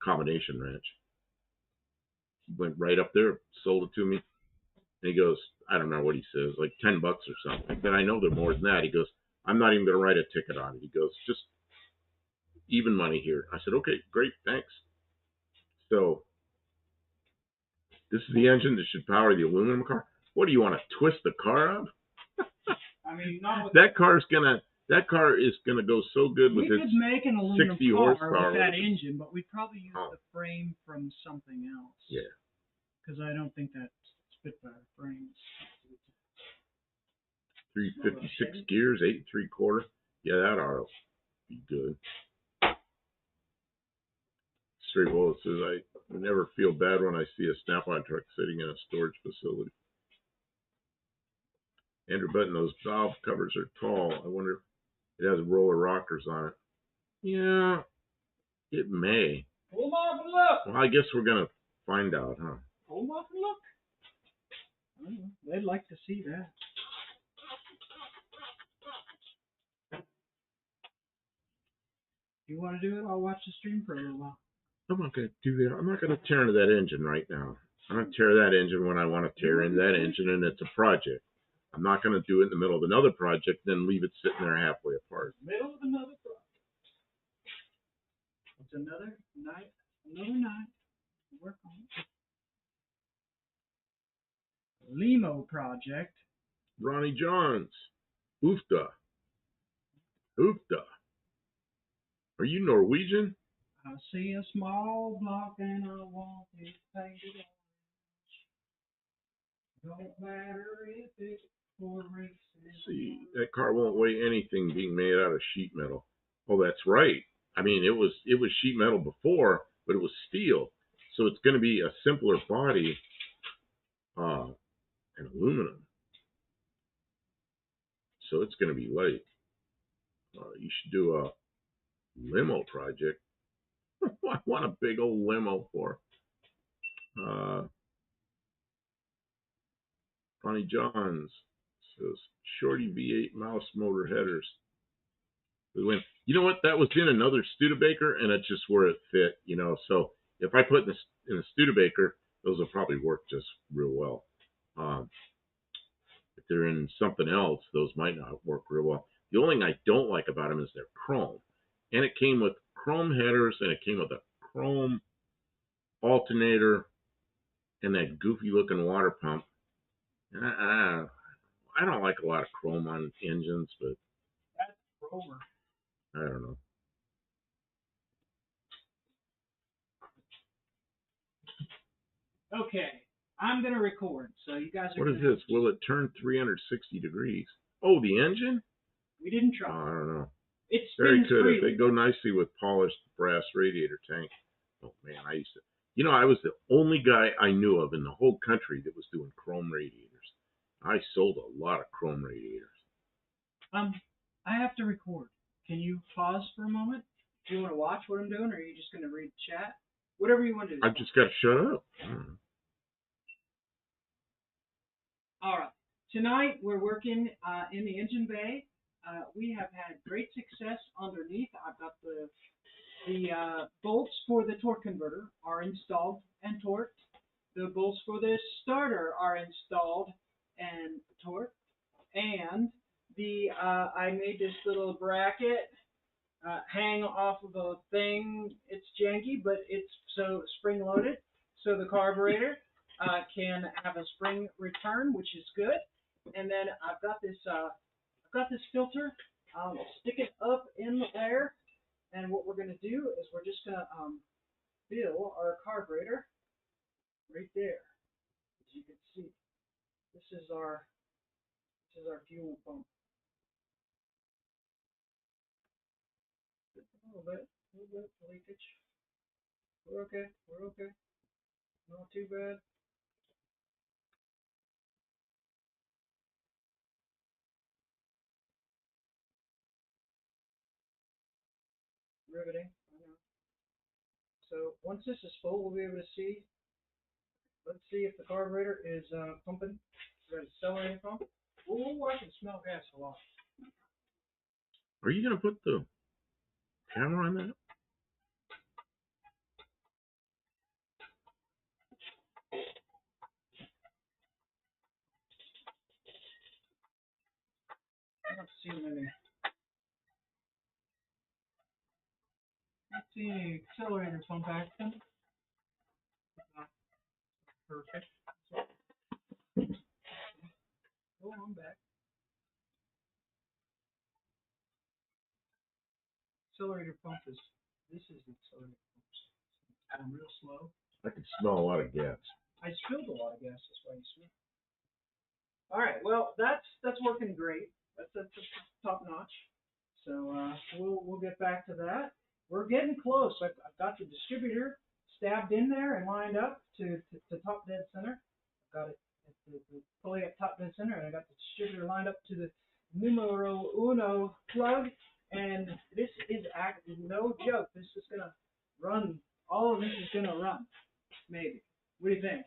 [SPEAKER 1] combination wrench." He went right up there, sold it to me, and he goes, I don't know what he says, like $10 or something. I said, I know they're more than that. He goes, I'm not even going to write a ticket on it. He goes, just even money here. I said, okay, great, thanks. So this is the engine that should power the aluminum car. What do you want to twist the car up?
[SPEAKER 2] I mean, not with
[SPEAKER 1] That car is gonna go so good with
[SPEAKER 2] we
[SPEAKER 1] its
[SPEAKER 2] could make an aluminum
[SPEAKER 1] 60
[SPEAKER 2] car
[SPEAKER 1] horsepower.
[SPEAKER 2] with that engine, but we'd probably use the frame from something else.
[SPEAKER 1] Yeah.
[SPEAKER 2] Because I don't think that Spitfire frames.
[SPEAKER 1] 356 gears, 8 3/4. Yeah, that ought to be good. Straight Bullet says, I never feel bad when I see a Snap-on truck sitting in a storage facility. Andrew Button, those valve covers are tall. I wonder if it has roller rockers on it. Yeah, it may.
[SPEAKER 2] Pull them off and look.
[SPEAKER 1] Well, I guess we're going to find out, huh?
[SPEAKER 2] Pull them off and look. I don't know. They'd like to see that. If you want to do it, I'll watch the stream for a little while.
[SPEAKER 1] I'm not going to do that. I'm not going to tear into that engine right now. I'm going to tear that engine when I want to tear into that engine, and it's a project. I'm not going to do it in the middle of another project, then leave it sitting there halfway apart.
[SPEAKER 2] Middle of another project. It's another night. Work on it. Limo project.
[SPEAKER 1] Ronnie Johns. Oofda. Oofda. Are you Norwegian?
[SPEAKER 2] I see a small block and I want it painted orange. Don't matter if it's for races.
[SPEAKER 1] See, that car won't weigh anything being made out of sheet metal. Oh, that's right. I mean, it was sheet metal before, but it was steel. So it's going to be a simpler body and aluminum. So it's going to be light. You should do a limo project. I want a big old limo for. Ronnie Johns says Shorty V8 mouse motor headers. We went. You know what? That was in another Studebaker, and it's just where it fit. You know, so if I put in a Studebaker, those will probably work just real well. If they're in something else, those might not work real well. The only thing I don't like about them is they're chrome, and it came with chrome headers, and it came with a chrome alternator, and that goofy looking water pump. I don't like a lot of chrome on engines, but
[SPEAKER 2] That's Rover.
[SPEAKER 1] I don't know.
[SPEAKER 2] Okay, I'm gonna record, so you guys are.
[SPEAKER 1] What is this? Will it turn 360 degrees? Oh, the engine?
[SPEAKER 2] We didn't try.
[SPEAKER 1] Oh, I don't know.
[SPEAKER 2] It
[SPEAKER 1] Very
[SPEAKER 2] spins
[SPEAKER 1] good.
[SPEAKER 2] freely.
[SPEAKER 1] If they go nicely with polished brass radiator tank. Oh man, I was the only guy I knew of in the whole country that was doing chrome radiators. I sold a lot of chrome radiators.
[SPEAKER 2] I have to record. Can you pause for a moment? Do you want to watch what I'm doing, or are you just going to read the chat? Whatever you want to do.
[SPEAKER 1] I've just got to shut up.
[SPEAKER 2] All right. Tonight we're working in the engine bay. We have had great success underneath. I've got the bolts for the torque converter are installed and torqued. The bolts for the starter are installed and torqued. And I made this little bracket hang off of a thing. It's janky, but it's so spring loaded, so the carburetor can have a spring return, which is good. And then I've got this filter. I'll stick it up in the air, and what we're going to do is we're just going to fill our carburetor right there. As you can see, this is our fuel pump. A little bit leakage. We're okay. Not too bad. Riveting. I know. So once this is full, we'll be able to see. Let's see if the carburetor is pumping. Is that accelerating pump? Oh, I can smell gas a lot.
[SPEAKER 1] Are you going to put the camera on that?
[SPEAKER 2] I don't see any. Let's see any accelerator pump action. Perfect. I'm back. Accelerator pump is, this is the accelerator pump. I'm real slow.
[SPEAKER 1] I can smell a lot of gas.
[SPEAKER 2] I spilled a lot of gas, that's why you smell. All right, well, that's working great. That's top notch. So we'll get back to that. We're getting close. I've got the distributor stabbed in there and lined up to top dead center. I've got it at the pulley at top dead center, and I got the distributor lined up to the numero uno plug. And this is no joke. This is gonna run. All of this is gonna run. Maybe. What do you think?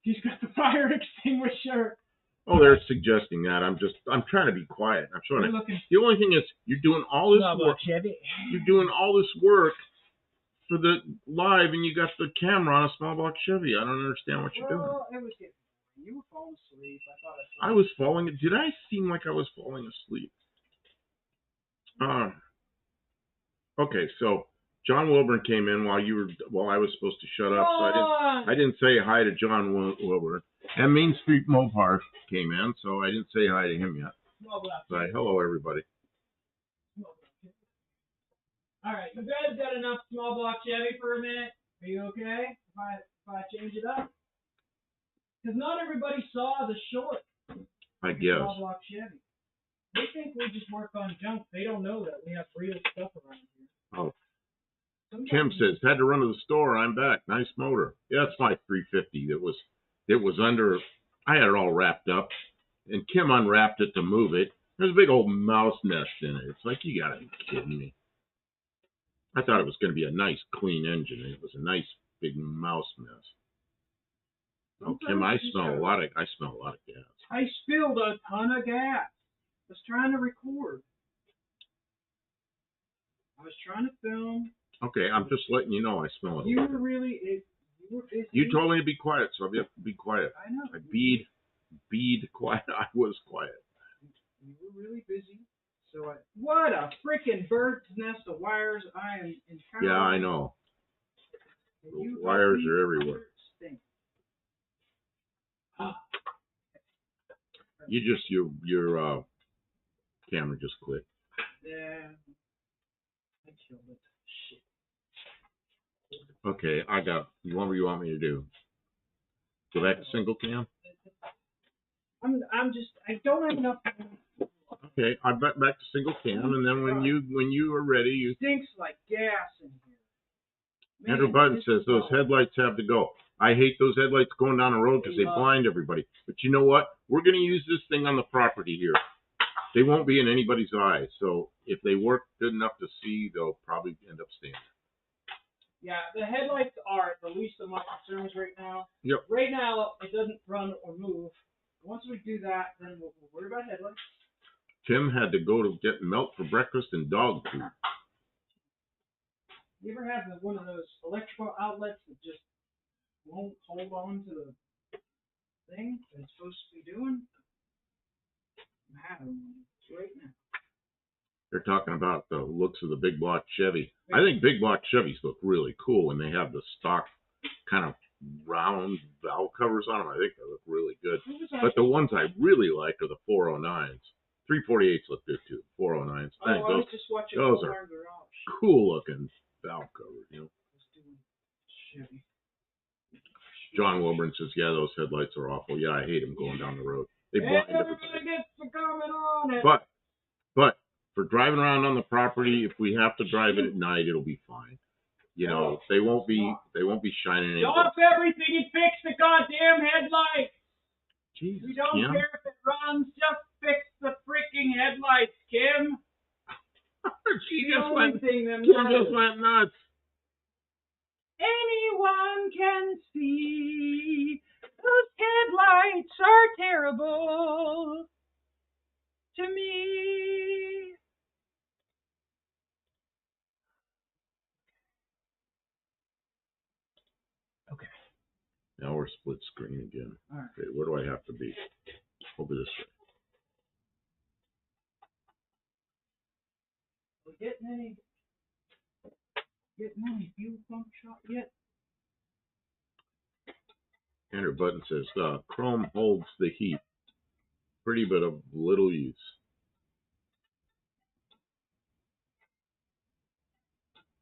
[SPEAKER 2] He's got the fire extinguisher.
[SPEAKER 1] Oh, they're suggesting that. I'm trying to be quiet. I'm trying to. The only thing is, you're doing all this work. You're doing all this work for the live, and you got the camera on a small block Chevy. I don't understand what you're doing.
[SPEAKER 2] Well, it was getting. You were falling asleep.
[SPEAKER 1] I was falling. Did I seem like I was falling asleep? Okay, so John Wilburn came in while I was supposed to shut up. So I didn't say hi to John Wilburn. And Main Street Mopar came in, so I didn't say hi to him yet. But hello, everybody.
[SPEAKER 2] All right, you guys got enough small block Chevy for a minute? Are you okay if I change it up? Because not everybody saw the short.
[SPEAKER 1] I guess.
[SPEAKER 2] Small block Chevy. They think we just work on junk. They don't know that we have real stuff around here.
[SPEAKER 1] Oh. Kim says, had to run to the store. I'm back. Nice motor. Yeah, it's my 350. It was under, I had it all wrapped up, and Kim unwrapped it to move it. There's a big old mouse nest in it. It's like, you gotta be kidding me. I thought it was going to be a nice, clean engine, and it was a nice, big mouse nest. Oh, Kim, I smell a lot of gas.
[SPEAKER 2] I spilled a ton of gas. I was trying to record. I was trying to film.
[SPEAKER 1] Okay, I'm just letting you know I smell it.
[SPEAKER 2] You were really, you were busy.
[SPEAKER 1] You told me to be quiet, so I have to be quiet.
[SPEAKER 2] I know.
[SPEAKER 1] I beed quiet. I was quiet.
[SPEAKER 2] You were really busy. So what a freaking bird's nest of wires I am encountering.
[SPEAKER 1] Yeah, I know. The wires are everywhere. Your camera just clicked.
[SPEAKER 2] Yeah. I killed it. Shit.
[SPEAKER 1] Okay, what do you want me to do? Go back to single cam?
[SPEAKER 2] I don't have enough time.
[SPEAKER 1] Okay, I'm back to single cam, and then when you are ready, you.
[SPEAKER 2] Stinks like gas in here.
[SPEAKER 1] Andrew Button says those headlights have to go. I hate those headlights going down the road because they blind everybody. But you know what? We're going to use this thing on the property here. They won't be in anybody's eyes. So if they work good enough to see, they'll probably end up staying.
[SPEAKER 2] Yeah, the headlights are the least of my concerns right now.
[SPEAKER 1] Yep.
[SPEAKER 2] Right now, it doesn't run or move. Once we do that, then we'll worry about headlights.
[SPEAKER 1] Tim had to go to get milk for breakfast and dog food.
[SPEAKER 2] You ever have one of those electrical outlets that just won't hold on to the thing that it's supposed to be doing? I'm having one right now.
[SPEAKER 1] They're talking about the looks of the big block Chevy. I think big block Chevys look really cool when they have the stock kind of round valve covers on them. I think they look really good. But the ones I really like are the 409s. 348s look good too. 409s. I think those are cool looking valve covers, you know. John Wilburn says, yeah, those headlights are awful. Yeah, I hate them going down the road. They blind everybody. But for driving around on the property, if we have to drive it at night, it'll be fine. You know, they won't be shining anything.
[SPEAKER 2] Stop everything and fix the goddamn headlights.
[SPEAKER 1] Jesus,
[SPEAKER 2] we don't
[SPEAKER 1] Kim.
[SPEAKER 2] care if it runs, just fix the freaking headlights, Kim.
[SPEAKER 1] Kim just went nuts.
[SPEAKER 2] Anyone can see those headlights are terrible to me. Okay.
[SPEAKER 1] Now we're split screen again.
[SPEAKER 2] All right.
[SPEAKER 1] Okay, where do I have to be? Over this way.
[SPEAKER 2] We're getting any fuel pump shot yet?
[SPEAKER 1] Andrew Button says, Chrome holds the heat. pretty, but of little use.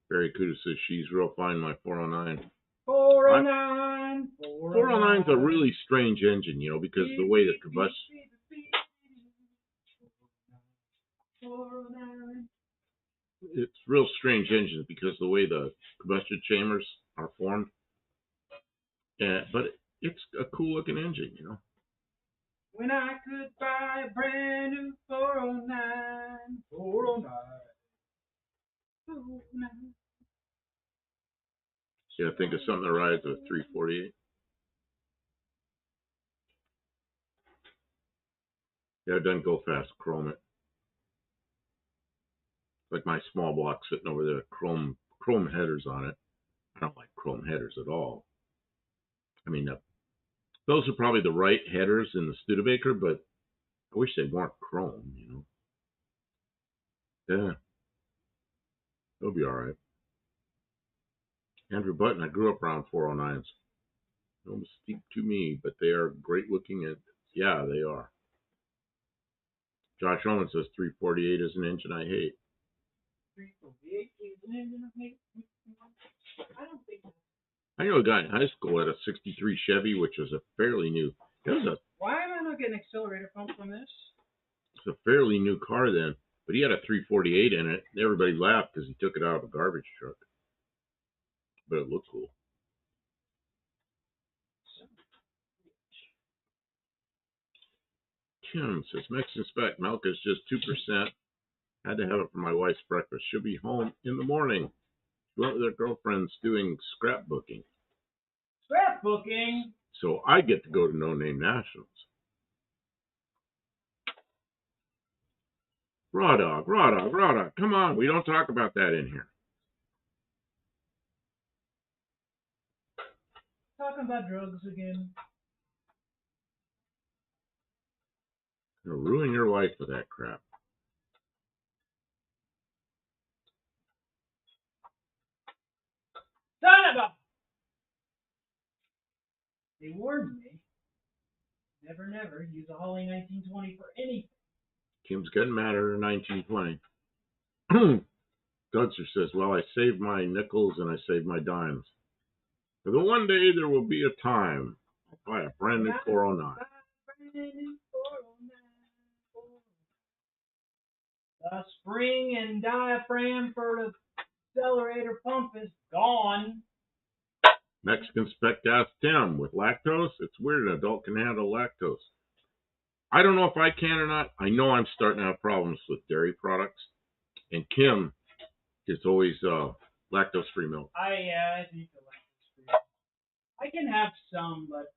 [SPEAKER 1] Barry Cuda says she's real fine, my 409.
[SPEAKER 2] 409.
[SPEAKER 1] 409's a really strange engine, you know, because the way the combustion.
[SPEAKER 2] 409.
[SPEAKER 1] It's real strange engines because the way the combustion chambers are formed. Yeah, but it's a cool looking engine, you know.
[SPEAKER 2] When I could buy a brand new 409. 409. 409.
[SPEAKER 1] Yeah, think of something that rides with 348. Yeah, it doesn't go fast. Chrome it. Like my small block sitting over there, chrome headers on it. I don't like chrome headers at all. I mean, those are probably the right headers in the Studebaker, but I wish they weren't chrome, you know. Yeah, they'll be all right. Andrew Button, I grew up around 409s. No mystique to me, but they are great looking. And yeah, they are. Josh Owen says 348 is an engine I hate.
[SPEAKER 2] 348 is an engine I hate. I don't think so.
[SPEAKER 1] I know a guy in high school had a 63 Chevy, which was a fairly new.
[SPEAKER 2] Why am I not getting accelerator pump from this?
[SPEAKER 1] It's a fairly new car then, but he had a 348 in it. And everybody laughed because he took it out of a garbage truck. But it looked cool. Kim says Mexican spec milk is just 2%. Had to have it for my wife's breakfast. She'll be home in the morning. She went with her girlfriends doing scrapbooking.
[SPEAKER 2] Scrapbooking?
[SPEAKER 1] So I get to go to No Name Nationals. Raw dog. Come on, we don't talk about that in here.
[SPEAKER 2] Talking about drugs again.
[SPEAKER 1] You'll ruin your life with that crap.
[SPEAKER 2] Son of a... They warned me. Never use a Holly 1920 for anything.
[SPEAKER 1] Kim's getting mad at her 1920. Dudster says, well, I saved my nickels and I saved my dimes. For the one day there will be a time I'll buy a brand new 409.
[SPEAKER 2] The spring and diaphragm for the accelerator pump is gone.
[SPEAKER 1] Mexican spec asked Tim, with lactose? It's weird an adult can handle lactose. I don't know if I can or not. I know I'm starting to have problems with dairy products. And Kim is always lactose-free milk.
[SPEAKER 2] I think the lactose-free. I can have some, but,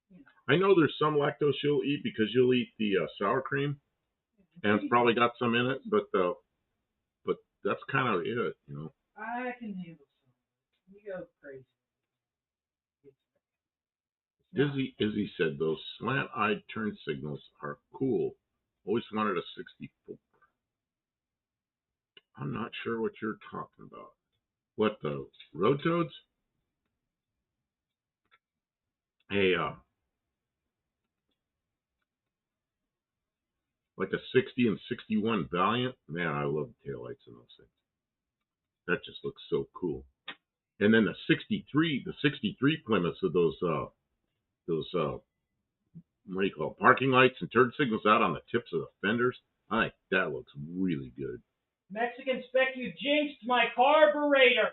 [SPEAKER 2] you know.
[SPEAKER 1] I know there's some lactose you'll eat because you'll eat the sour cream. And it's probably got some in it, but that's kind of it, you know.
[SPEAKER 2] I can handle some. You go crazy.
[SPEAKER 1] Izzy said those slant-eyed turn signals are cool. Always wanted a 64. I'm not sure what you're talking about. What, the road toads? Hey, like a 60 and 61 Valiant? Man, I love the taillights in those things. That just looks so cool. And then the 63 Plymouths with those what do you call it, parking lights and turn signals out on the tips of the fenders. I think that looks really good.
[SPEAKER 2] Mexican spec, you jinxed my carburetor.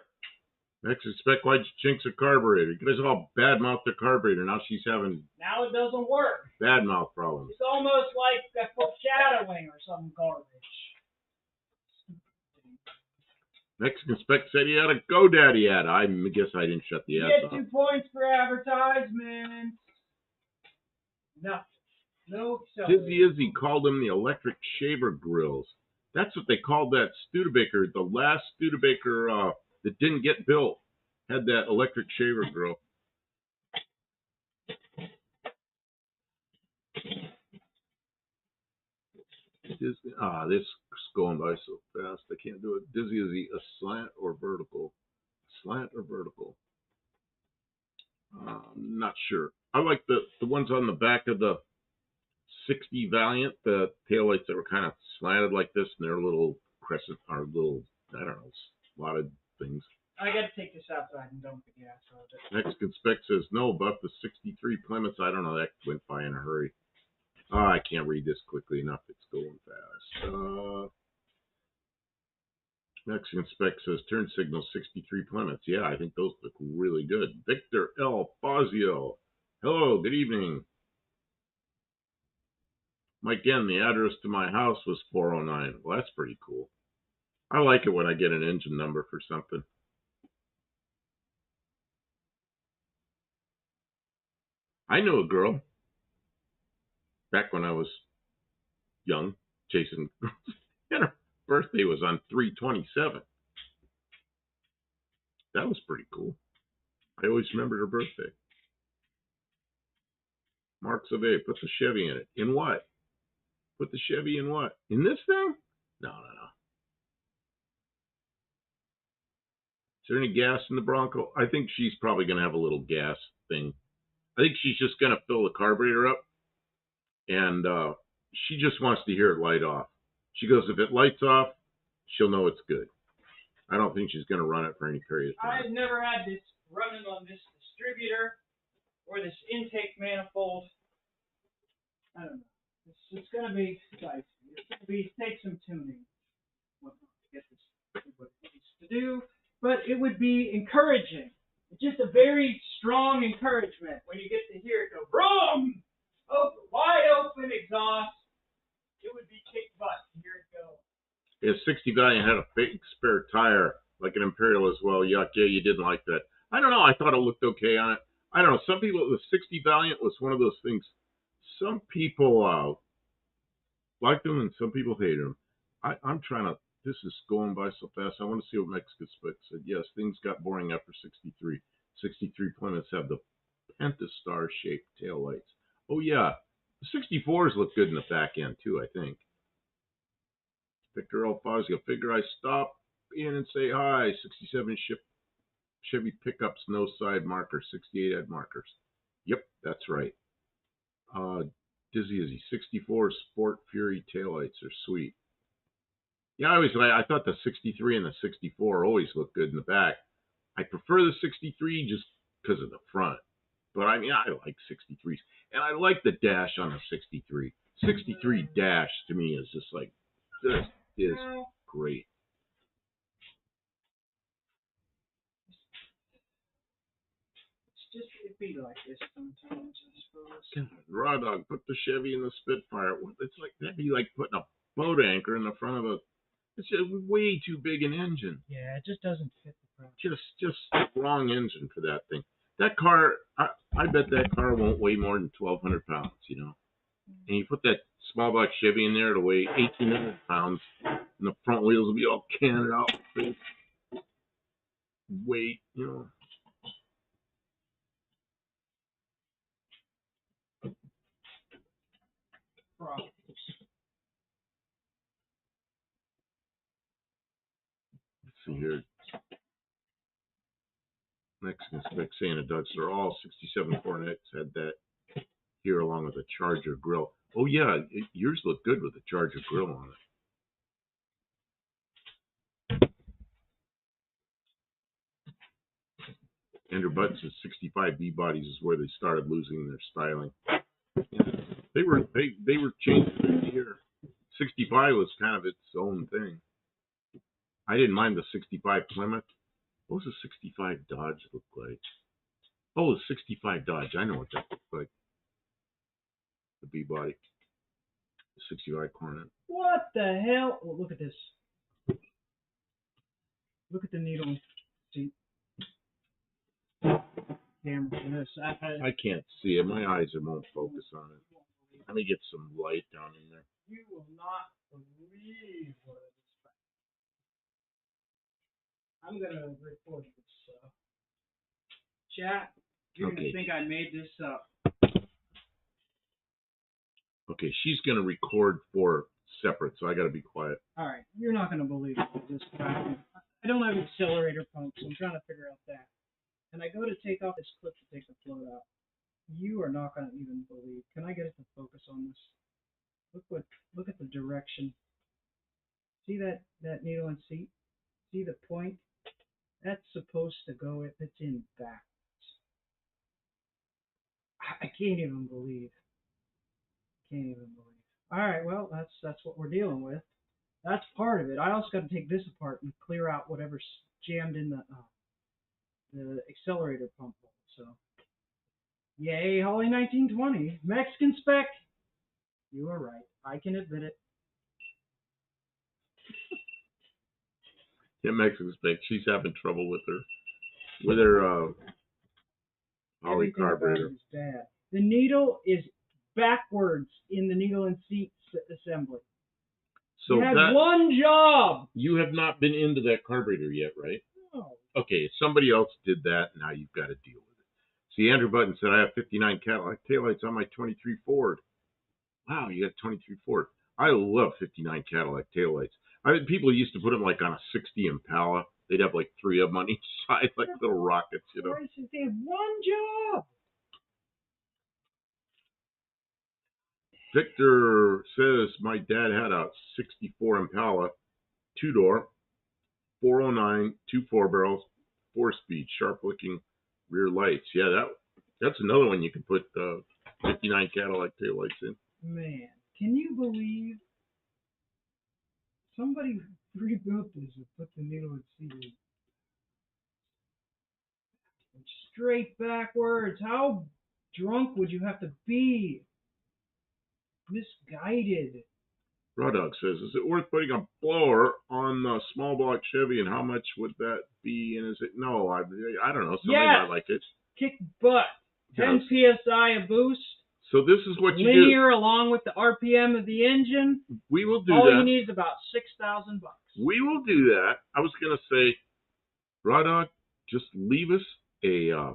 [SPEAKER 1] Mexican spec, why'd you jinx a carburetor? You guys all badmouth the carburetor. Now she's having
[SPEAKER 2] now it doesn't work.
[SPEAKER 1] Badmouth problems.
[SPEAKER 2] It's almost like a foreshadowing or some garbage.
[SPEAKER 1] Mexican spec said he had a GoDaddy ad. I guess I didn't shut the ads off.
[SPEAKER 2] Get 2 points for advertisement. Nothing. No.
[SPEAKER 1] Dizzy Izzy called them the electric shaver grills. That's what they called that Studebaker. The last Studebaker that didn't get built had that electric shaver grill. This is going by so fast. I can't do it. Dizzy Izzy, a slant or vertical? Slant or vertical? Not sure. I like the ones on the back of the 60 Valiant, the taillights that were kind of slanted like this, and they're little crescent, or little, I don't know, slotted things.
[SPEAKER 2] I got to take this outside and dump the gas out of it.
[SPEAKER 1] Mexican Spec says, no, but the 63 Plymouth, I don't know, that went by in a hurry. Oh, I can't read this quickly enough. It's going fast. Mexican Spec says, turn signal 63 Plymouth. Yeah, I think those look really good. Victor L. Fazio. Hello, good evening. Mike N., the address to my house was 409. Well, that's pretty cool. I like it when I get an engine number for something. I knew a girl back when I was young, chasing girls, and her birthday was on 3/27. That was pretty cool. I always remembered her birthday. Mark Survey, put the Chevy in it. In what? Put the Chevy in what? In this thing? No. Is there any gas in the Bronco? I think she's probably going to have a little gas thing. I think she's just going to fill the carburetor up, and she just wants to hear it light off. She goes, if it lights off, she'll know it's good. I don't think she's going to run it for any period of time.
[SPEAKER 2] I've never had this running on this distributor or this intake manifold. I don't know. It's going to be dicey. It's going to take some tuning to get this to do what it needs to do. But it would be encouraging. It's just a very strong encouragement when you get to hear it go, boom! Open, wide open exhaust. It would be kick butt to hear it go.
[SPEAKER 1] Yeah, 60 Valiant had a fake spare tire, like an Imperial as well. Yuck, yeah, you didn't like that. I don't know. I thought it looked okay on it. I don't know. Some people, the 60 Valiant was one of those things. Some people liked them and some people hated them. I'm trying to, this is going by so fast. I want to see what Mexican Spec said. Yes, things got boring after 63. 63 Plymouths have the pentastar-shaped taillights. Oh, yeah. The 64s look good in the back end, too, I think. Victor L. Fazio, figure I stop in and say hi. 67 Chevy pickups, no side markers. 68 had markers. Yep, that's right. Dizzy Izzy, 64 Sport Fury taillights are sweet. Yeah, I thought the 63 and the 64 always look good in the back. I prefer the 63 just because of the front. But I mean, I like 63s. And I like the dash on the 63. 63 dash to me is just like, this is great.
[SPEAKER 2] It's just, it'd be like this sometimes, I suppose.
[SPEAKER 1] Raw Dog, put the Chevy in the Spitfire. It's like, that'd be like putting a boat anchor in the front of a, it's just way too big an engine.
[SPEAKER 2] Yeah, it just doesn't fit the project.
[SPEAKER 1] Just the wrong engine for that thing. That car, I bet that car won't weigh more than 1,200 pounds, you know. And you put that small block Chevy in there to weigh 1,800 pounds, and the front wheels will be all canted out. Weight, you know.
[SPEAKER 2] Problems.
[SPEAKER 1] Let's see here. Mexican Spec Santa Ducks are all 67 Cornettes had that here along with a Charger grill. Oh yeah, yours look good with the Charger grill on it. Andrew Button says 65 B bodies is where they started losing their styling. Yeah, they were changing their gear. 65 was kind of its own thing. I didn't mind the 65 Plymouth. What was the 65 Dodge look like? Oh, the 65 Dodge. I know what that looks like. The B body. The 65 Cornet.
[SPEAKER 2] What the hell? Oh, look at this. Look at the needle. See? Camera. This.
[SPEAKER 1] I can't see it. My eyes won't focus on it. Let me get some light down in there.
[SPEAKER 2] You will not believe what it is. I'm going to record this. Chat, you're going to think I made this up.
[SPEAKER 1] Okay, she's going to record 4 separate, so I got to be quiet.
[SPEAKER 2] All right, you're not going to believe it. I don't have accelerator pumps. I'm trying to figure out that. And I go to take off this clip to take the float out. You are not going to even believe. Can I get it to focus on this? Look at the direction. See that needle and seat? See the point? That's supposed to go if it's in back. I can't even believe. Can't even believe. All right, well that's what we're dealing with. That's part of it. I also got to take this apart and clear out whatever's jammed in the accelerator pump hole. So, yay, Holly 1920, Mexican spec. You are right. I can admit it.
[SPEAKER 1] Yeah, Mexican spec. She's having trouble with her Holly
[SPEAKER 2] Everything about
[SPEAKER 1] carburetor.
[SPEAKER 2] it is bad. The needle is backwards in the needle and seat assembly.
[SPEAKER 1] So
[SPEAKER 2] you had one job.
[SPEAKER 1] You have not been into that carburetor yet, right?
[SPEAKER 2] No.
[SPEAKER 1] Okay, if somebody else did that, now you've got to deal with it. See, Andrew Button said, I have 59 Cadillac taillights on my 23 Ford. Wow, you got 23 Ford. I love 59 Cadillac taillights. People used to put them like on a 60 Impala. They'd have like 3 of them on each side, like little rockets, you know.
[SPEAKER 2] They had one job.
[SPEAKER 1] Victor says, my dad had a 64 Impala, 2-door, 409, 2 4-barrels, 4-speed, sharp-looking rear lights. Yeah, that's another one you can put 59 Cadillac taillights in.
[SPEAKER 2] Man, can you believe somebody rebuilt this and put the needle and seat in? Straight backwards. How drunk would you have to be? Misguided.
[SPEAKER 1] Raw Dog says, is it worth putting a blower on the small block Chevy, and how much would that be? And is it? No, I don't know. Somebody might like it.
[SPEAKER 2] Kick butt. 10 psi a boost.
[SPEAKER 1] So this is what you
[SPEAKER 2] linear, along with the RPM of the engine.
[SPEAKER 1] We will do
[SPEAKER 2] all
[SPEAKER 1] that.
[SPEAKER 2] All you need is about $6,000.
[SPEAKER 1] We will do that. I was going to say, Raw Dog, just leave us a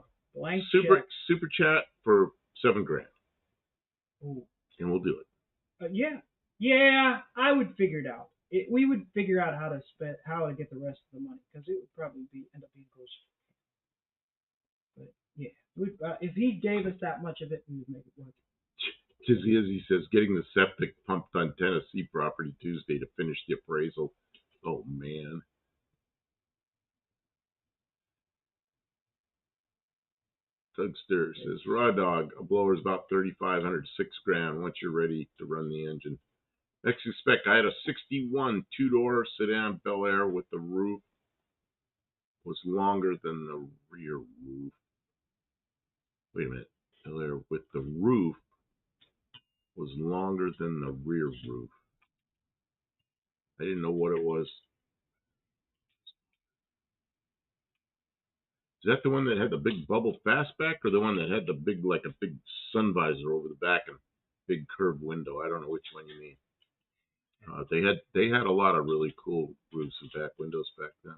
[SPEAKER 1] super chat for $7,000.
[SPEAKER 2] Ooh.
[SPEAKER 1] And we'll do it.
[SPEAKER 2] Yeah, I would figure it out. We would figure out how to get the rest of the money, because it would probably end up being close. But yeah, if he gave us that much of it, we would make it work.
[SPEAKER 1] He says, getting the septic pumped on Tennessee property Tuesday to finish the appraisal. Oh man. Thugster says, Raw Dog, a blower is about $3,500, $6,000 once you're ready to run the engine. Mexican spec, I had a 61 2-door sedan Bel Air with the roof was longer than the rear roof. Wait a minute. Bel Air with the roof was longer than the rear roof. I didn't know what it was. Is that the one that had the big bubble fastback, or the one that had the big, like a big sun visor over the back and big curved window? I don't know which one you mean. They had a lot of really cool roofs and back windows back then.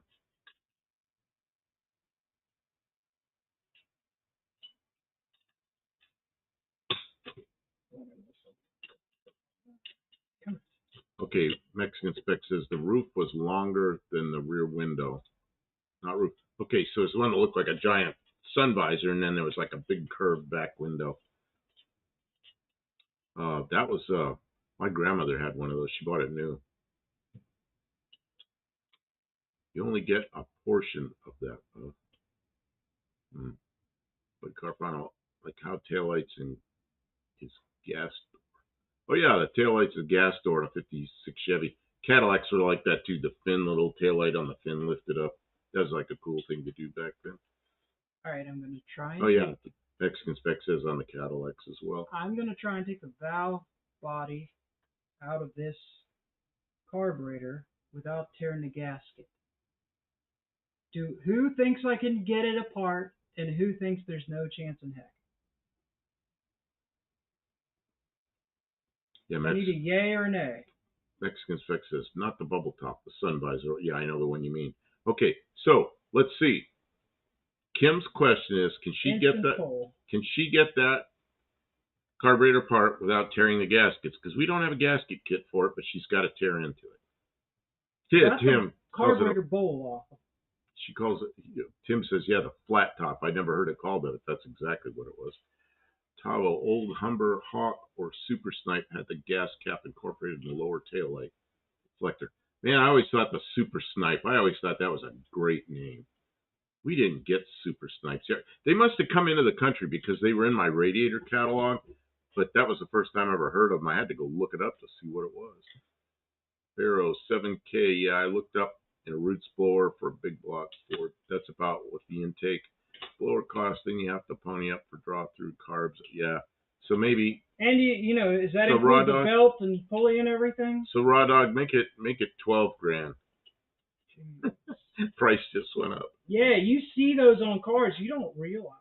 [SPEAKER 1] Okay, Mexican spec says the roof was longer than the rear window. Not roof. Okay, so it's one that looked like a giant sun visor, and then there was like a big curved back window. That was my grandmother had one of those. She bought it new. You only get a portion of that. But Carpano, like how taillights and his gas. Oh yeah, the taillights and gas door in a '56 Chevy. Cadillacs were like that too. The fin, little taillight on the fin lifted up. That was like a cool thing to do back then.
[SPEAKER 2] All right, I'm going to try.
[SPEAKER 1] Oh yeah, the Mexican spec says on the Cadillacs as well.
[SPEAKER 2] I'm going to try and take the valve body out of this carburetor without tearing the gasket. Who thinks I can get it apart, and who thinks there's no chance in heck?
[SPEAKER 1] Yeah,
[SPEAKER 2] I need a yay or a nay.
[SPEAKER 1] Mexican spec says, not the bubble top, the sun visor. Yeah, I know the one you mean. Okay, so let's see. Kim's question is, can she get that carburetor part without tearing the gaskets? Because we don't have a gasket kit for it, but she's got to tear into it. Tim
[SPEAKER 2] carburetor bowl off.
[SPEAKER 1] She calls it. Tim says, yeah, the flat top. I never heard it called that. That's exactly what it was. Tavo, old Humber Hawk or Super Snipe had the gas cap incorporated in the lower tail light reflector. Man, I always thought the Super Snipe, I always thought that was a great name. We didn't get Super Snipes yet. They must have come into the country because they were in my Radiator catalog, but that was the first time I ever heard of them. I had to go look it up to see what it was. Barrow 7K, yeah, I looked up in a roots blower for a big block Ford. That's about what the intake blower costs. Then you have to pony up for draw through carbs. Yeah, so maybe.
[SPEAKER 2] And you know, is that
[SPEAKER 1] So
[SPEAKER 2] include the belt and pulley and everything?
[SPEAKER 1] So Raw Dog, make it $12,000. Price just went up.
[SPEAKER 2] Yeah, you see those on cars, you don't realize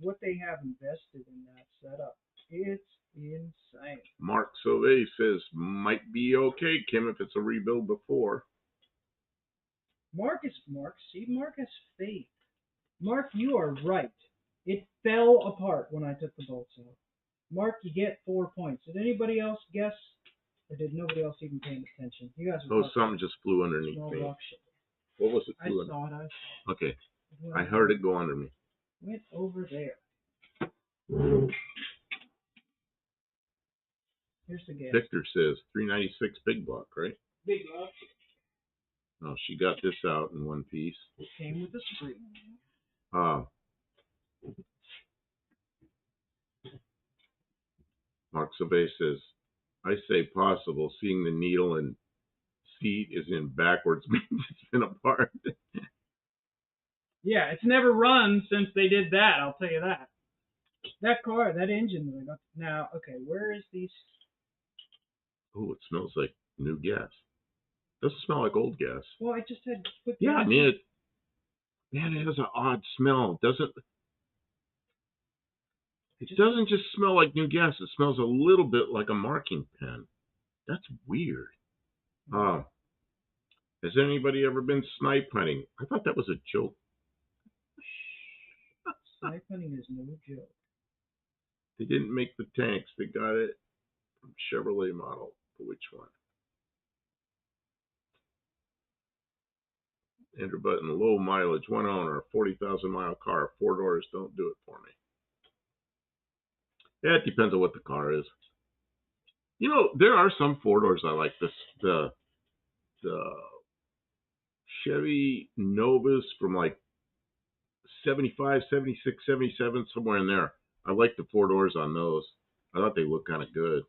[SPEAKER 2] what they have invested in that setup. It's insane.
[SPEAKER 1] Mark Sauvé says might be okay, Kim, if it's a rebuild before.
[SPEAKER 2] Mark has faith. Mark, you are right. It fell apart when I took the bolts out. Mark, you get 4 points. Did anybody else guess? Or did nobody else even pay attention? You guys were
[SPEAKER 1] something just flew underneath me. What was it?
[SPEAKER 2] I saw it.
[SPEAKER 1] Okay. I heard it go under me.
[SPEAKER 2] Went over there. Here's the gas.
[SPEAKER 1] Victor says 396 big block, right?
[SPEAKER 2] Big block.
[SPEAKER 1] Oh, she got this out in one piece.
[SPEAKER 2] It came with a spring.
[SPEAKER 1] Mark Sabay says, I say possible. Seeing the needle and seat is in backwards means it's been apart.
[SPEAKER 2] Yeah, it's never run since they did that, I'll tell you that. That car, that engine. Now, okay, where is these?
[SPEAKER 1] Oh, it smells like new gas. Doesn't smell like old gas.
[SPEAKER 2] Well, I just had to put
[SPEAKER 1] Yeah, I mean, it has an odd smell. It doesn't just smell like new gas. It smells a little bit like a marking pen. That's weird. Has anybody ever been snipe hunting? I thought that was a joke.
[SPEAKER 2] Snipe hunting is no joke.
[SPEAKER 1] They didn't make the tanks. They got it from Chevrolet model. But which one? Andrew Button, low mileage, one owner, 40,000 mile car, 4 doors, don't do it for me. Yeah, it depends on what the car is. You know, there are some 4 doors I like. The Chevy Novas from like 75, 76, 77, somewhere in there. I like the 4 doors on those. I thought they looked kind of good.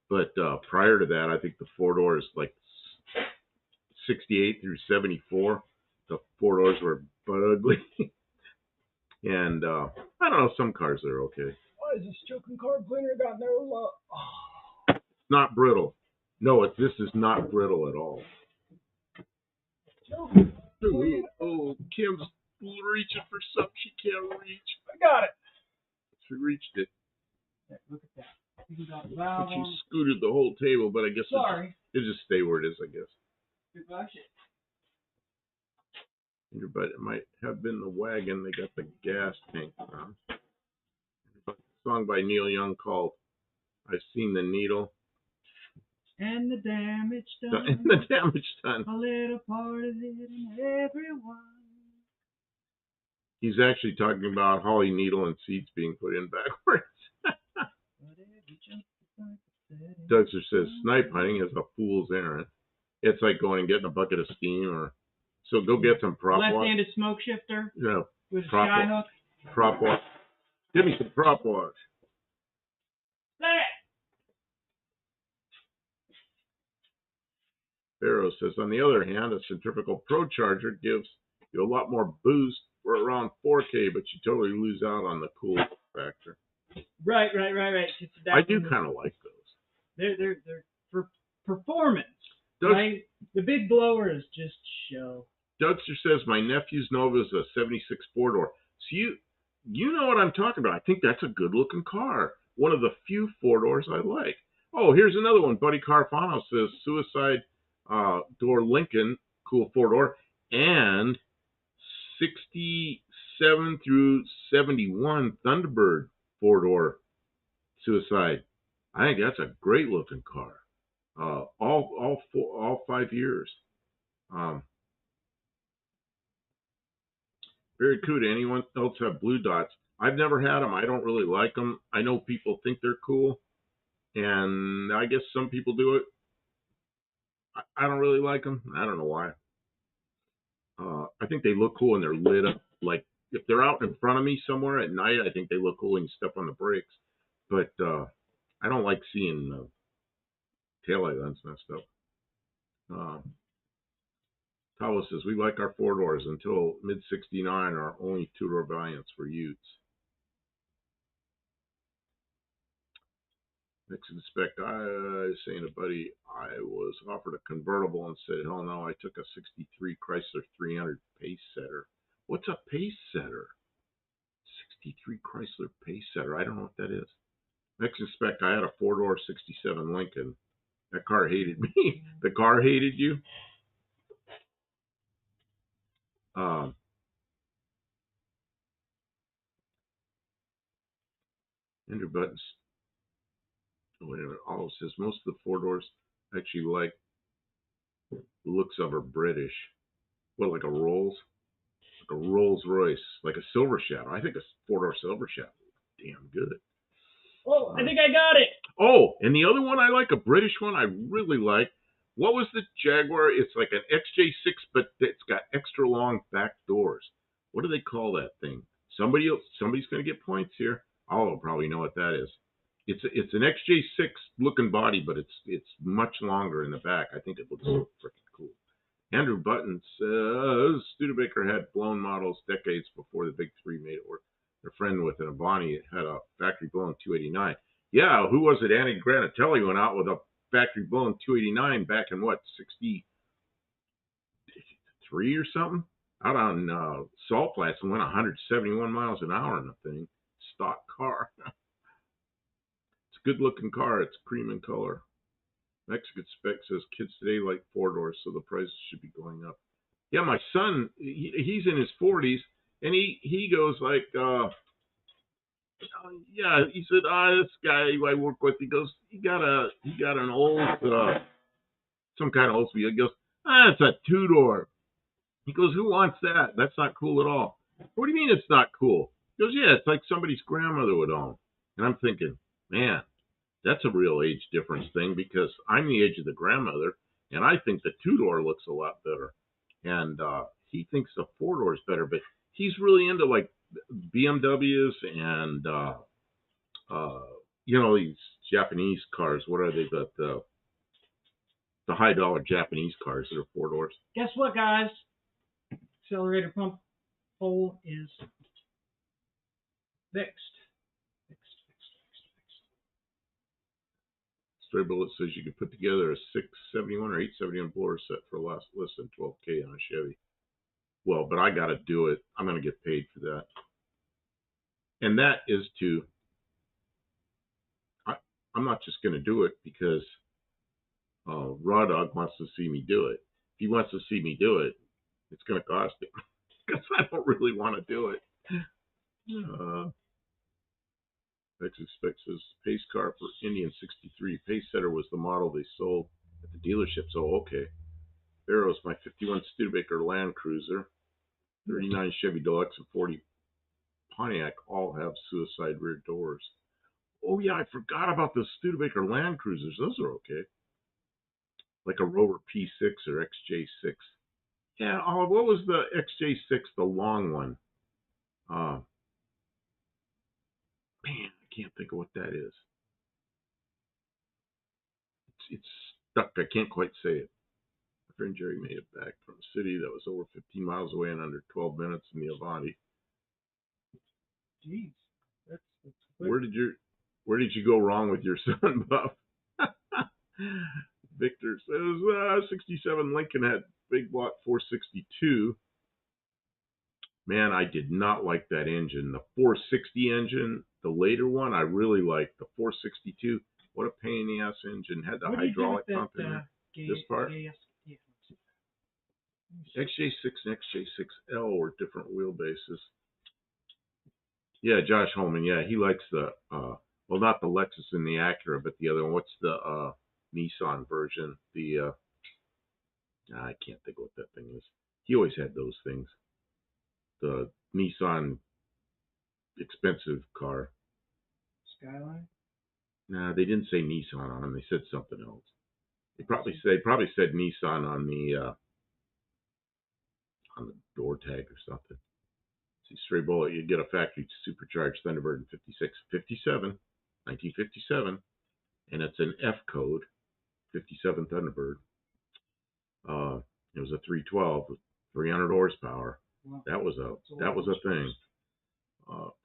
[SPEAKER 1] But prior to that, I think the 4 doors, like 68 through 74, the 4 doors were butt ugly. And I don't know, some cars are okay.
[SPEAKER 2] Why is this choking car cleaner got no love?
[SPEAKER 1] It's not brittle. No, this is not brittle at all. Oh, Kim's reaching for something she can't reach.
[SPEAKER 2] I got it.
[SPEAKER 1] She reached it.
[SPEAKER 2] Yeah, look at that. You got the valve
[SPEAKER 1] But she
[SPEAKER 2] on.
[SPEAKER 1] scooted the whole table, but I guess
[SPEAKER 2] Sorry.
[SPEAKER 1] it'll just stay where it is, I guess.
[SPEAKER 2] Good luck.
[SPEAKER 1] But it might have been the wagon. They got the gas tank on. A song by Neil Young called I've Seen the Needle.
[SPEAKER 2] And the damage done.
[SPEAKER 1] And the damage done.
[SPEAKER 2] A little part of it in everyone.
[SPEAKER 1] He's actually talking about Holly Needle and seats being put in backwards. Dougster says snipe hunting is a fool's errand. It's like going and getting a bucket of steam so go get some prop wash.
[SPEAKER 2] Left-handed smoke shifter.
[SPEAKER 1] Yeah.
[SPEAKER 2] With a sky hook.
[SPEAKER 1] Prop wash. Give me some prop wash. Barrow says, on the other hand, a centrifugal procharger gives you a lot more boost for around 4K, but you totally lose out on the cool factor.
[SPEAKER 2] Right.
[SPEAKER 1] I do kind of like those.
[SPEAKER 2] They're for performance, right? The big blower is just show.
[SPEAKER 1] Dougster says, my nephew's Nova is a 76 4-door. So you know what I'm talking about. I think that's a good-looking car. One of the few 4-doors I like. Oh, here's another one. Buddy Carfano says, suicide door Lincoln, cool 4-door, and 67 through 71 Thunderbird 4-door suicide. I think that's a great looking car. All 5 years. Very cool. Anyone else have blue dots? I've never had them. I don't really like them. I know people think they're cool, and I guess some people do it. I don't really like them. I don't know why. I think they look cool and they're lit up. Like if they're out in front of me somewhere at night, I think they look cool and step on the brakes. But I don't like seeing taillight lens messed up. Tawa says, we like our four doors until mid 69, our only two-door Valiants were Utes. Next inspect, I was saying to Buddy, I was offered a convertible and said, hell no, I took a 63 Chrysler 300 Pace Setter. What's a Pace Setter? 63 Chrysler Pace Setter. I don't know what that is. Next inspect, I had a four-door 67 Lincoln. That car hated me. The car hated you. Enter buttons. Oh, wait a minute. Olive says most of the four doors actually like the looks of are British. What, like a Rolls? Like a Rolls Royce, like a Silver Shadow. I think a four-door Silver Shadow is damn good.
[SPEAKER 2] Oh, I think I got it.
[SPEAKER 1] Oh, and the other one I like, a British one I really like. What was the Jaguar? It's like an XJ6, but it's got extra long back doors. What do they call that thing? Somebody's going to get points here. I'll probably know what that is. It's an XJ6 looking body, but it's much longer in the back. I think it looks so freaking cool. Andrew Button says Studebaker had blown models decades before the big three made it work. Their friend with an Avani had a factory blown 289. Yeah, who was it? Annie Granatelli went out with a factory blown 289 back in what, 63 or something? Out on Salt Flats and went 171 miles an hour in the thing. Stock car. It's a good looking car. It's cream in color. Mexican spec says kids today like four doors, so the prices should be going up. Yeah, my son, he's in his 40s, and he goes like, yeah, he said, this guy who I work with, he goes, he got an old, some kind of Oldsmobile. He goes, it's a two-door. He goes, who wants that? That's not cool at all. What do you mean it's not cool? He goes, yeah, it's like somebody's grandmother would own. And I'm thinking, man, that's a real age difference thing, because I'm the age of the grandmother, and I think the two-door looks a lot better. And he thinks the four-door is better, but he's really into like BMWs and these Japanese cars. What are they? The high-dollar Japanese cars that are four doors.
[SPEAKER 2] Guess what, guys? Accelerator pump hole is fixed.
[SPEAKER 1] Stray Bullet says you could put together a 671 or 871 blower set for less than $12,000 on a Chevy. Well, but I got to do it. I'm going to get paid for that. And that is I'm not just going to do it because Raw Dog wants to see me do it. If he wants to see me do it, it's going to cost him because I don't really want to do it. Texas Spec says pace car for Indian 63. Pace Setter was the model they sold at the dealerships. Oh, okay. Barrows, my 51 Studebaker Land Cruiser, 39 Chevy Deluxe, and 40 Pontiac all have suicide rear doors. Oh, yeah, I forgot about the Studebaker Land Cruisers. Those are okay. Like a Rover P6 or XJ6. Yeah, Olive, what was the XJ6, the long one? Man, I can't think of what that is. It's stuck. I can't quite say it. My friend Jerry made it back from a city that was over 15 miles away in under 12 minutes in the Avanti.
[SPEAKER 2] Jeez, that's
[SPEAKER 1] Where did you go wrong with your son, Buff? Victor says 67 Lincoln had big block 462. Man, I did not like that engine. The 460 engine, the later one, I really liked. The 462, what a pain in the ass engine. Had the hydraulic pump in there. This part? XJ6 and XJ6L were different wheelbases. Yeah, Josh Holman, yeah, he likes the, well, not the Lexus and the Acura, but the other one. What's the Nissan version? The, I can't think of what that thing is. He always had those things. The Nissan expensive car.
[SPEAKER 2] Skyline.
[SPEAKER 1] Nah, they didn't say Nissan on them. They said something else. They probably said Nissan on the door tag or something. See, Stray Bullet, you get a factory supercharged Thunderbird in 1957, and it's an F code, 57 Thunderbird. It was a 312 with 300 horsepower. Wow. That was a thing.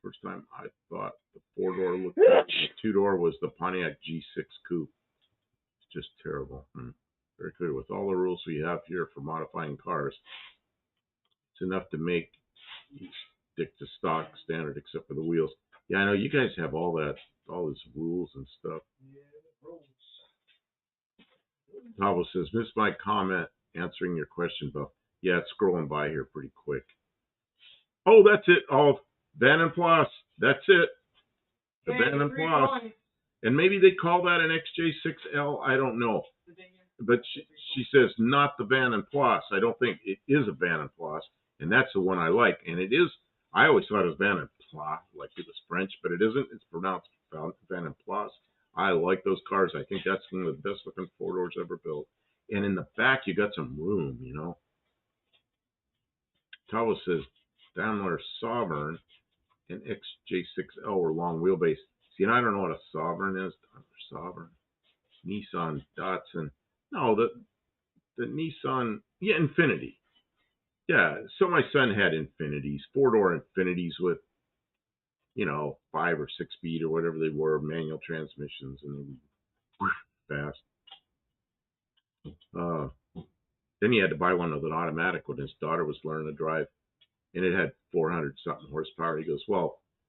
[SPEAKER 1] First time I thought the 4-door looked good. The 2-door was the Pontiac G6 Coupe. It's just terrible. Very clear. With all the rules we have here for modifying cars, it's enough to make you stick to stock standard except for the wheels. Yeah, I know you guys have all these rules and stuff. Pablo says, missed my comment answering your question, Buff. Yeah, it's scrolling by here pretty quick. Oh, that's it. Oh, Van & Plus. That's it. The Van & Plus. And maybe they call that an XJ6L. I don't know. But she says not the Van & Plus. I don't think it is a Van & Plus. And that's the one I like. And it is, I always thought it was Van & Plus, like it was French, but it isn't. It's pronounced Van & Plus. I like those cars. I think that's one of the best looking 4-doors ever built. And in the back, you got some room, you know. Tavo says Daimler Sovereign and XJ6L were long wheelbase. See, and I don't know what a Sovereign is. Sovereign. Nissan, Datsun. No, the Nissan, yeah, Infinity. Yeah, so my son had Infinities, 4-door Infinities with, 5 or 6 speed or whatever they were, manual transmissions, and they were fast. Then he had to buy one with an automatic when his daughter was learning to drive, and it had 400-something horsepower. He goes,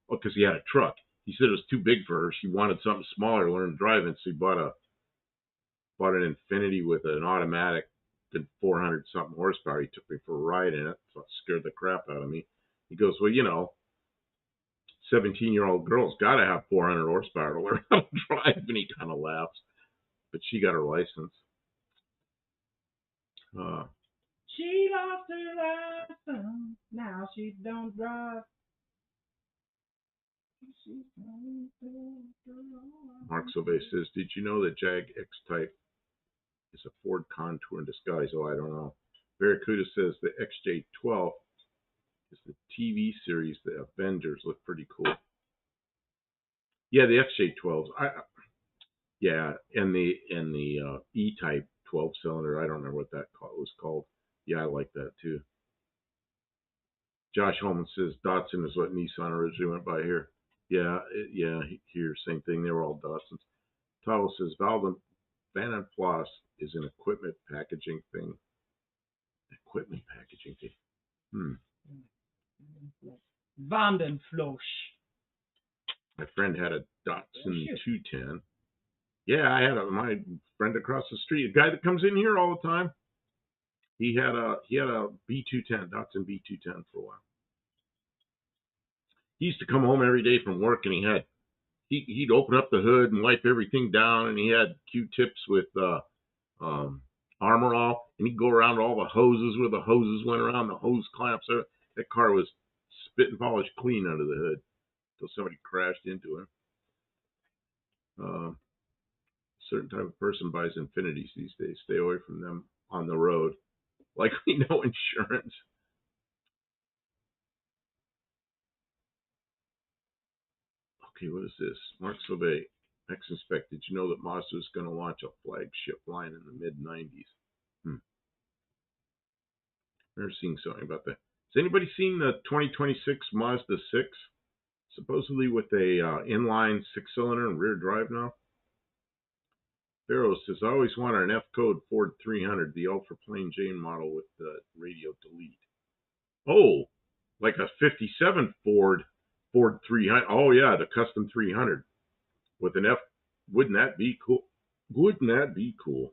[SPEAKER 1] because he had a truck. He said it was too big for her. She wanted something smaller to learn to drive in, so he bought an Infinity with an automatic and 400-something horsepower. He took me for a ride in it, so it scared the crap out of me. He goes, 17-year-old girl's got to have 400 horsepower to learn how to drive, and he kind of laughs. But she got her license.
[SPEAKER 2] She lost her license, now she don't drive.
[SPEAKER 1] Mark Silvey says, did you know that Jag X-Type is a Ford Contour in disguise? Oh, I don't know. Barracuda says the XJ12 is the TV series. The Avengers look pretty cool. Yeah, the XJ12s. And the E-Type 12-cylinder. I don't remember what that was called. Yeah, I like that too. Josh Holman says Datsun is what Nissan originally went by here. Yeah, here, same thing. They were all Datsuns. Tavo says Van & Plus is an equipment packaging thing. Equipment packaging thing.
[SPEAKER 2] Vandenfloss.
[SPEAKER 1] My friend had a Datsun 210. Yeah, I had my friend across the street, a guy that comes in here all the time. He had a B210, Datsun B210 for a while. He used to come home every day from work, and he'd open up the hood and wipe everything down, and he had Q-tips with Armor All, and he'd go around all the hoses where the hoses went around, the hose clamps. That car was spit and polish clean under the hood until somebody crashed into him. Certain type of person buys Infinities these days. Stay away from them on the road. Likely no insurance. Okay, what is this? Mark Silvey, X-Inspect. Did you know that Mazda is going to launch a flagship line in the mid-90s? Never seen something about that. Has anybody seen the 2026 Mazda 6? Supposedly with a inline 6-cylinder and rear drive now. Barrow says, I always wanted an F-code Ford 300, the ultra plain Jane model with the radio delete. Oh, like a 57 Ford 300. Oh, yeah, the custom 300 with an F. Wouldn't that be cool? Wouldn't that be cool?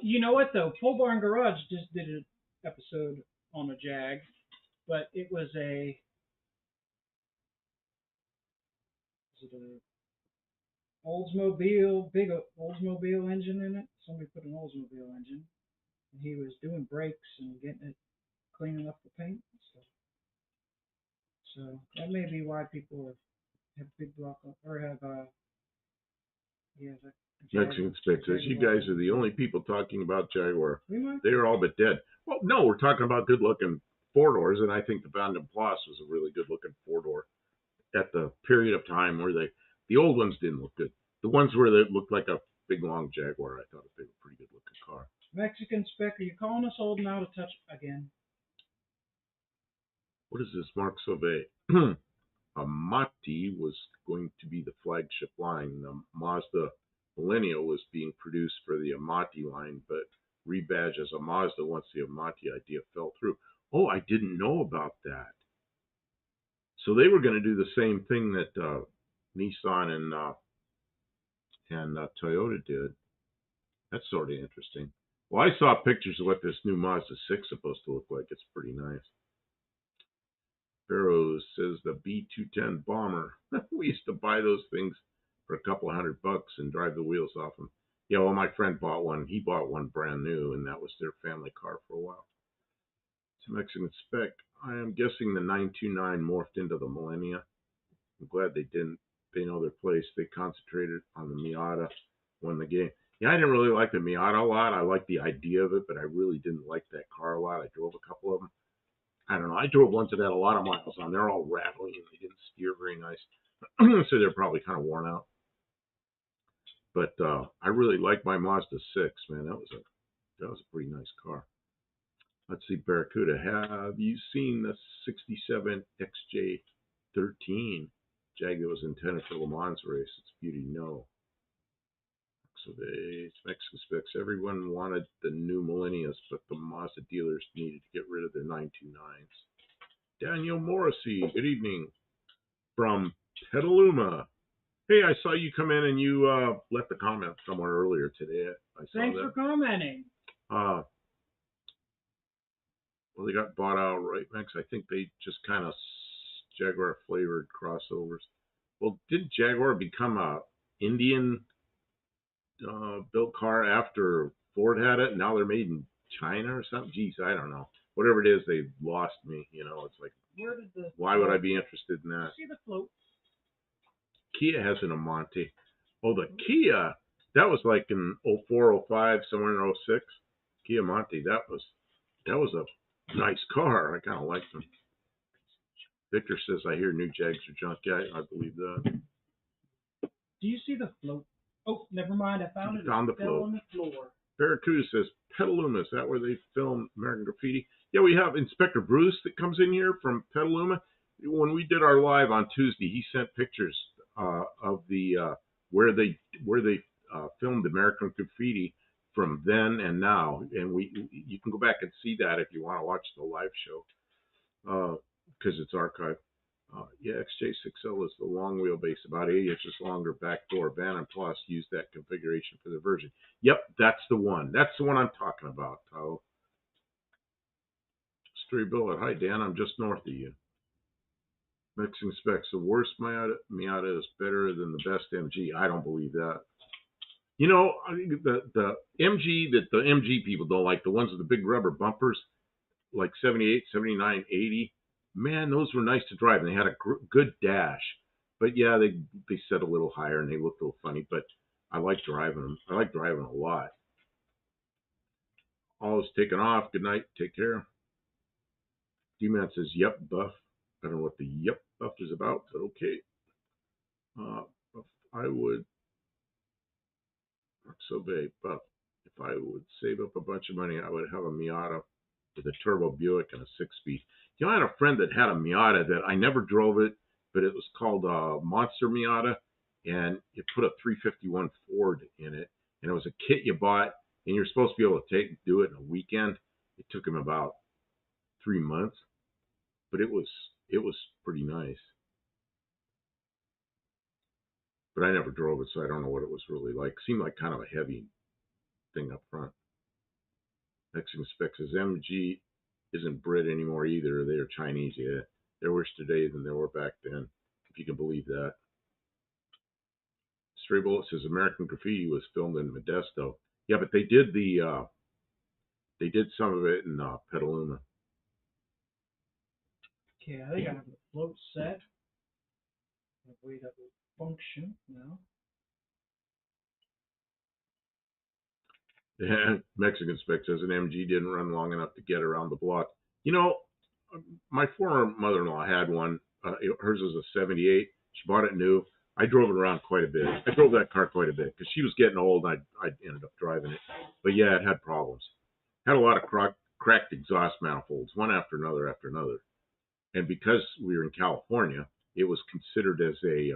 [SPEAKER 2] You know what, though? Full Barn Garage just did an episode on a Jag, but it was a Oldsmobile, big Oldsmobile engine in it. Somebody put an Oldsmobile engine, and he was doing brakes and getting it, cleaning up the paint and stuff. So that may be why people have big block or have yeah, the
[SPEAKER 1] Mexican Spec says, you guys are the only people talking about Jaguar.
[SPEAKER 2] We might.
[SPEAKER 1] They are all but dead. Well, no, we're talking about good-looking four-doors, and I think the Van den Plas was a really good-looking four-door at the period of time where the old ones didn't look good. The ones where they looked like a big, long Jaguar, I thought they were a pretty good-looking car.
[SPEAKER 2] Mexican Spec, are you calling us old now to touch again?
[SPEAKER 1] What is this, Mark Sauvé? Amati was going to be the flagship line. The Mazda Millennial was being produced for the Amati line, but rebadged as a Mazda once the Amati idea fell through. Oh, I didn't know about that. So they were going to do the same thing that Nissan and Toyota did. That's sort of interesting. Well, I saw pictures of what this new Mazda 6 is supposed to look like. It's pretty nice. Barrows says the B210 Bomber. We used to buy those things for a couple $100 and drive the wheels off them. Yeah, well, my friend bought one. He bought one brand new, and that was their family car for a while. Some Mexican Spec. I am guessing the 929 morphed into the Millennia. I'm glad they didn't. They know their place. They concentrated on the Miata, won the game. Yeah, I didn't really like the Miata a lot. I liked the idea of it, but I really didn't like that car a lot. I drove a couple of them. I don't know. I drove ones that had a lot of miles on. They're all rattly and they didn't steer very nice. So they're probably kind of worn out. But I really like my Mazda 6, man. That was a pretty nice car. Let's see, Barracuda. Have you seen the 67 XJ13 Jag that was intended for Le Mans race? It's beauty, no. So it's Mexican Specs. Everyone wanted the new Millennials, but the Mazda dealers needed to get rid of their 929s. Daniel Morrissey, good evening from Petaluma. Hey, I saw you come in and you left a comment somewhere earlier today.
[SPEAKER 2] Thanks for commenting.
[SPEAKER 1] Well, they got bought out, right, Max? I think they just kind of Jaguar flavored crossovers. Well, didn't Jaguar become a Indian built car after Ford had it? Now they're made in China or something? Geez, I don't know. Whatever it is, they lost me. You know, it's like, why would I be interested in that?
[SPEAKER 2] See the float?
[SPEAKER 1] Kia has an Amante. Oh, the Kia, that was like in 04, 05, somewhere in 06. Kia Monte, that was a nice car. I kind of liked them. Victor says, I hear new Jags are junk. Yeah, I believe that.
[SPEAKER 2] Do you see the float? Oh, never mind. I found it.
[SPEAKER 1] Found the
[SPEAKER 2] float
[SPEAKER 1] float.
[SPEAKER 2] On the floor.
[SPEAKER 1] Barracuda says, Petaluma, is that where they filmed American Graffiti? Yeah, we have Inspector Bruce that comes in here from Petaluma. When we did our live on Tuesday, he sent pictures of the where they filmed American Graffiti from then and now, and you can go back and see that if you want to watch the live show because it's archived. Yeah, XJ6L is the long wheelbase, about 80 inches longer back door. Van and Plus used that configuration for the version. Yep, that's the one. That's the one I'm talking about, Tao. Stray Bullet. Hi, Dan. I'm just north of you. Mexican Specs. The worst Miata is better than the best MG. I don't believe that. You know, the MG that the MG people don't like, the ones with the big rubber bumpers, like 78, 79, 80. Man, those were nice to drive, and they had a good dash. But yeah, they set a little higher, and they looked a little funny. But I like driving them. I like driving a lot. All is taken off. Good night. Take care. D-Man says, yep, buff. I don't know what the yep buff is about, but okay. I would, so big, buff. If I would save up a bunch of money, I would have a Miata with a turbo Buick and a 6-speed. You know, I had a friend that had a Miata that I never drove it, but it was called a Monster Miata, and it put a 351 Ford in it, and it was a kit you bought, and you're supposed to be able to do it in a weekend. It took him about 3 months, but it was pretty nice. But I never drove it, so I don't know what it was really like. It seemed like kind of a heavy thing up front. Mexican Specs says MG isn't Brit anymore either. They are Chinese. Yeah, they're worse today than they were back then, if you can believe that. Stray Bullet says American Graffiti was filmed in Modesto. Yeah, but they did some of it in Petaluma.
[SPEAKER 2] Okay, I think I have the float set. Wait, that will function now.
[SPEAKER 1] Yeah, Mexican spec says an MG didn't run long enough to get around the block. You know, my former mother-in-law had one. Hers was a 78. She bought it new. I drove it around quite a bit. I drove that car quite a bit because she was getting old and I ended up driving it. But yeah, it had problems. Had a lot of cracked exhaust manifolds, one after another after another. And because we were in California, it was considered as a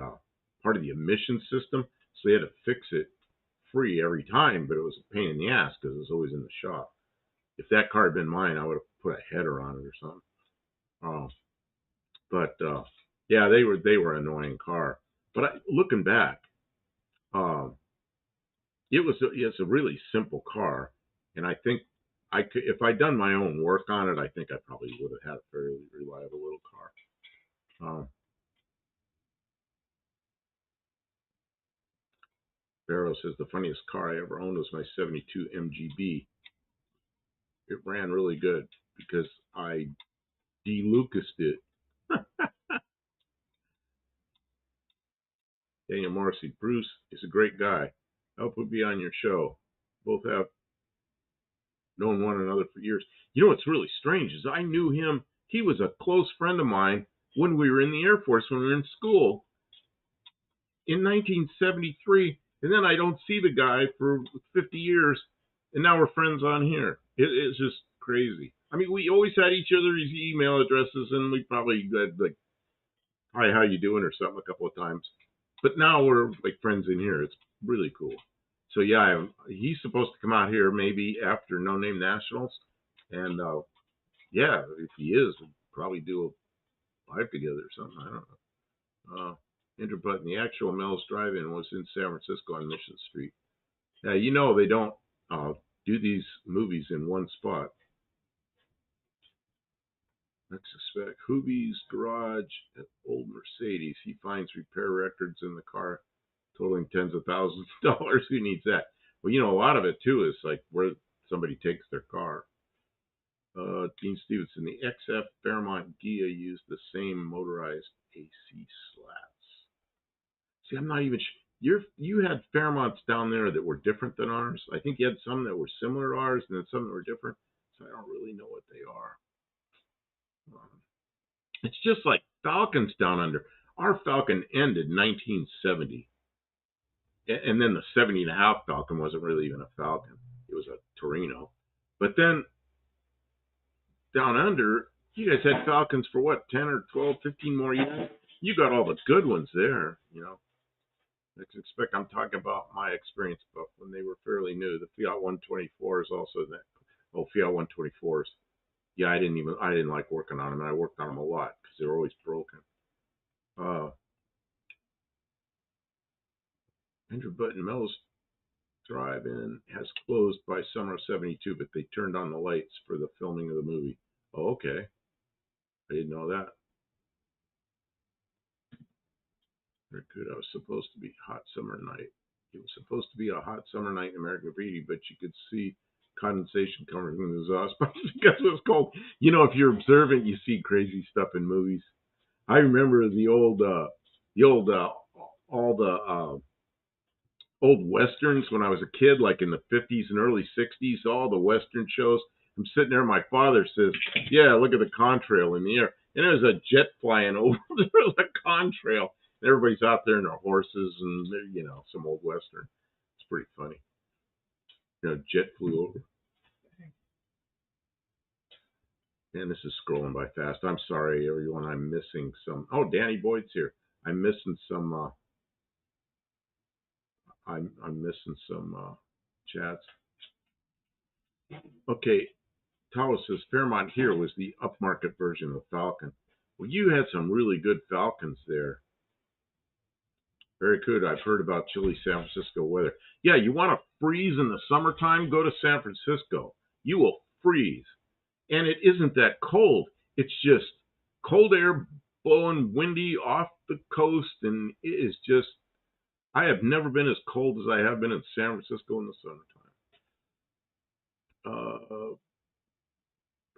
[SPEAKER 1] part of the emission system. So they had to fix it free every time, but it was a pain in the ass because it was always in the shop. If that car had been mine, I would have put a header on it or something. But yeah, they were an annoying car. But looking back, um, it's a really simple car, and I think I could, if I'd done my own work on it, I think I probably would have had a fairly reliable little car. Barrow says the funniest car I ever owned was my '72 MGB. It ran really good because I de-Lucased it. Daniel Morrissey, Bruce is a great guy. I hope we'll be on your show. Both have known one another for years. You know what's really strange is I knew him. He was a close friend of mine when we were in the Air Force, when we were in school in 1973. And then I don't see the guy for 50 years, and now we're friends on here. It's just crazy. I mean, we always had each other's email addresses, and we probably had like, "Hi, how you doing?" or something a couple of times. But now we're like friends in here. It's really cool. So yeah, he's supposed to come out here maybe after No Name Nationals, and yeah, if he is, we'll probably do a live together or something. I don't know. Enter button. The actual Mel's Drive-In was in San Francisco on Mission Street. Yeah, you know they don't do these movies in one spot. Let's suspect Hoobie's garage at Old Mercedes. He finds repair records in the car totaling tens of thousands of dollars. Who needs that? Well, you know, a lot of it too is like where somebody takes their car. Dean Stevenson, the XF Fairmont Ghia used the same motorized AC slats. See, I'm not even sure. You had Fairmonts down there that were different than ours. I think you had some that were similar to ours and then some that were different. So I don't really know what they are. It's just like Falcons down under. Our Falcon ended 1970. And then the 70 and a half Falcon wasn't really even a Falcon. It was a Torino. But then down under, you guys had Falcons for what, 10 or 12, 15 more years? You got all the good ones there, you know. I expect I'm talking about my experience, but when they were fairly new. The Fiat 124s also that. Oh, Fiat 124s. Yeah, I didn't like working on them, and I worked on them a lot because they were always broken. Andrew Button Mel's Drive-In has closed by summer of '72, but they turned on the lights for the filming of the movie. Oh, okay. I didn't know that. Very good. I was supposed to be hot summer night. It was supposed to be a hot summer night in American Graffiti, but you could see condensation coming from the exhaust pipes because it was cold. You know, if you're observant, you see crazy stuff in movies. I remember all the old westerns when I was a kid, like in the 50s and early 60s, all the western shows. I'm sitting there, my father says, "Yeah, look at the contrail in the air." And there's a jet flying over. There's a contrail. And everybody's out there in their horses and, you know, some old western. It's pretty funny. You know, jet flew over. And this is scrolling by fast. I'm sorry, everyone. I'm missing some. Oh, Danny Boyd's here. I'm missing some. I'm missing some chats. Okay, Talos says Fairmont here was the upmarket version of the Falcon. Well, you had some really good Falcons there. Very good. I've heard about chilly San Francisco weather. Yeah, you want to freeze in the summertime? Go to San Francisco. You will freeze. And it isn't that cold. It's just cold air blowing windy off the coast. And it is just, I have never been as cold as I have been in San Francisco in the summertime.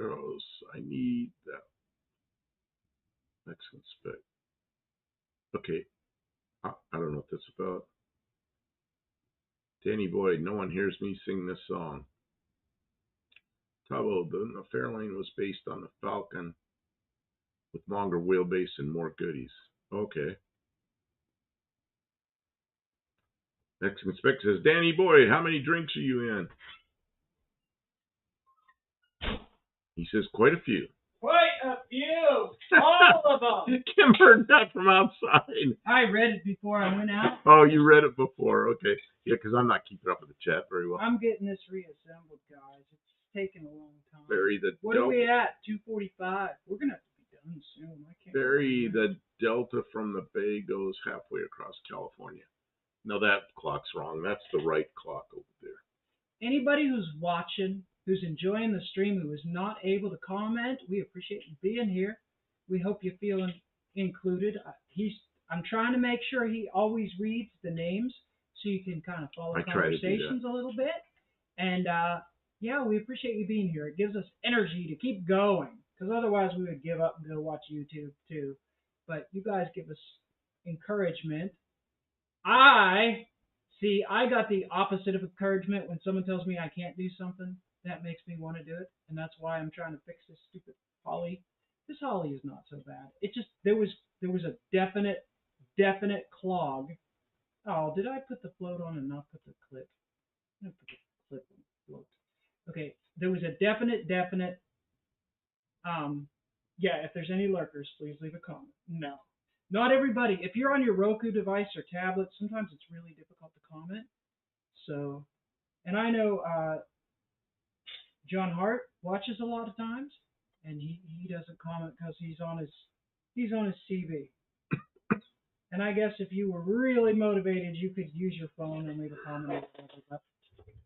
[SPEAKER 1] Arrows, I need that. Mexican spec. Okay, I don't know what this is about. Danny Boyd, no one hears me sing this song. Tabo, the Fairlane was based on the Falcon with longer wheelbase and more goodies. Okay. Mexican spec says, Danny Boyd, how many drinks are you in? He says, quite a few.
[SPEAKER 2] Quite a few. All of them.
[SPEAKER 1] Kim heard that from outside.
[SPEAKER 2] I read it before I went out.
[SPEAKER 1] Oh, you read it before. Okay. Yeah, because I'm not keeping up with the chat very well.
[SPEAKER 2] I'm getting this reassembled, guys. It's taking a long time.
[SPEAKER 1] Barry the
[SPEAKER 2] What
[SPEAKER 1] Delta.
[SPEAKER 2] are we at? 2:45. We're going to have to be done soon. I can't.
[SPEAKER 1] Barry the Delta from the Bay goes halfway across California. No, that clock's wrong. That's the right clock over there.
[SPEAKER 2] Anybody who's watching, who's enjoying the stream, who is not able to comment, we appreciate you being here. We hope you feel included. I'm trying to make sure he always reads the names so you can kind of follow conversations a little bit. And yeah, we appreciate you being here. It gives us energy to keep going, because otherwise we would give up and go watch YouTube too. But you guys give us encouragement. I got the opposite of encouragement when someone tells me I can't do something. That makes me want to do it, and that's why I'm trying to fix this stupid Holly. This Holly is not so bad. It just there was a definite clog. Oh, did I put the float on and not put the clip? I didn't put the clip on the float. Okay, there was a definite. Yeah, if there's any lurkers, please leave a comment. No. Not everybody. If you're on your Roku device or tablet, sometimes it's really difficult to comment. So, and I know John Hart watches a lot of times, and he doesn't comment because he's on his CV. And I guess if you were really motivated, you could use your phone and leave a comment. But,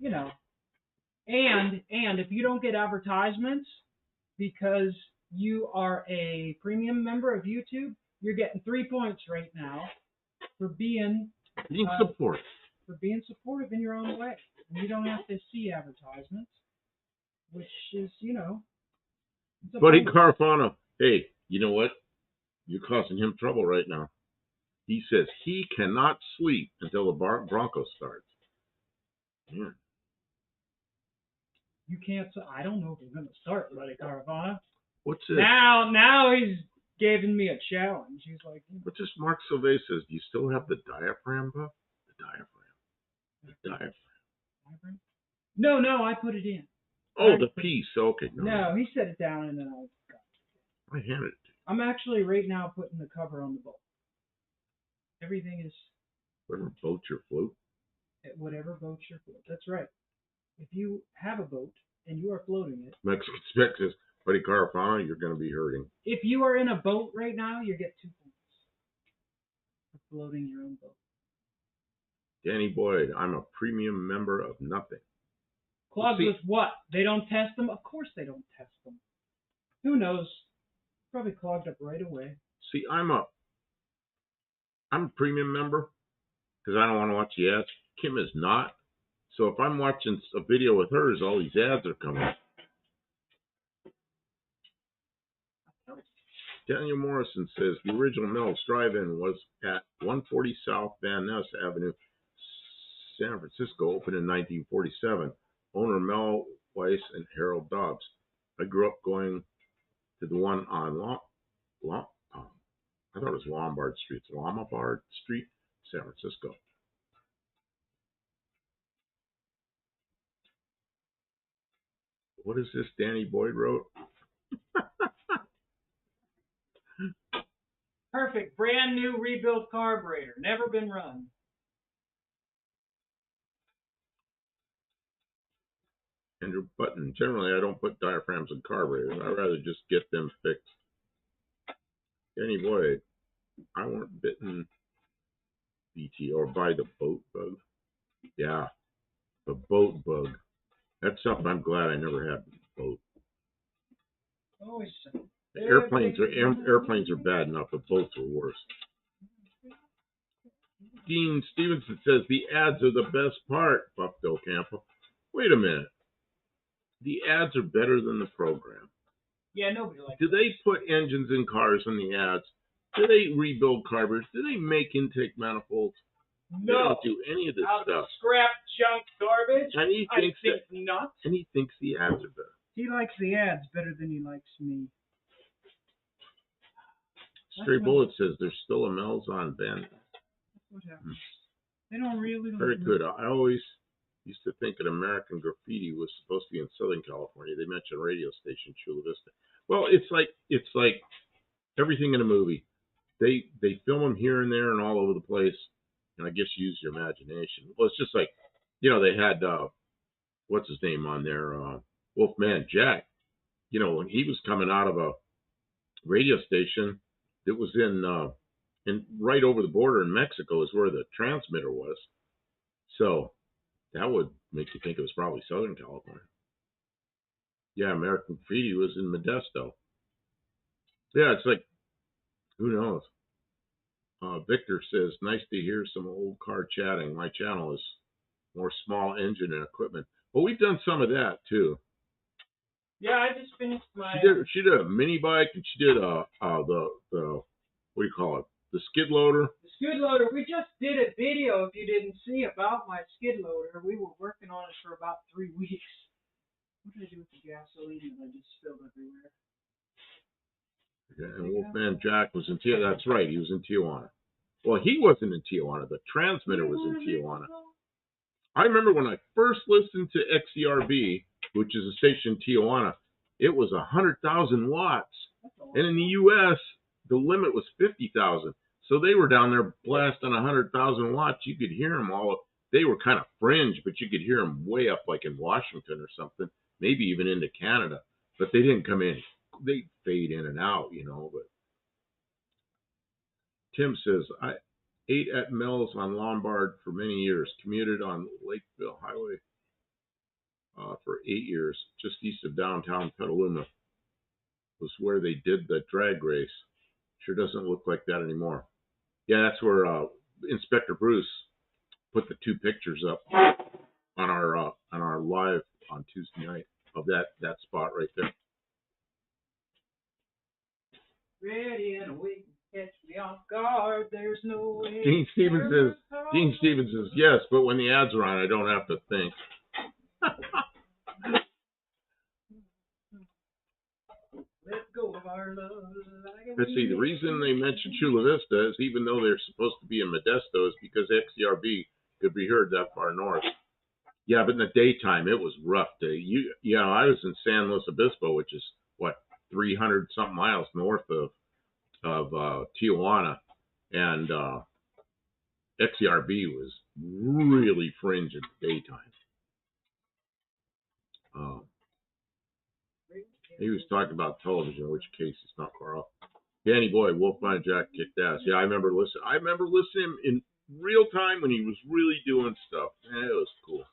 [SPEAKER 2] you know, and if you don't get advertisements because you are a premium member of YouTube, you're getting 3 points right now for being
[SPEAKER 1] supportive.
[SPEAKER 2] For being supportive in your own way. And you don't have to see advertisements, which is, you know.
[SPEAKER 1] Buddy Carfano, hey, you know what? You're causing him trouble right now. He says he cannot sleep until the Bronco starts. Yeah.
[SPEAKER 2] You can't. I don't know if we're going to start, Buddy Carfano.
[SPEAKER 1] What's this?
[SPEAKER 2] Now he's giving me a challenge. He's like,
[SPEAKER 1] what's this? Mark Sylvain says, do you still have the diaphragm, Buff? The diaphragm.
[SPEAKER 2] No, I put it in.
[SPEAKER 1] Oh, the piece. Okay.
[SPEAKER 2] No, he set it down and then I got it.
[SPEAKER 1] I handed it to you.
[SPEAKER 2] I'm actually right now putting the cover on the boat. Everything is.
[SPEAKER 1] Whatever boats your float.
[SPEAKER 2] Whatever boats your float. That's right. If you have a boat and you are floating it.
[SPEAKER 1] Mexican spec says, Buddy Carfano, you're going to be hurting.
[SPEAKER 2] If you are in a boat right now, you get 2 points for floating your own boat.
[SPEAKER 1] Danny Boyd, I'm a premium member of nothing.
[SPEAKER 2] Clogged with what? They don't test them? Of course they don't test them. Who knows? Probably clogged up right away.
[SPEAKER 1] See, I'm a premium member because I don't want to watch the ads. Kim is not. So if I'm watching a video with hers, all these ads are coming up. Daniel Morrison says the original Mel's Drive-In was at 140 South Van Ness Avenue, San Francisco, opened in 1947. Owner Mel Weiss and Harold Dobbs. I grew up going to the one on I thought it was Lombard Street. It's Lombard Street, San Francisco. What is this Danny Boyd wrote?
[SPEAKER 2] Perfect. Brand new rebuilt carburetor. Never been run.
[SPEAKER 1] Andrew Button. Generally, I don't put diaphragms in carburetors. I'd rather just get them fixed. Danny Boyd. I weren't bitten BT or by the boat bug. Yeah, the boat bug. That's something I'm glad I never had the boat.
[SPEAKER 2] Always.
[SPEAKER 1] Airplanes are bad enough, but boats are worse. Dean Stevenson says the ads are the best part, Buckdo Campo. Wait a minute. The ads are better than the program.
[SPEAKER 2] Yeah, nobody likes
[SPEAKER 1] Do they put engines in cars in the ads? Do they rebuild carburetors? Do they make intake manifolds? They
[SPEAKER 2] No.
[SPEAKER 1] don't do any of this
[SPEAKER 2] Out of
[SPEAKER 1] stuff.
[SPEAKER 2] scrap junk garbage?
[SPEAKER 1] And he
[SPEAKER 2] I
[SPEAKER 1] thinks
[SPEAKER 2] think not.
[SPEAKER 1] And he thinks the ads are better.
[SPEAKER 2] He likes the ads better than he likes me.
[SPEAKER 1] Stray Bullet says there's still a Mel's on Ben.
[SPEAKER 2] That's what happens. They don't really like
[SPEAKER 1] Very
[SPEAKER 2] me.
[SPEAKER 1] good. I always used to think that American Graffiti was supposed to be in Southern California. They mentioned a radio station, Chula Vista. Well, it's like everything in a movie. They film them here and there and all over the place. And I guess use your imagination. Well, it's just like, they had what's his name on there, Wolfman Jack. When he was coming out of a radio station that was in right over the border in Mexico is where the transmitter was. So that would make you think it was probably Southern California. Yeah, American Graffiti was in Modesto. Yeah, it's like, who knows? Victor says, nice to hear some old car chatting. My channel is more small engine and equipment. Well, we've done some of that too.
[SPEAKER 2] Yeah, I just finished my.
[SPEAKER 1] She did a mini bike, and she did the what do you call it? The skid loader.
[SPEAKER 2] The skid loader. We just did a video, if you didn't see, about my skid loader. We were working on it for about 3 weeks. What did I do with the gasoline that I just spilled everywhere?
[SPEAKER 1] Yeah, and Wolfman Jack was in Tijuana. That's right, he was in Tijuana. Well, he wasn't in Tijuana. The transmitter was in Tijuana. I remember when I first listened to XCRB, which is a station in Tijuana, it was 100,000 watts. And in the U.S., the limit was 50,000. So they were down there blasting 100,000 watts. You could hear them all. They were kind of fringe, but you could hear them way up like in Washington or something, maybe even into Canada. But they didn't come in. They fade in and out, But Tim says, I ate at Mel's on Lombard for many years, commuted on Lakeville Highway for 8 years, just east of downtown Petaluma. Was where they did the drag race. Sure doesn't look like that anymore. Yeah, that's where Inspector Bruce put the 2 pictures up on our live on Tuesday night of that spot right there.
[SPEAKER 2] Ready and waiting, catch me off guard. There's no way.
[SPEAKER 1] Dean Stevens says, yes, but when the ads are on, I don't have to think.
[SPEAKER 2] Let go of our love.
[SPEAKER 1] Let's see, the reason they mentioned Chula Vista is even though they're supposed to be in Modesto is because XCRB could be heard that far north. Yeah, but in the daytime, it was rough. I was in San Luis Obispo, which is, 300-something miles north of Tijuana, and XCRB was really fringe in the daytime. He was talking about television, in which case it's not far off. Danny Boy, Wolfman Jack kicked ass. Yeah, I remember listening in real time when he was really doing stuff. Yeah, it was cool.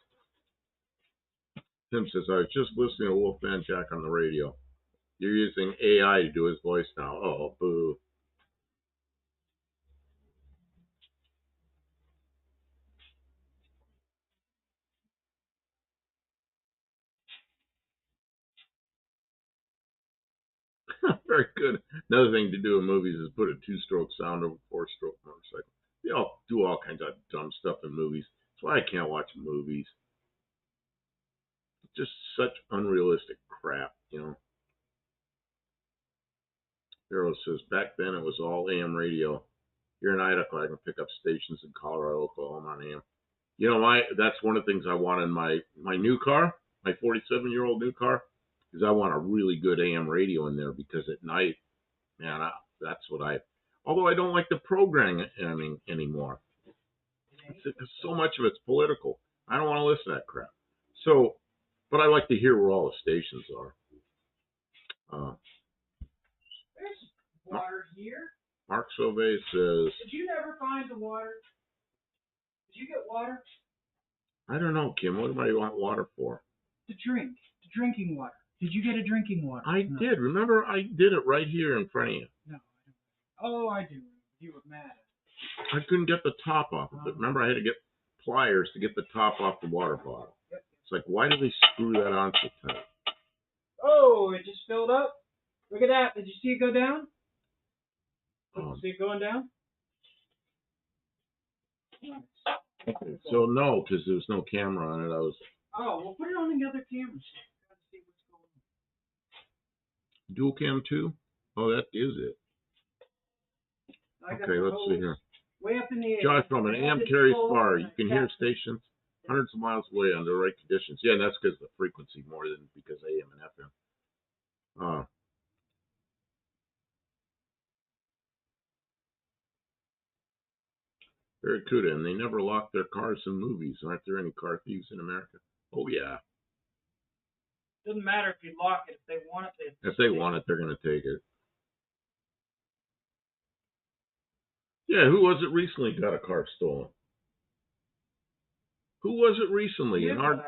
[SPEAKER 1] Tim says, I was just listening to Wolfman Jack on the radio. You're using AI to do his voice now. Oh, boo. Very good. Another thing to do in movies is put a 2-stroke sound over a 4-stroke motorcycle. They all do all kinds of dumb stuff in movies. That's why I can't watch movies. It's just such unrealistic crap, Harold says, back then it was all AM radio. Here in Idaho, I can pick up stations in Colorado, Oklahoma on AM. That's one of the things I want in my new car, my 47-year-old new car, is I want a really good AM radio in there because at night, man, that's what although I don't like the programming anymore. Because so much of it's political. I don't want to listen to that crap. So, but I like to hear where all the stations are.
[SPEAKER 2] There's water here.
[SPEAKER 1] Mark Sauvé says,
[SPEAKER 2] did you never find the water? Did you get water?
[SPEAKER 1] I don't know, Kim. What do I want water for?
[SPEAKER 2] To drink. To drinking water. Did you get a drinking water?
[SPEAKER 1] I did. Remember, I did it right here in front of you.
[SPEAKER 2] No, I don't. Oh, I do. You were mad.
[SPEAKER 1] I couldn't get the top off of it. Remember, I had to get pliers to get the top off the water bottle.
[SPEAKER 2] Yep.
[SPEAKER 1] It's like, why do they screw that on so tight?
[SPEAKER 2] Oh, it just filled up? Look at that. Did you see it go down? See it going down?
[SPEAKER 1] Okay. So no, because there was no camera on it. I was.
[SPEAKER 2] Oh, we'll put it on the other cameras. Gotta see what's going on.
[SPEAKER 1] Dual cam 2? Oh, that is it. Okay, let's see here.
[SPEAKER 2] Way up in the air.
[SPEAKER 1] Josh from an AM carries far. You can hear stations hundreds of miles away under the right conditions. Yeah, and that's because of the frequency more than because AM and FM. Barracuda, and they never lock their cars in movies. Aren't there any car thieves in America? Oh, yeah.
[SPEAKER 2] Doesn't matter if you lock it. If they want it,
[SPEAKER 1] if they want it, they're going to take it. Yeah, who was it recently got a car stolen? Who was it recently?
[SPEAKER 2] Nivlak.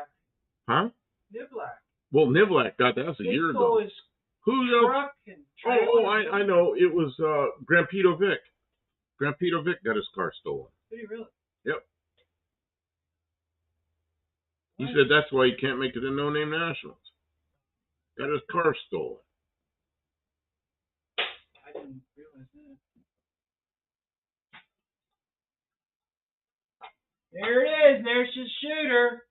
[SPEAKER 1] Huh?
[SPEAKER 2] Nivlak.
[SPEAKER 1] Well, Nivlak got that. That was a year ago. Who else? I know. It was Grampito Vic. Grampito Vic got his car stolen.
[SPEAKER 2] Did he really?
[SPEAKER 1] Yep. He said that's why he can't make it in No Name Nationals. Got his car stolen.
[SPEAKER 2] I didn't realize that. There it is. There's his shooter.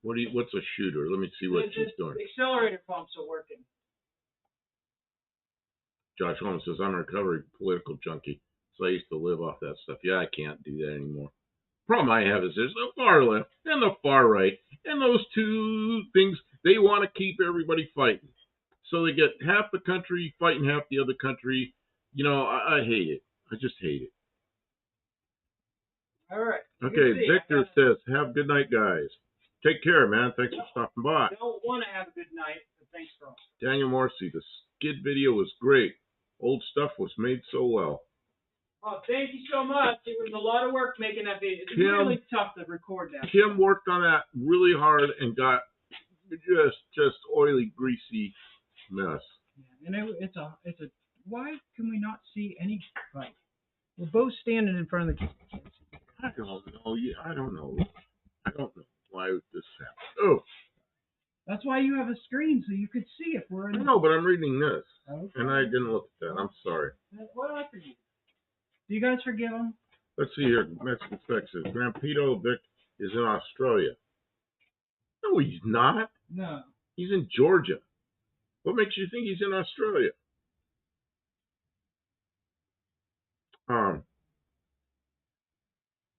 [SPEAKER 1] What's a shooter? Let me see what she's doing.
[SPEAKER 2] The accelerator pumps are working.
[SPEAKER 1] Josh Holmes says, I'm a recovery political junkie, so I used to live off that stuff. Yeah, I can't do that anymore. Problem I have is there's the far left and the far right, and those two things, they want to keep everybody fighting. So they get half the country fighting half the other country. You know, I hate it. I just hate it.
[SPEAKER 2] All right.
[SPEAKER 1] Okay, Victor says, have a good night, guys. Take care, man. Thanks for stopping by.
[SPEAKER 2] I don't want to have a good night, but thanks for all.
[SPEAKER 1] Daniel Morrissey, the skid video was great. Old stuff was made so well.
[SPEAKER 2] Oh, thank you so much. It was a lot of work making that video. It's really tough to record that.
[SPEAKER 1] Kim worked on that really hard and got just oily, greasy mess.
[SPEAKER 2] Yeah, and it's a. Why can we not see anybody? We're both standing in front of the camera.
[SPEAKER 1] I don't know. I don't know. I don't know why this happened. Oh.
[SPEAKER 2] That's why you have a screen so you could see if we're in.
[SPEAKER 1] I know, but I'm reading this,
[SPEAKER 2] okay.
[SPEAKER 1] And I didn't look at that. I'm sorry.
[SPEAKER 2] What I forgive? Do you guys forgive him?
[SPEAKER 1] Let's see here. Mexican Spec says Grampito Vic is in Australia. No, he's not.
[SPEAKER 2] No.
[SPEAKER 1] He's in Georgia. What makes you think he's in Australia?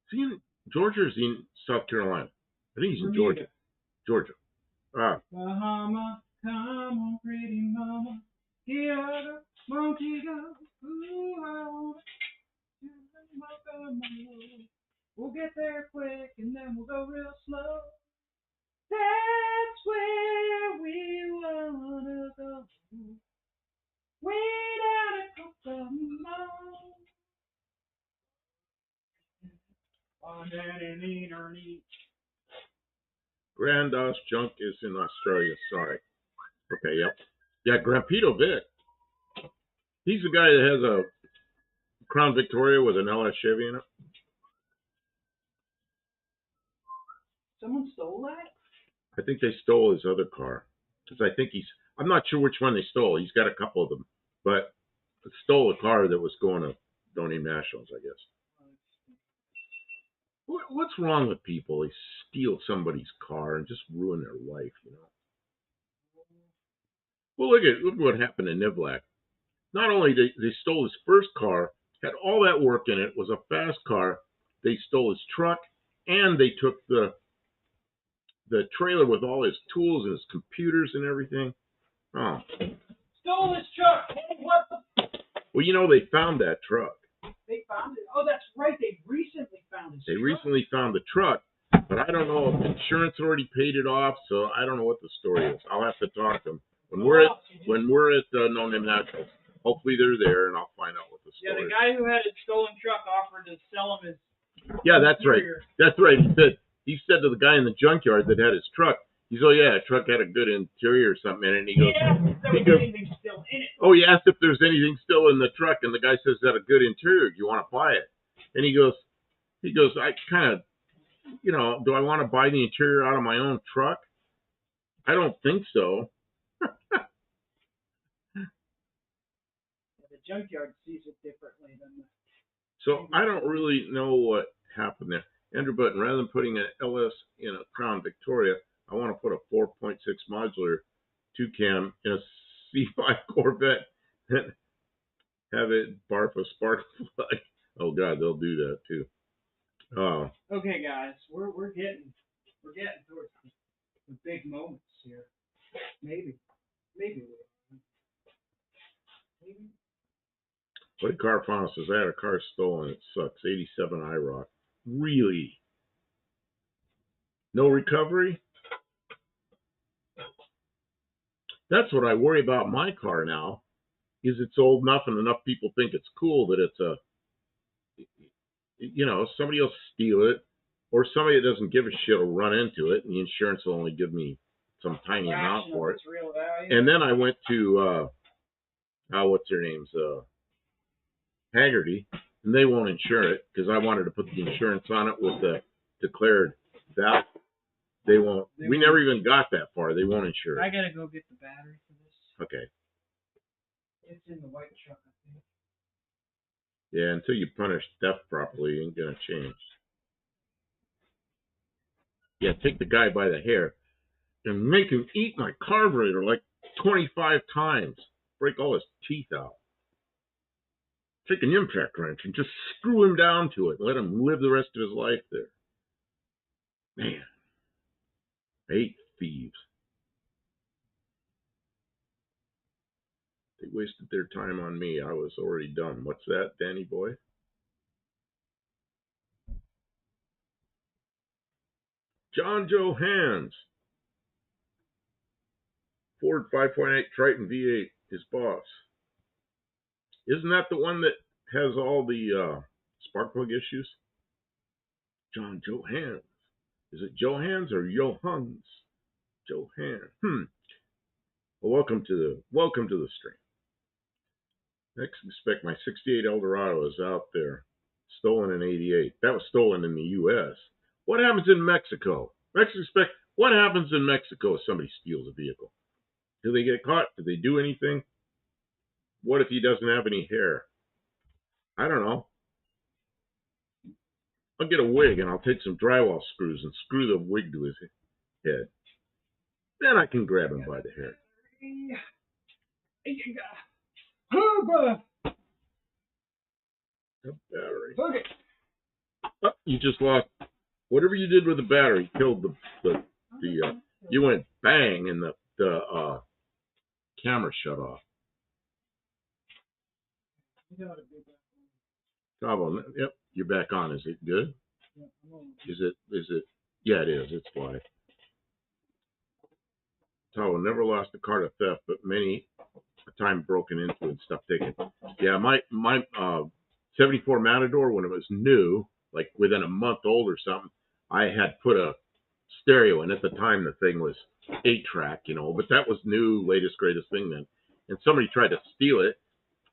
[SPEAKER 1] Is he in Georgia or is he in South Carolina? I think he's in Georgia. Georgia.
[SPEAKER 2] Bahama, come on, pretty mama. Here the monkey goes. Ooh, I want to. We'll get there quick and then we'll go real slow. That's where we wanna go. Way down at Kokomo.
[SPEAKER 1] Grandos Junk is in Australia. Sorry. Okay, yep. Yeah, Grampito Vic. He's the guy that has a Crown Victoria with an LS Chevy in it.
[SPEAKER 2] Someone stole that?
[SPEAKER 1] I think they stole his other car. Because I think I'm not sure which one they stole. He's got a couple of them. But stole a car that was going to No Name Nationals, I guess. What's wrong with people? They steal somebody's car and just ruin their life, you know. Well, look what happened to Nivlak. Not only they stole his first car, had all that work in it, was a fast car. They stole his truck, and they took the trailer with all his tools and his computers and everything. Oh.
[SPEAKER 2] Stole his truck. Hey, what the?
[SPEAKER 1] Well, you know, they found that truck.
[SPEAKER 2] They found it? Oh, that's right. They recently found his truck.
[SPEAKER 1] They recently found the truck, but I don't know if insurance already paid it off, so I don't know what the story is. I'll have to talk to them. When we're at No Name Nationals, hopefully they're there, and I'll find out what the story is.
[SPEAKER 2] Yeah, the guy who had his stolen truck offered to sell him his.
[SPEAKER 1] Yeah, that's right. That's right. He said to the guy in the junkyard that had his truck, he's, oh yeah, the truck had a good interior or something in it. And he goes,
[SPEAKER 2] anything still in it.
[SPEAKER 1] Oh, he asked if there's anything still in the truck, and the guy says, that a good interior? Do you want to buy it? And he goes, I kind of, you know, do I want to buy the interior out of my own truck? I don't think so.
[SPEAKER 2] junkyard sees it differently than the.
[SPEAKER 1] So I don't really know what happened there. Andrew Button, rather than putting an LS in a Crown Victoria, I want to put a 4.6 modular 2-cam in a C5 Corvette and have it barf a spark plug. Oh God, they'll do that too.
[SPEAKER 2] Okay, guys, we're getting towards the big moments here. Maybe we. Maybe.
[SPEAKER 1] What car found says I had a car stolen. It sucks. 87 IROC. Really? No recovery? That's what I worry about my car now. Is it's old enough and enough people think it's cool that it's a, somebody will steal it, or somebody that doesn't give a shit will run into it, and the insurance will only give me some tiny amount for it.
[SPEAKER 2] Real value.
[SPEAKER 1] And then I went to, what's their names, Haggerty, and they won't insure it because I wanted to put the insurance on it with the declared value. They won't. We never even got that far. They won't insure it.
[SPEAKER 2] I gotta go get the battery for this.
[SPEAKER 1] Okay.
[SPEAKER 2] It's in the white truck, I think.
[SPEAKER 1] Yeah, until you punish theft properly, it ain't gonna change. Yeah, take the guy by the hair and make him eat my carburetor like 25 times. Break all his teeth out. Take an impact wrench and just screw him down to it and let him live the rest of his life there. Man, I hate thieves. They wasted their time on me. I was already done. What's that, Danny boy? John Joe Hands. Ford 5.8 Triton V8, his boss. Isn't that the one that has all the spark plug issues? John Joe Hands. Is it Johans or Johans? Johan. Well, welcome to the stream. Next, expect my 68 Eldorado is out there, stolen in 88. That was stolen in the U.S. What happens in Mexico? What happens in Mexico if somebody steals a vehicle? Do they get caught? Do they do anything? What if he doesn't have any hair? I don't know. I'll get a wig and I'll take some drywall screws and screw the wig to his head. Then I can grab him by the hair.
[SPEAKER 2] Oh, brother.
[SPEAKER 1] The battery.
[SPEAKER 2] Okay.
[SPEAKER 1] Oh, you just lost. Whatever you did with the battery killed the you went bang and the camera shut off. Bravo. Yep, you're back on. Is it good? Is it? Yeah, it is. It's live. Tavo never lost a car to theft, but many a time broken into and stuff taken. Yeah, my 74 Matador, when it was new, like within a month old or something, I had put a stereo in. At the time, the thing was 8-track, but that was new, latest, greatest thing then. And somebody tried to steal it,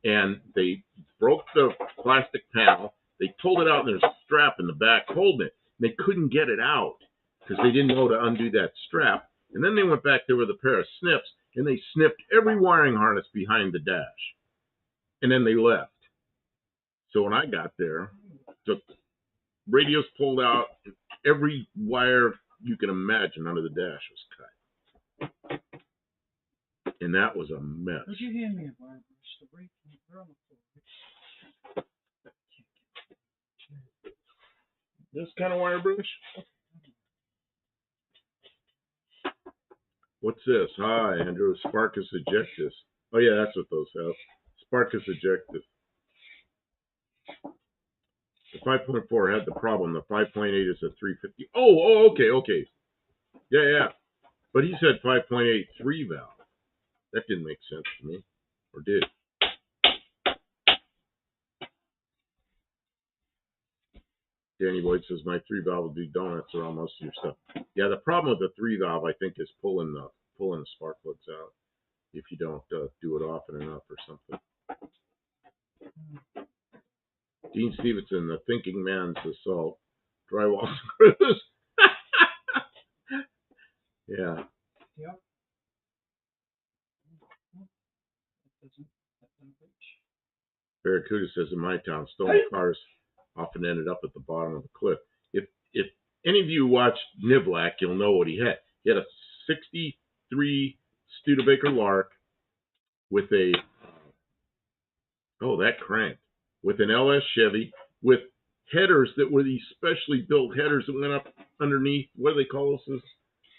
[SPEAKER 1] and they broke the plastic panel. They pulled it out, and there's a strap in the back holding it. And they couldn't get it out because they didn't know to undo that strap. And then they went back there with a pair of snips, and they snipped every wiring harness behind the dash. And then they left. So when I got there, the radios pulled out, and every wire you can imagine under the dash was cut. And that was a mess.
[SPEAKER 2] Would you hand me a wire brush? The brake on the floor.
[SPEAKER 1] This kind of wire brush? What's this? Hi, Andrew. Sparkus ejectus. Oh, yeah, that's what those have. Sparkus ejectus. The 5.4 had the problem. The 5.8 is a 350. Oh, okay. Yeah. But he said 5.8 3-valve. That didn't make sense to me. Or did? Danny Boyd says, my 3-valve will do donuts around most of your stuff. Yeah, the problem with the 3-valve, I think, is pulling the spark plugs out if you don't do it often enough or something. Dean Stevenson, the thinking man's assault. Drywall screws. Yeah.
[SPEAKER 2] Yep.
[SPEAKER 1] Barracuda says in my town, stolen cars often ended up at the bottom of the cliff. If any of you watched Niblack, you'll know what he had. He had a 63 Studebaker Lark with a, that cranked, with an LS Chevy, with headers that were these specially built headers that went up underneath, what do they call those?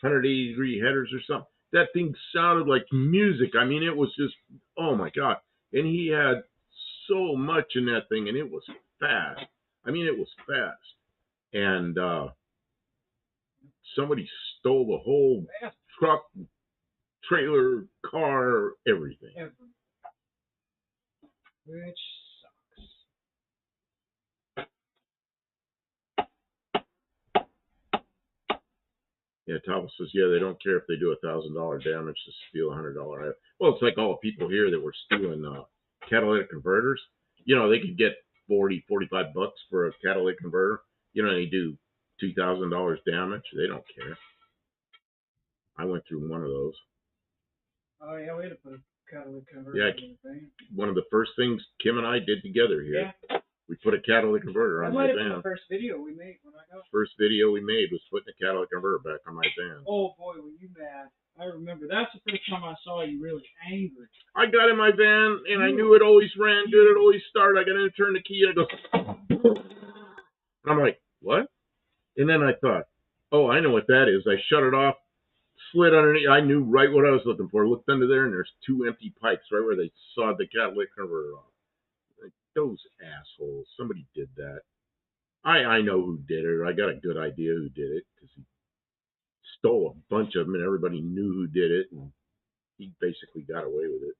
[SPEAKER 1] 180-degree headers or something. That thing sounded like music. I mean, it was just, oh my God. And he had so much in that thing, and it was fast. I mean, it was fast. And somebody stole the whole truck, trailer, car, everything.
[SPEAKER 2] Which
[SPEAKER 1] Yeah, Topple says, yeah, they don't care if they do $1,000 damage to steal $100 item. Well, it's like all the people here that were stealing catalytic converters. You know, they could get $40, $45 for a catalytic converter. You know, they do $2,000 damage. They don't care. I went through one of those.
[SPEAKER 2] Oh, yeah, we had to put a catalytic converter
[SPEAKER 1] in
[SPEAKER 2] the thing.
[SPEAKER 1] One of the first things Kim and I did together here. Yeah. We put a catalytic converter on my van. That might have been the
[SPEAKER 2] first video we made when I got
[SPEAKER 1] First video we made was putting a catalytic converter back on my van.
[SPEAKER 2] Oh, boy, were you mad. I remember. That's the first time I saw you really angry.
[SPEAKER 1] I got in my van, and I knew it always ran good. It always started. I got in and turned the key, and it goes... And I'm like, what? And then I thought, oh, I know what that is. I shut it off, slid underneath. I knew right what I was looking for. Looked under there, and there's 2 empty pipes right where they sawed the catalytic converter off. Like, those assholes. Somebody did that. I know who did it. I got a good idea who did it because he stole a bunch of them, and everybody knew who did it, and he basically got away with it.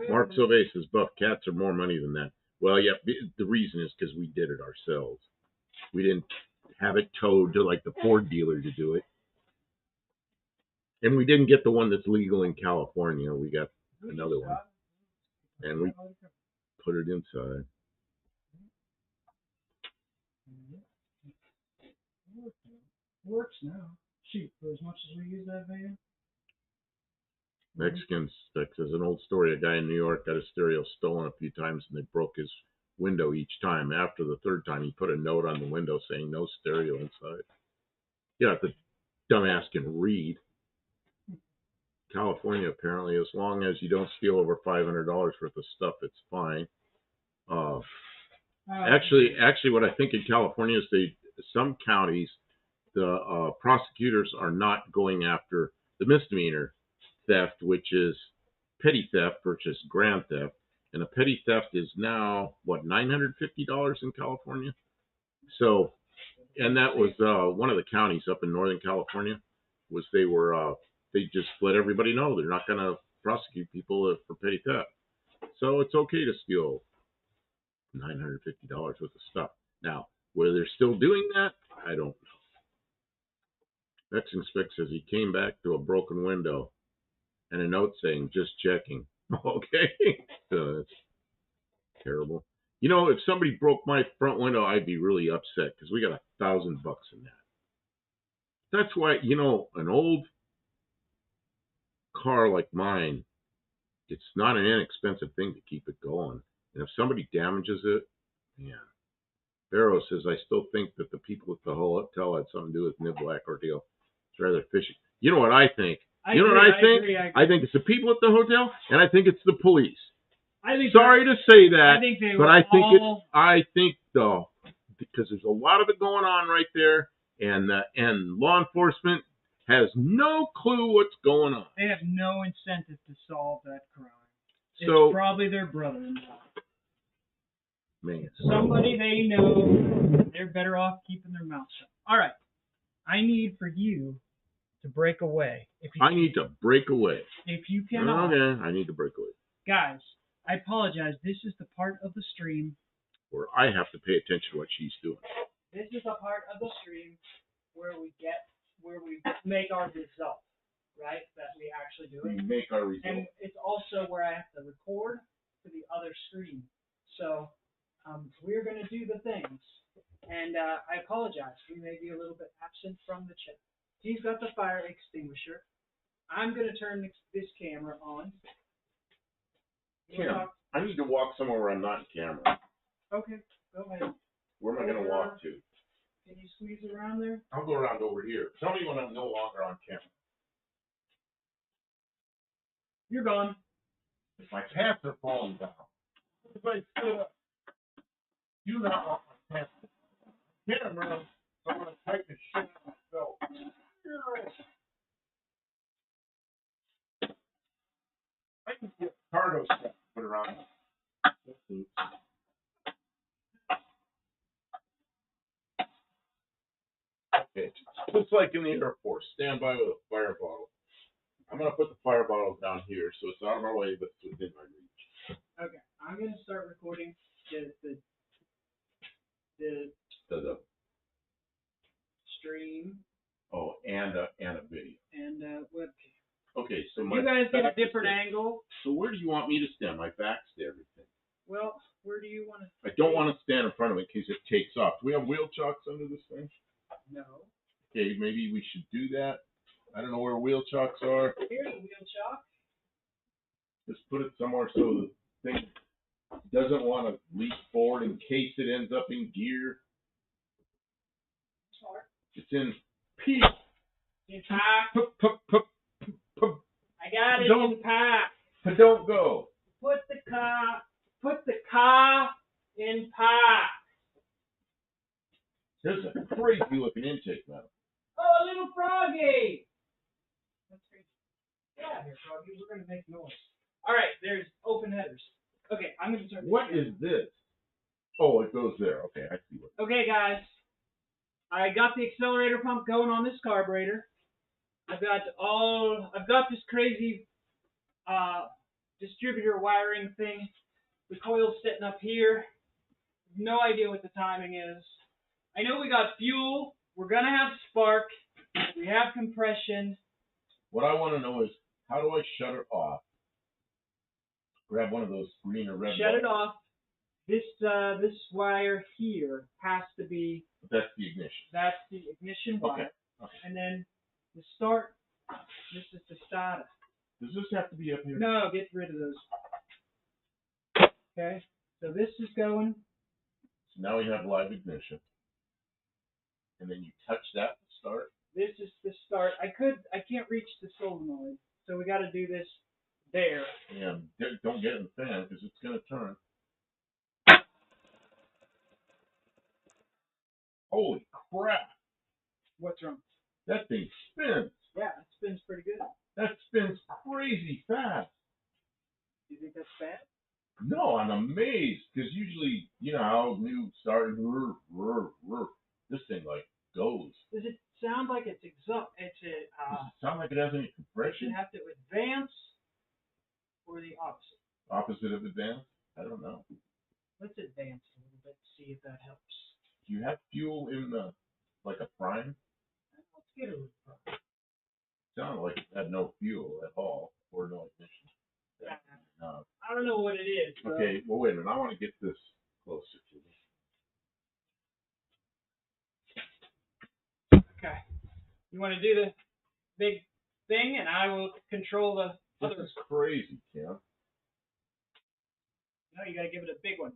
[SPEAKER 1] Mark Sylvain says, Buff, cats are more money than that. Well, yeah, the reason is because we did it ourselves. We didn't have it towed to like the Ford dealer to do it. And we didn't get the one that's legal in California. We got another one. And we put it inside.
[SPEAKER 2] Works now. Shoot, for as much as we use that van.
[SPEAKER 1] Mexican sticks is an old story. A guy in New York got his stereo stolen a few times, and they broke his window each time. After the third time, he put a note on the window saying no stereo inside. Yeah, the dumbass can read. California, apparently, as long as you don't steal over $500 worth of stuff, it's fine. Actually, what I think in California is some counties, the prosecutors are not going after the misdemeanor theft, which is petty theft versus grand theft. And a petty theft is now, what, $950 in California? So, and that was one of the counties up in Northern California, was they just let everybody know they're not going to prosecute people for petty theft. So it's okay to steal $950 worth of stuff. Now, whether they're still doing that, I don't know. Mexican Spec says he came back to a broken window and a note saying, just checking. Okay. So that's terrible. You know, if somebody broke my front window, I'd be really upset because we got $1,000 in that. That's why, you know, an old car like mine, it's not an inexpensive thing to keep it going. And if somebody damages it, man. Barrow says, I still think that the people at the hotel had something to do with Niblack ordeal. It's rather fishy. You know what I think? I agree. I think it's the people at the hotel, and I think it's the police. Sorry to say that, I think because there's a lot of it going on right there, and law enforcement has no clue what's going on.
[SPEAKER 2] They have no incentive to solve that crime. It's probably their brother-in-law.
[SPEAKER 1] Man.
[SPEAKER 2] Somebody they know, they're better off keeping their mouth shut. All right. I need for you to break away.
[SPEAKER 1] I need to break away.
[SPEAKER 2] If you cannot.
[SPEAKER 1] Okay, I need to break away.
[SPEAKER 2] Guys, I apologize. This is the part of the stream
[SPEAKER 1] where I have to pay attention to what she's doing.
[SPEAKER 2] This is the part of the stream where we make our result, right? That we actually do it.
[SPEAKER 1] We make our result.
[SPEAKER 2] And it's also where I have to record for the other screen. So we're going to do the things. And I apologize. We may be a little bit absent from the chat. He's got the fire extinguisher. I'm going to turn this camera on.
[SPEAKER 1] Kim, I need to walk somewhere where I'm not in camera.
[SPEAKER 2] Okay, go ahead.
[SPEAKER 1] Where am I going to walk to?
[SPEAKER 2] Can you squeeze around there?
[SPEAKER 1] I'll go around over here. Tell me when I'm no longer on camera.
[SPEAKER 2] You're gone.
[SPEAKER 1] My pants are falling down. If I stood up, you not want my pants to fall down. Camera, so I'm going to tighten the shit on my belt. I can get cargo strap to put around me. Okay, just like in the Air Force, stand by with a fire bottle. I'm going to put the fire bottle down here so it's out of my way, but it's within my reach.
[SPEAKER 2] Okay, I'm going to start recording the stream.
[SPEAKER 1] Oh, and a video.
[SPEAKER 2] And webcam.
[SPEAKER 1] Okay, so
[SPEAKER 2] you guys get a different angle.
[SPEAKER 1] So where do you want me to stand? My back's to everything.
[SPEAKER 2] Well, where do you want to?
[SPEAKER 1] I don't want to stand in front of it in case it takes off. Do we have wheel chocks under this thing?
[SPEAKER 2] No.
[SPEAKER 1] Okay, maybe we should do that. I don't know where wheel chocks are.
[SPEAKER 2] Here's a wheel chock.
[SPEAKER 1] Just put it somewhere so the thing doesn't want to leap forward in case it ends up in gear. It's in P.
[SPEAKER 2] In pack. I got it in pack.
[SPEAKER 1] But don't go.
[SPEAKER 2] Put the car in pack.
[SPEAKER 1] There's a crazy looking intake now.
[SPEAKER 2] Oh, a little froggy. That's crazy. Get out of here, froggy. We're going to make noise. All right, there's open headers. Okay, I'm going to start.
[SPEAKER 1] What is this? Oh, it goes there. Okay, I see what.
[SPEAKER 2] Okay, guys. I got the accelerator pump going on this carburetor. I've got this crazy distributor wiring thing. The coil's sitting up here. No idea what the timing is. I know we got fuel. We're gonna have spark. We have compression.
[SPEAKER 1] What I want to know is how do I shut it off? Grab one of those green or red.
[SPEAKER 2] Shut it off. This wire here has to be.
[SPEAKER 1] That's the ignition.
[SPEAKER 2] That's the ignition wire.
[SPEAKER 1] Okay.
[SPEAKER 2] And then the start. This is the starter.
[SPEAKER 1] Does this have to be up here?
[SPEAKER 2] No, get rid of those. Okay. So this is going.
[SPEAKER 1] So now we have live ignition. And then you touch that to start.
[SPEAKER 2] This is the start. I can't reach the solenoid, so we got to do this there.
[SPEAKER 1] And don't get in the fan because it's going to turn. Holy crap!
[SPEAKER 2] What's wrong?
[SPEAKER 1] That thing spins.
[SPEAKER 2] Yeah, it spins pretty good.
[SPEAKER 1] That spins crazy fast.
[SPEAKER 2] Do you think that's bad?
[SPEAKER 1] No, I'm amazed because usually, you know how new started. This thing like goes.
[SPEAKER 2] Does it sound like it's
[SPEAKER 1] Does it sound like it has any compression?
[SPEAKER 2] Does it have to advance or the opposite?
[SPEAKER 1] Opposite of advance? I don't know.
[SPEAKER 2] Let's advance a little bit to see if that helps.
[SPEAKER 1] Do you have fuel in the like a prime?
[SPEAKER 2] Let's get a little prime.
[SPEAKER 1] Sounded like it had no fuel at all or no ignition.
[SPEAKER 2] No. I don't know what it is.
[SPEAKER 1] Okay, well wait a minute. I want to get this closer to me.
[SPEAKER 2] Okay. You want to do the big thing, and I will control the other.
[SPEAKER 1] This is crazy, Kim.
[SPEAKER 2] No, you got to give it a big one.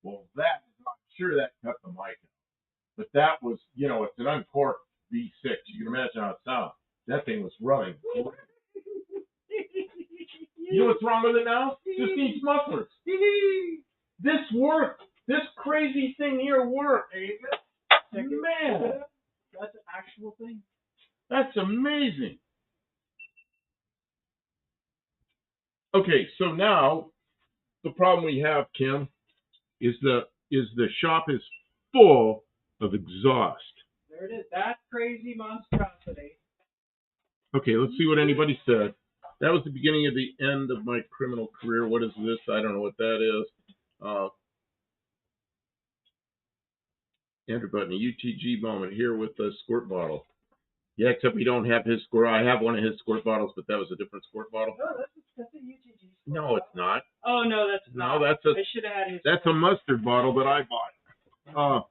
[SPEAKER 1] Well, I'm sure that cut the mic out. But that was, you know, it's an uncorked V6. You can imagine how it sounds. That thing was running. You know what's wrong with it now? Just needs mufflers. This worked. This crazy thing here worked.
[SPEAKER 2] There you go.
[SPEAKER 1] Man.
[SPEAKER 2] That's an actual thing.
[SPEAKER 1] That's amazing. Okay, so now the problem we have, Kim, is the shop is full of exhaust.
[SPEAKER 2] There it is. That crazy monstrosity.
[SPEAKER 1] Okay, let's see what anybody said. That was the beginning of the end of my criminal career. What is this? I don't know what that is. Andrew Button, a UTG moment here with the squirt bottle. Yeah, except we don't have his squirt. I have one of his squirt bottles, but that was a different squirt bottle.
[SPEAKER 2] No, that's a UTG squirt
[SPEAKER 1] No,
[SPEAKER 2] bottle.
[SPEAKER 1] it's not.
[SPEAKER 2] Oh, no, that's not.
[SPEAKER 1] No,
[SPEAKER 2] I should have had his.
[SPEAKER 1] That's a mustard bottle that I bought.
[SPEAKER 2] All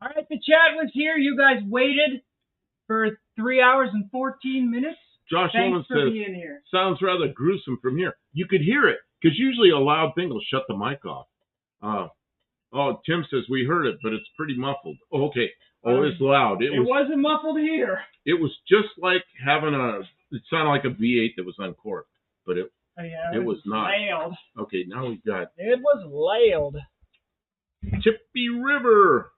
[SPEAKER 2] right, the chat was here. You guys waited for 3 hours and 14 minutes.
[SPEAKER 1] Josh
[SPEAKER 2] Thanks
[SPEAKER 1] Owens
[SPEAKER 2] for
[SPEAKER 1] says,
[SPEAKER 2] being here.
[SPEAKER 1] sounds rather gruesome from here. You could hear it, because usually a loud thing will shut the mic off. Tim says, we heard it, but it's pretty muffled. Oh, okay. Oh, it's loud.
[SPEAKER 2] It wasn't muffled here.
[SPEAKER 1] It was just like having it sounded like a V8 that was uncorked, but it was not.
[SPEAKER 2] Loud.
[SPEAKER 1] Okay, now we've got
[SPEAKER 2] It was loud.
[SPEAKER 1] Chippy River.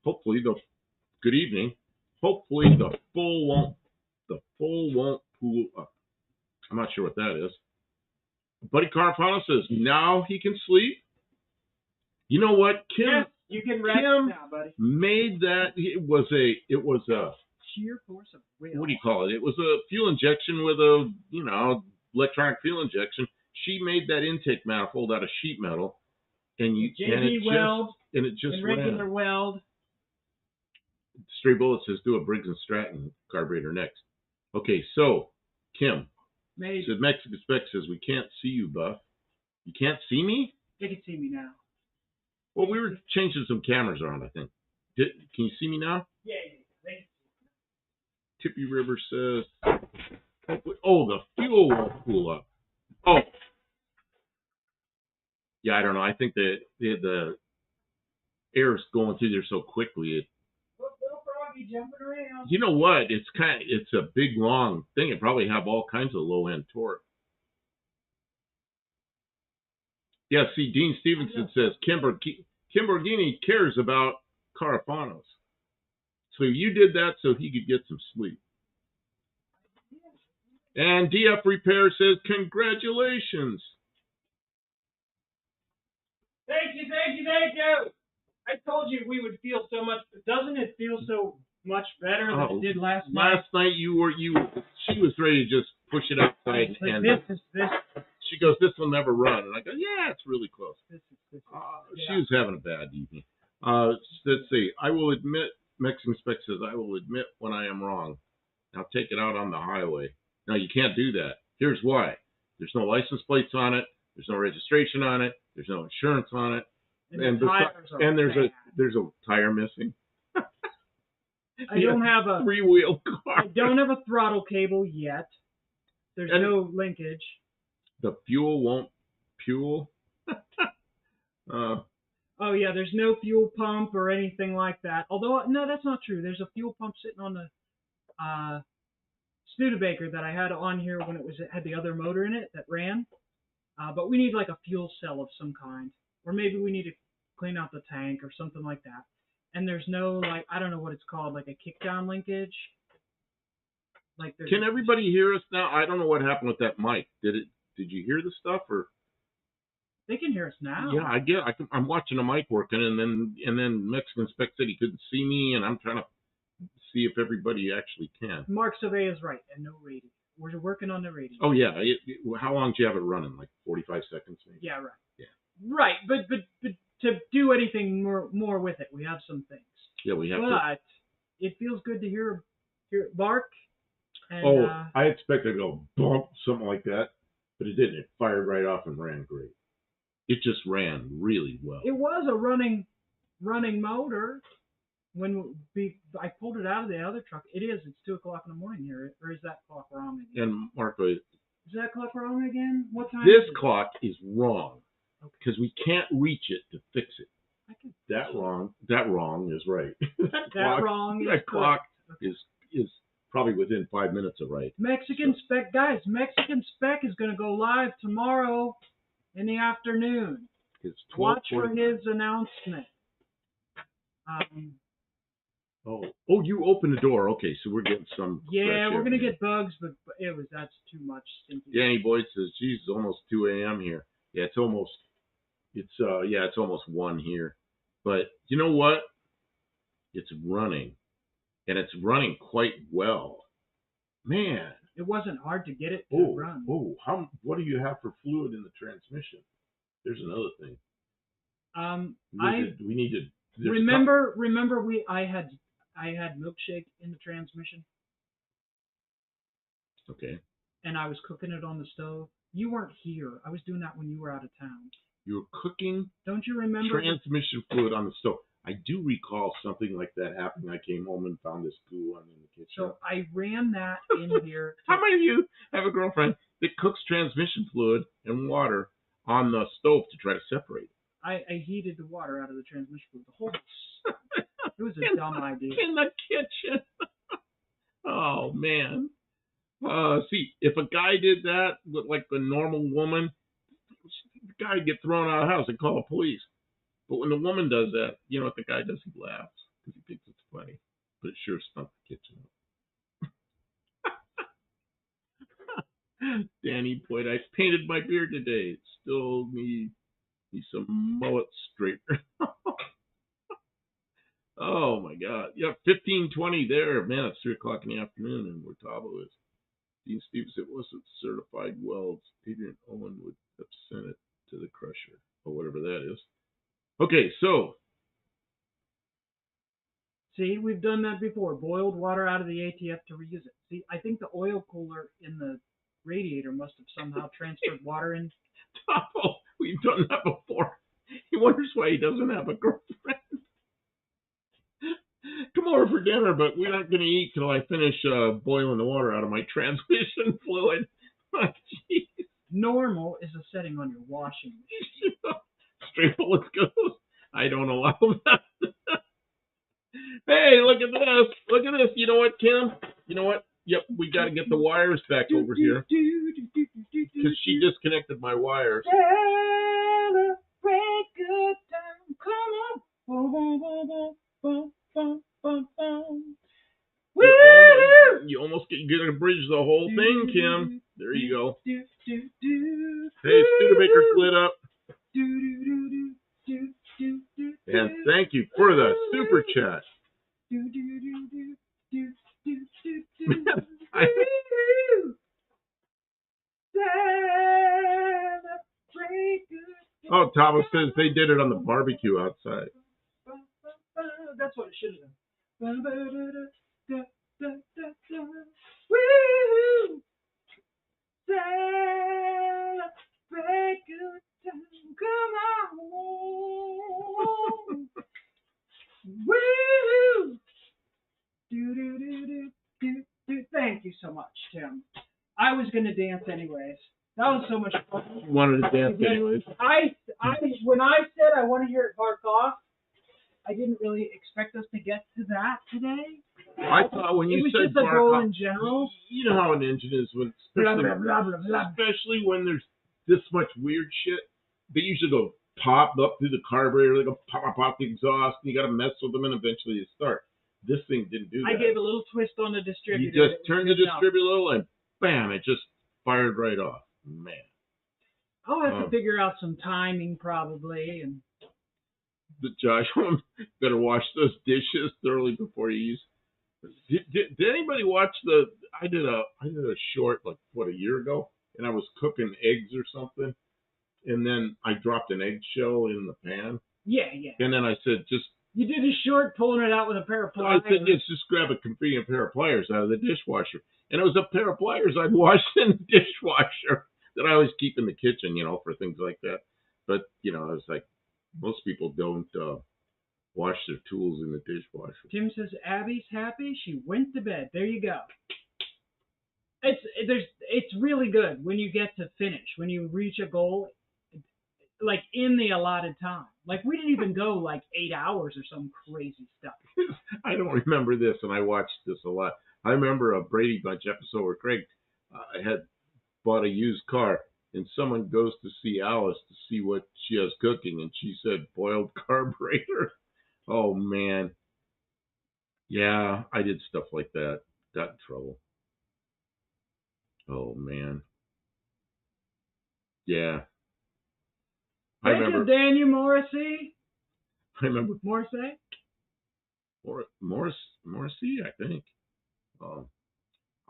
[SPEAKER 1] Good evening. Hopefully the full won't pool up. I'm not sure what that is. Buddy Carfano says now he can sleep. You know what, Kim?
[SPEAKER 2] Yes, you can rest
[SPEAKER 1] Kim
[SPEAKER 2] now, buddy.
[SPEAKER 1] made that. It was a
[SPEAKER 2] Sheer force of will.
[SPEAKER 1] what do you call it? It was a fuel injection with a electronic fuel injection. She made that intake manifold out of sheet metal, and
[SPEAKER 2] JB weld
[SPEAKER 1] and it just
[SPEAKER 2] and regular
[SPEAKER 1] ran.
[SPEAKER 2] weld.
[SPEAKER 1] Stray Bullet says do a Briggs and Stratton carburetor next. Okay, so Kim said Mexican Spec says we can't see you, Buff. You can't see me?
[SPEAKER 2] They can see me now.
[SPEAKER 1] Well, we were changing some cameras around, I think. Can you see me now?
[SPEAKER 2] Yeah, they can see
[SPEAKER 1] Tippy River says, oh, the fuel won't cool up. Oh. Yeah, I don't know. I think that the air's going through there so quickly.
[SPEAKER 2] Little froggy jumping around.
[SPEAKER 1] You know what? It's a big, long thing. It probably have all kinds of low-end torque. Yeah, see, Dean Stevenson says, Kimborghini cares about Carafanos. So you did that so he could get some sleep. And DF Repair says, congratulations.
[SPEAKER 2] Thank you. I told you we would feel so much. Doesn't it feel so much better than it did last night?
[SPEAKER 1] Last night she was ready to just push it outside. And
[SPEAKER 2] this.
[SPEAKER 1] She goes, this will never run. And I go, yeah, it's really close. She was having a bad evening. Let's see. I will admit, Mexican Spec says, I will admit when I am wrong. Now take it out on the highway. No, you can't do that. Here's why. There's no license plates on it. There's no registration on it. There's no insurance on it. And there's a tire missing.
[SPEAKER 2] I don't have a
[SPEAKER 1] three-wheel car.
[SPEAKER 2] I don't have a throttle cable yet. There's no linkage.
[SPEAKER 1] The fuel won't fuel.
[SPEAKER 2] Oh yeah, there's no fuel pump or anything like that. Although no, that's not true. There's a fuel pump sitting on the Studebaker that I had on here when it had the other motor in it that ran. But we need like a fuel cell of some kind, or maybe we need to clean out the tank or something like that. And there's no I don't know what it's called, like a kickdown linkage.
[SPEAKER 1] Can everybody hear us now? I don't know what happened with that mic. Did you hear the stuff or?
[SPEAKER 2] They can hear us now.
[SPEAKER 1] Yeah, I'm watching a mic working, and then Mexican Spec said he couldn't see me, and I'm trying to see if everybody actually can.
[SPEAKER 2] Mark Survey is right, and no rating. We're working on the rating.
[SPEAKER 1] Oh yeah. How long do you have it running? Like 45 seconds, maybe.
[SPEAKER 2] Yeah, right.
[SPEAKER 1] Yeah.
[SPEAKER 2] Right, but to do anything more with it, we have some things.
[SPEAKER 1] Yeah, we have.
[SPEAKER 2] But it feels good to hear it bark. And,
[SPEAKER 1] I expected it to go bump, something like that, but it didn't. It fired right off and ran great. It just ran really well.
[SPEAKER 2] It was a running motor. When I pulled it out of the other truck, it's 2 o'clock in the morning here, or is that clock wrong again?
[SPEAKER 1] And Marco, is
[SPEAKER 2] that clock wrong again? What time?
[SPEAKER 1] This clock is wrong because we can't reach it to fix it. That wrong is right. That clock is probably within 5 minutes of right.
[SPEAKER 2] Mexican Spec, guys. Mexican Spec is going to go live tomorrow in the afternoon. Watch for his announcement.
[SPEAKER 1] You opened the door. Okay, so we're getting some.
[SPEAKER 2] Yeah, we're gonna get bugs, but that's too much stinky.
[SPEAKER 1] Danny Boyd says, "Geez, it's almost 2 a.m. here." Yeah, it's almost 1 here. But you know what? It's running, and it's running quite well. Man,
[SPEAKER 2] it wasn't hard to get it to run.
[SPEAKER 1] What do you have for fluid in the transmission? There's another thing. We need to
[SPEAKER 2] Remember I had milkshake in the transmission
[SPEAKER 1] Okay.
[SPEAKER 2] and I was cooking it on the stove. You weren't here. I was doing that when you were out of town.
[SPEAKER 1] You were cooking
[SPEAKER 2] Don't you remember?
[SPEAKER 1] transmission fluid on the stove. I do recall something like that happening. I came home and found this goo on in the kitchen.
[SPEAKER 2] So I ran that in here.
[SPEAKER 1] How many of you have a girlfriend that cooks transmission fluid and water on the stove to try to separate it?
[SPEAKER 2] I heated the water out of the transmission fluid. The whole it was a dumb idea.
[SPEAKER 1] In the kitchen. Oh man. See, if a guy did that with like a normal woman, the guy would get thrown out of the house and call the police. But when the woman does that, you know what the guy does? He laughs because he thinks it's funny. But it sure stunk the kitchen up. Danny Boyd, I painted my beard today. It still needs some mullet straightener. Oh my God. Yeah, 15:20 there. Man, it's 3 o'clock in the afternoon and where Tabo is. Dean Stevens, it wasn't certified welds. Adrian Owen would have sent it to the crusher or whatever that is. Okay, so.
[SPEAKER 2] See, we've done that before. Boiled water out of the ATF to reuse it. See, I think the oil cooler in the radiator must have somehow transferred water in.
[SPEAKER 1] Tabo, we've done that before. He wonders why he doesn't have a girlfriend. Come over for dinner, but we're not going to eat till I finish boiling the water out of my transmission fluid. Jeez.
[SPEAKER 2] Normal is a setting on your washing machine.
[SPEAKER 1] Straight bullets goes. I don't allow that. Hey, look at this. Look at this. You know what, Kim? You know what? Yep, we got to get the wires back over here. Because she disconnected my wires.
[SPEAKER 2] Celebrate good time. Come on. Boom, boom, boom, boom, boom. Bum, bum, bum.
[SPEAKER 1] You almost get to bridge the whole thing, Kim. There you go. Hey, Studebaker's lit up. And thank you for the super chat. Oh, Thomas says they did it on the barbecue outside.
[SPEAKER 2] That's what it should have done. Woo! Celebrate good time. Come on. Woo! Thank you so much, Tim. I was gonna dance anyways. That was so much fun.
[SPEAKER 1] You wanted to dance anyways?
[SPEAKER 2] When I said I want to hear it bark off, I didn't really expect us to get to that today.
[SPEAKER 1] I thought when you said
[SPEAKER 2] bark off, in general.
[SPEAKER 1] You know how an engine is when, especially when there's this much weird shit. They usually go pop up through the carburetor, they go pop the exhaust, and you got to mess with them, and eventually you start. This thing didn't do that.
[SPEAKER 2] I gave a little twist on the distributor.
[SPEAKER 1] You just turned the distributor a little, and bam, it just fired right off. Man.
[SPEAKER 2] I'll have to figure out some timing probably, and.
[SPEAKER 1] Josh, better wash those dishes thoroughly before you use. Did anybody watch I did a short like a year ago, and I was cooking eggs or something, and then I dropped an eggshell in the pan.
[SPEAKER 2] Yeah.
[SPEAKER 1] And then I said,
[SPEAKER 2] You did a short pulling it out with a pair of pliers.
[SPEAKER 1] I said, just grab a convenient pair of pliers out of the dishwasher, and it was a pair of pliers I'd washed in the dishwasher that I always keep in the kitchen, for things like that. But I was like. Most people don't wash their tools in the dishwasher.
[SPEAKER 2] Tim says Abby's happy. She went to bed. There you go. It's really good when you get to finish, when you reach a goal, like in the allotted time. Like we didn't even go like 8 hours or some crazy stuff.
[SPEAKER 1] I don't remember this, and I watched this a lot. I remember a Brady Bunch episode where Craig had bought a used car. And someone goes to see Alice to see what she has cooking, and she said boiled carburetor. Oh, man. Yeah, I did stuff like that. Got in trouble. Oh, man. Yeah.
[SPEAKER 2] Thank you, Daniel Morrissey.
[SPEAKER 1] I remember.
[SPEAKER 2] Morrissey,
[SPEAKER 1] I think.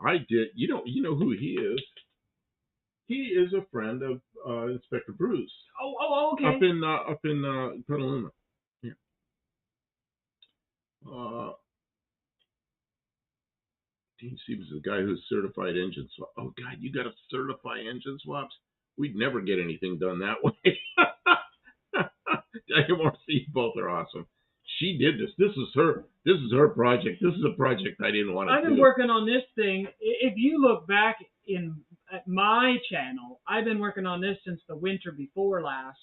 [SPEAKER 1] I did. You know who he is. He is a friend of Inspector Bruce.
[SPEAKER 2] Oh, okay.
[SPEAKER 1] Up in Petaluma. Yeah. Dean Stevens is the guy who's certified engine swap. Oh God, you got to certify engine swaps? We'd never get anything done that way. Morrissey, both are awesome. She did this. This is her. This is her project. This is a project I didn't want to do.
[SPEAKER 2] I've been working on this thing. If you look back at my channel, I've been working on this since the winter before last.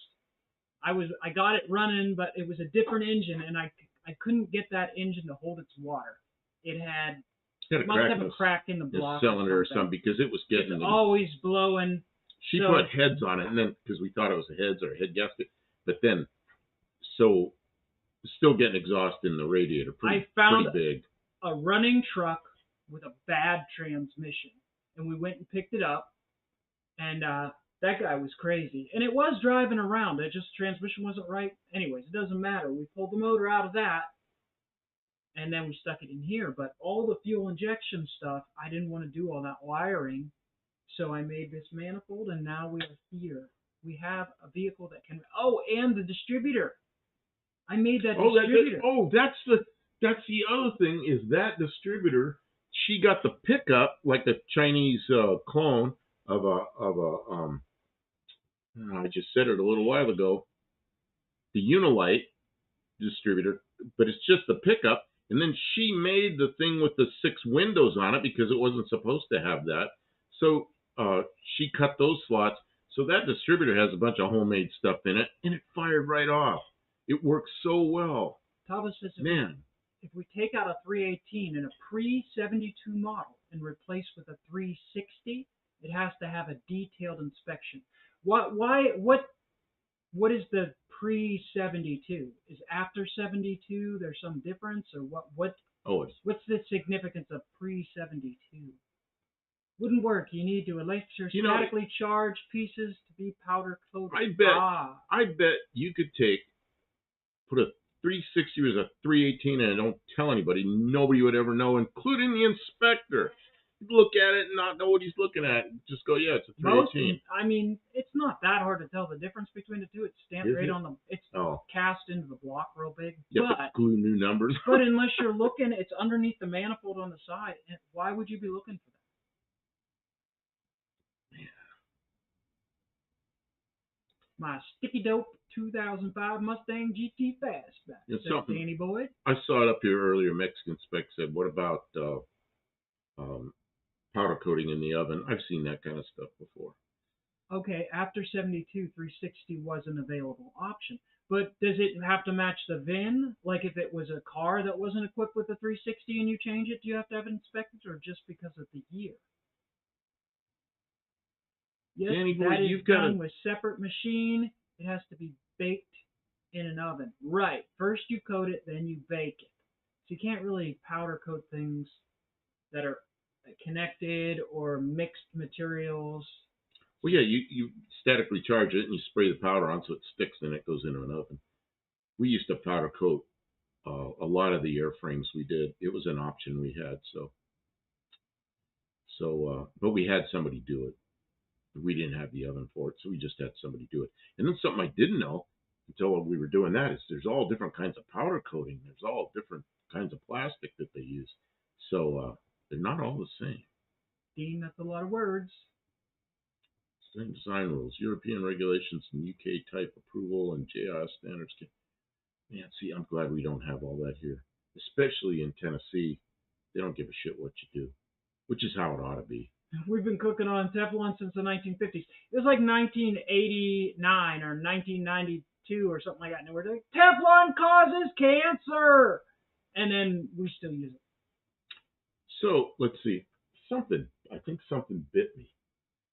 [SPEAKER 2] I got it running, but it was a different engine, and I couldn't get that engine to hold its water. It must have a crack in the block
[SPEAKER 1] cylinder or something because it was getting
[SPEAKER 2] always blowing.
[SPEAKER 1] She put heads on it, and then because we thought it was a heads or a head gasket, but then so still getting exhaust in the radiator. Pretty big.
[SPEAKER 2] A running truck with a bad transmission, and we went and picked it up, and that guy was crazy, and it was driving around. It just transmission wasn't right. Anyways, it doesn't matter. We pulled the motor out of that, and then we stuck it in here. But all the fuel injection stuff, I didn't want to do all that wiring, so I made this manifold, and now we are here. We have a vehicle that can. Oh, and the distributor. I made that distributor.
[SPEAKER 1] That's the other thing is that distributor. She got the pickup like a Chinese clone of a I just said it a little while ago. The Unilite distributor, but it's just the pickup. And then she made the thing with the 6 windows on it because it wasn't supposed to have that. So she cut those slots. So that distributor has a bunch of homemade stuff in it, and it fired right off. It works so well.
[SPEAKER 2] Thomas says,
[SPEAKER 1] man,
[SPEAKER 2] if we take out a 318 in a pre-72 model and replace with a 360, it has to have a detailed inspection. What is the pre-72? Is after 72 there's some difference, or what? What's the significance of pre-72? Wouldn't work. You need to electrostatically charged pieces to be powder coated.
[SPEAKER 1] I bet you could put a 360 with a 318 and don't tell anybody. Nobody would ever know, including the inspector. He'd look at it and not know what he's looking at. Just go, yeah, it's a 318.
[SPEAKER 2] I mean, it's not that hard to tell the difference between the two. It's stamped on the. It's cast into the block real big.
[SPEAKER 1] You have to glue new numbers.
[SPEAKER 2] But unless you're looking, it's underneath the manifold on the side. And why would you be looking for that? My sticky dope 2005 Mustang GT Fastback. Danny boy.
[SPEAKER 1] I saw it up here earlier. Mexican Spec said, "What about powder coating in the oven?" I've seen that kind of stuff before.
[SPEAKER 2] Okay, after 72, 360 was an available option. But does it have to match the VIN? Like if it was a car that wasn't equipped with a 360 and you change it, do you have to have it inspected, or just because of the year? Yes,
[SPEAKER 1] Danny boy,
[SPEAKER 2] that is done with separate machine. It has to be baked in an oven. Right. First you coat it, then you bake it. So you can't really powder coat things that are connected or mixed materials.
[SPEAKER 1] Well, yeah, you statically charge it and you spray the powder on so it sticks, then it goes into an oven. We used to powder coat a lot of the airframes we did. It was an option we had, but we had somebody do it. We didn't have the oven for it, so we just had somebody do it. And then something I didn't know until we were doing that is there's all different kinds of powder coating. There's all different kinds of plastic that they use. So they're not all the same.
[SPEAKER 2] Dean, that's a lot of words.
[SPEAKER 1] Same design rules, European regulations, and UK type approval, and JIS standards. Man, see, I'm glad we don't have all that here. Especially in Tennessee. They don't give a shit what you do, which is how it ought to be.
[SPEAKER 2] We've been cooking on Teflon since the 1950s. It was like 1989 or 1992 or something like that. And we're like, Teflon causes cancer! And then we still use it.
[SPEAKER 1] So, let's see. I think something bit me.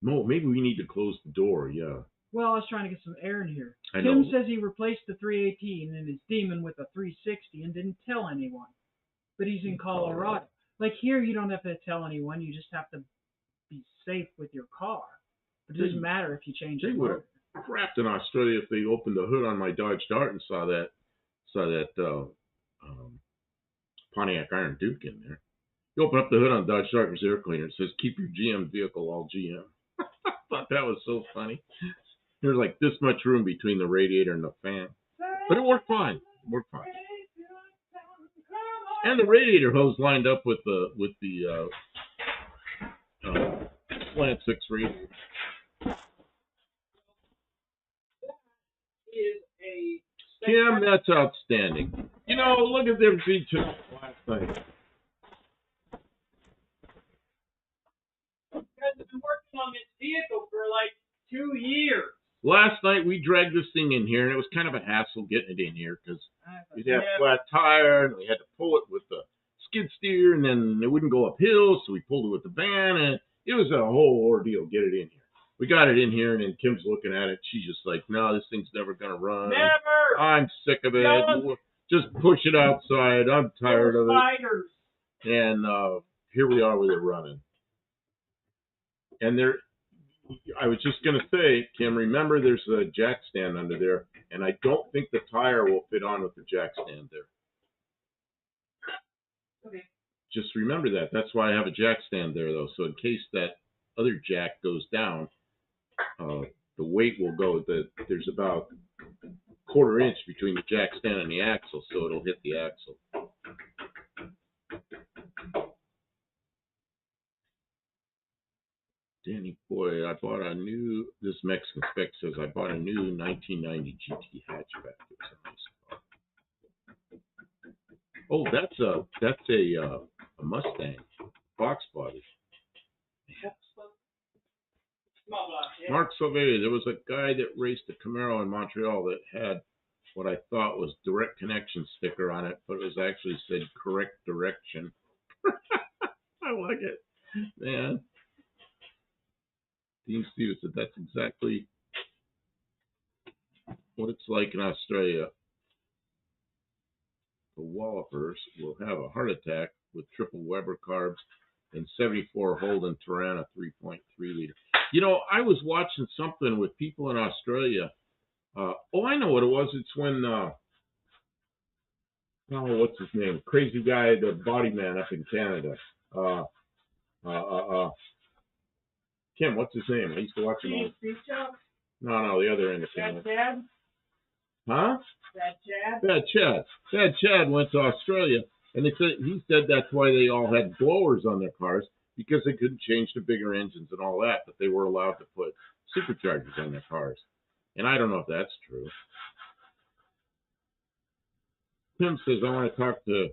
[SPEAKER 1] No, maybe we need to close the door, yeah.
[SPEAKER 2] Well, I was trying to get some air in here.
[SPEAKER 1] I
[SPEAKER 2] Tim
[SPEAKER 1] know.
[SPEAKER 2] says he replaced the 318 and his Demon with a 360 and didn't tell anyone. But he's in Colorado. Like here, you don't have to tell anyone. You just have to be safe with your car. But it doesn't matter if you change it.
[SPEAKER 1] They would have crapped in Australia if they opened the hood on my Dodge Dart and saw that Pontiac Iron Duke in there. You open up the hood on Dodge Dart, there's air cleaner. It says, "Keep your GM vehicle all GM." I thought that was so funny. There's like this much room between the radiator and the fan. But it worked fine. And the radiator hose lined up with the slant 6 reed.
[SPEAKER 2] Is a
[SPEAKER 1] Kim, that's outstanding. You know, look at them features last night.
[SPEAKER 2] You guys have been working on this vehicle for like 2 years.
[SPEAKER 1] Last night we dragged this thing in here, and it was kind of a hassle getting it in here because we'd have a flat tire, and we had to pull it with the skid steer, and then it wouldn't go uphill, so we pulled it with the van, and it was a whole ordeal to get it in here. We got it in here, and then Kim's looking at it. She's just like, no, this thing's never going to run.
[SPEAKER 2] Never!
[SPEAKER 1] I'm sick of it.
[SPEAKER 2] No.
[SPEAKER 1] Just push it outside. I'm tired of it.
[SPEAKER 2] Spiders.
[SPEAKER 1] And here we are with it running. And I was just going to say, Kim, remember there's a jack stand under there, and I don't think the tire will fit on with the jack stand there.
[SPEAKER 2] Okay.
[SPEAKER 1] Just remember that. That's why I have a jack stand there, though. So in case that other jack goes down, the weight will go. There's about a quarter inch between the jack stand and the axle, so it'll hit the axle. Danny, boy, I bought a new, this Mexican spec says I bought a new 1990 GT hatchback. It's a nice car. Oh, that's a Mustang, box body. Mark Sauvé, there was a guy that raced a Camaro in Montreal that had what I thought was direct connection sticker on it, but it was actually said correct direction. I like it, man. Dean Stevens said that's exactly what it's like in Australia. The Wallopers will have a heart attack with triple Weber carbs and 74 Holden Tirana 3.3 liter. You know, I was watching something with people in Australia. I know what it was. It's when, what's his name? Crazy guy, the body man up in Canada. Kim, what's his name? I used to watch him all. No, the other end of Canada.
[SPEAKER 2] Bad Chad?
[SPEAKER 1] Huh?
[SPEAKER 2] Bad Chad?
[SPEAKER 1] Bad Chad. Bad Chad went to Australia, and he said that's why they all had blowers on their cars, because they couldn't change to bigger engines and all that, but they were allowed to put superchargers on their cars. And I don't know if that's true. Tim says, I want to talk to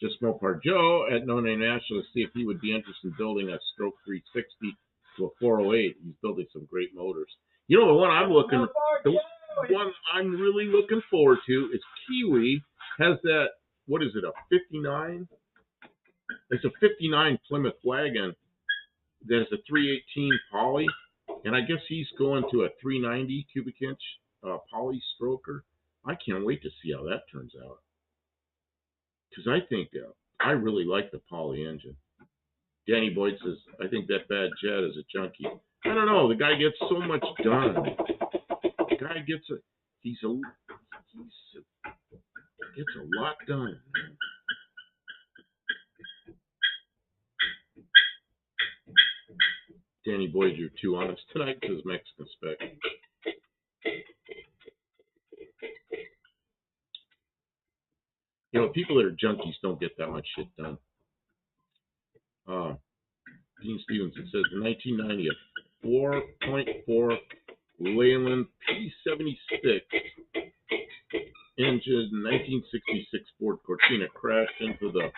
[SPEAKER 1] Just Mopar Joe at No Name National to see if he would be interested in building a stroke 360 to a 408. He's building some great motors. You know, the one I'm really looking forward to is Kiwi has that, what is it, a 59? It's a 59 Plymouth wagon that is a 318 poly, and I guess he's going to a 390 cubic inch poly stroker. I can't wait to see how that turns out. Because I think I really like the poly engine. Danny Boyd says, I think that Bad Chad is a junkie. I don't know. The guy gets so much done. The guy gets a lot done, man. Danny Boyd, you're too honest tonight, says Mexican Spec. You know, people that are junkies don't get that much shit done. Dean Stevenson says, in 1990, a 4.4 Leyland P76 engine, 1966 Ford Cortina crashed into the,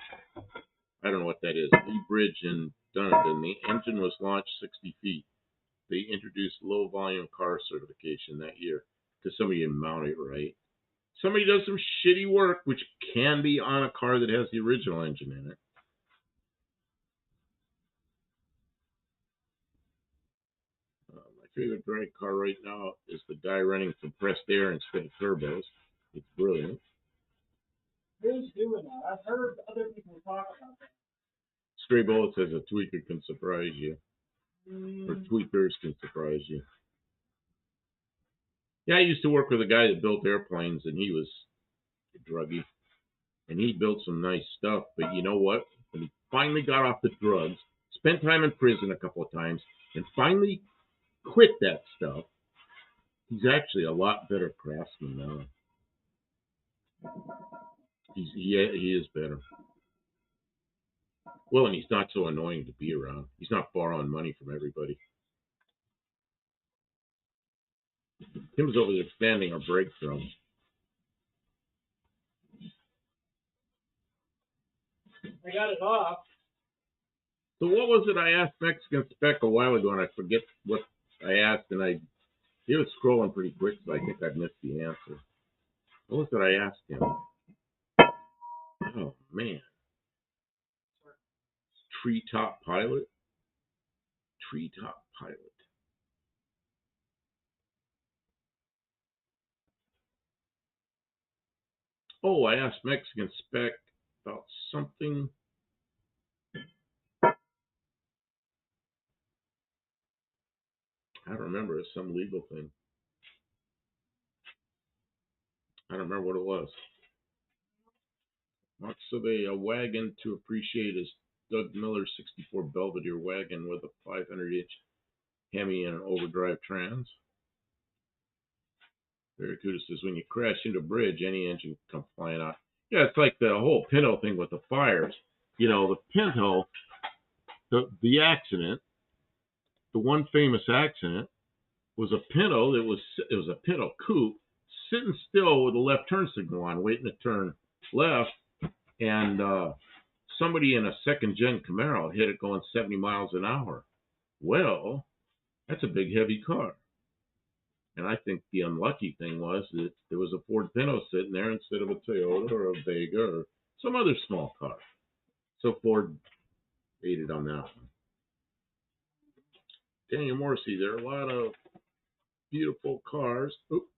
[SPEAKER 1] I don't know what that is, Lee Bridge in Dunedin. The engine was launched 60 feet. They introduced low volume car certification that year because somebody didn't mount it right. Somebody does some shitty work, which can be on a car that has the original engine in it. My favorite drag car right now is the guy running compressed air instead of turbos. It's brilliant.
[SPEAKER 2] Who's doing that? I've heard other people talk about that.
[SPEAKER 1] Stray Bullet says a tweaker can surprise you. Or tweakers can surprise you. Yeah, I used to work with a guy that built airplanes, and he was a druggie. And he built some nice stuff, but you know what? When he finally got off the drugs, spent time in prison a couple of times, and finally quit that stuff, he's actually a lot better craftsman now. He is better. Well, and he's not so annoying to be around. He's not borrowing money from everybody. Tim's over there expanding our brake drum.
[SPEAKER 2] I got it off.
[SPEAKER 1] So what was it I asked Mexican Spec a while ago, and I forget what I asked, and he was scrolling pretty quick, so I think I missed the answer. What was it I asked him? Oh, man. Treetop Pilot? Treetop Pilot. Oh, I asked Mexican Spec about something. I don't remember. It's some legal thing. I don't remember what it was. Mark Survey, a wagon to appreciate is Doug Miller's 64 Belvedere wagon with a 500-inch Hemi and an overdrive trans. Barracuda says, when you crash into a bridge, any engine can come flying out. Yeah, it's like the whole Pinto thing with the fires. You know, the Pinto, the accident, the one famous accident was a Pinto. It was a Pinto coupe sitting still with a left turn signal on, waiting to turn left, and somebody in a second-gen Camaro hit it going 70 miles an hour. Well, that's a big, heavy car. And I think the unlucky thing was that there was a Ford Pinto sitting there instead of a Toyota or a Vega or some other small car. So Ford ate it on that one. Daniel Morrissey, there are a lot of beautiful cars. Oop.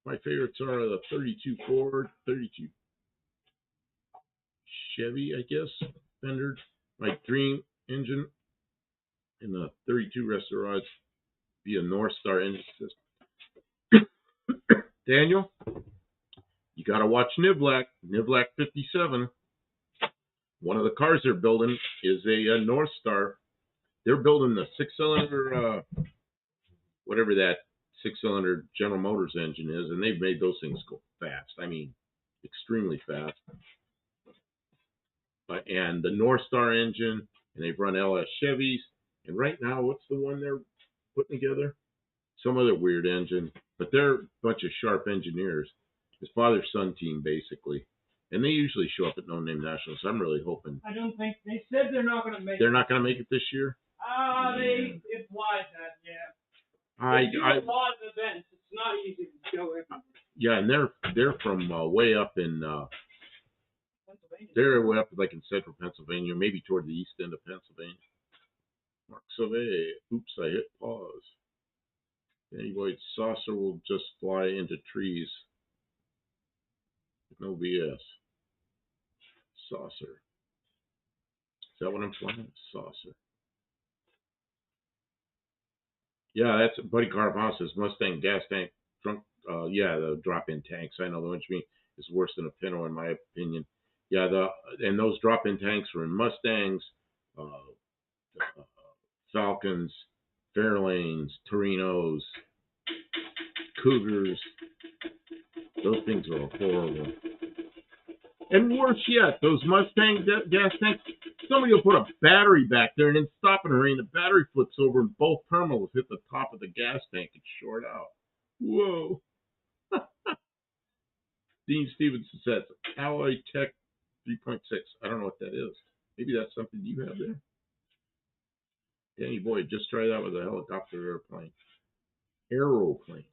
[SPEAKER 1] My favorites are the 32 Ford, 32 Chevy, I guess, Fender. My dream engine in the 32 Restaurants be a North Star engine system. Daniel, you got to watch Nivlak 57. One of the cars they're building is a North Star. They're building the 6-cylinder, whatever that 6-cylinder General Motors engine is, and they've made those things go fast. I mean, extremely fast. And the North Star engine, and they've run LS Chevys. And right now, what's the one they're putting together? Some other weird engine, but they're a bunch of sharp engineers. His father-son team, basically. And they usually show up at No Name Nationals. So I'm really hoping.
[SPEAKER 2] I don't think they said they're not going to make it.
[SPEAKER 1] They're not going to make it this year?
[SPEAKER 2] They implied that, yeah. They do a lot of events. It's not easy to go everywhere.
[SPEAKER 1] Yeah, and they're from way up in Pennsylvania. They're way up like in central Pennsylvania, maybe toward the east end of Pennsylvania. Mark Sauvé, oops, I hit pause. Anyway, saucer will just fly into trees. No BS. Saucer. Is that what I'm flying? Saucer. Yeah, that's Buddy Carvajos's Mustang gas tank trunk. Yeah, the drop-in tanks. I know the one you mean is worse than a Pinto in my opinion. Yeah, and those drop-in tanks were in Mustangs, Falcons, Fairlanes, Torinos, Cougars. Those things are horrible. And worse yet, those Mustang gas tanks, somebody will put a battery back there and then stop in a hurry, and the battery flips over and both terminals hit the top of the gas tank and short out. Whoa. Dean Stevenson says, Alloy Tech 3.6. I don't know what that is. Maybe that's something you have there. Danny Boyd, just try that with a helicopter airplane. Aeroplane.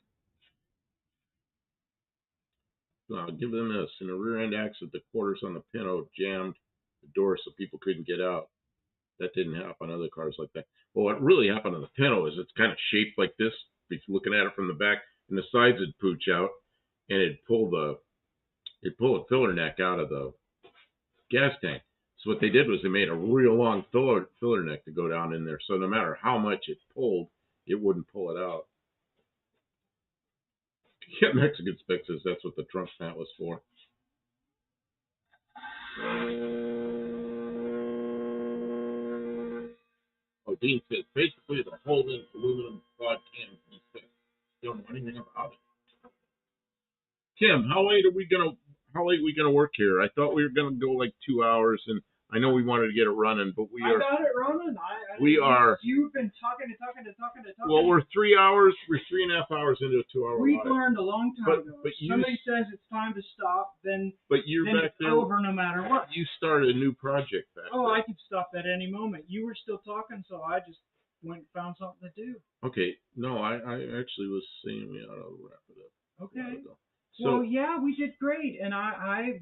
[SPEAKER 1] I'll give them this. In the rear end axle, the quarters on the Pinto jammed the door so people couldn't get out. That didn't happen on other cars like that. Well, what really happened on the Pinto is it's kind of shaped like this. If you're looking at it from the back, and the sides would pooch out, and it'd pull a filler neck out of the gas tank. So what they did was they made a real long filler neck to go down in there. So no matter how much it pulled, it wouldn't pull it out. Yeah, Mexican Spec says that's what the trunk mat was for. Oh, Dean says basically the whole aluminum quad can. He says, don't know anything about it. Tim, how late are we gonna work here? I thought we were gonna go like 2 hours, and I know we wanted to get it running, but
[SPEAKER 2] I got it running. You've been talking.
[SPEAKER 1] Well, we're 3 hours. We're 3.5 hours into a 2-hour
[SPEAKER 2] We've
[SPEAKER 1] live.
[SPEAKER 2] learned a long time ago.
[SPEAKER 1] But
[SPEAKER 2] Somebody says it's time to stop, then
[SPEAKER 1] back
[SPEAKER 2] it's
[SPEAKER 1] there,
[SPEAKER 2] over no matter what.
[SPEAKER 1] You started a new project back there.
[SPEAKER 2] I could stop at any moment. You were still talking, so I just went and found something to do.
[SPEAKER 1] Okay. No, I actually was saying we ought to wrap it up.
[SPEAKER 2] Okay.
[SPEAKER 1] So,
[SPEAKER 2] well, yeah, we did great, and I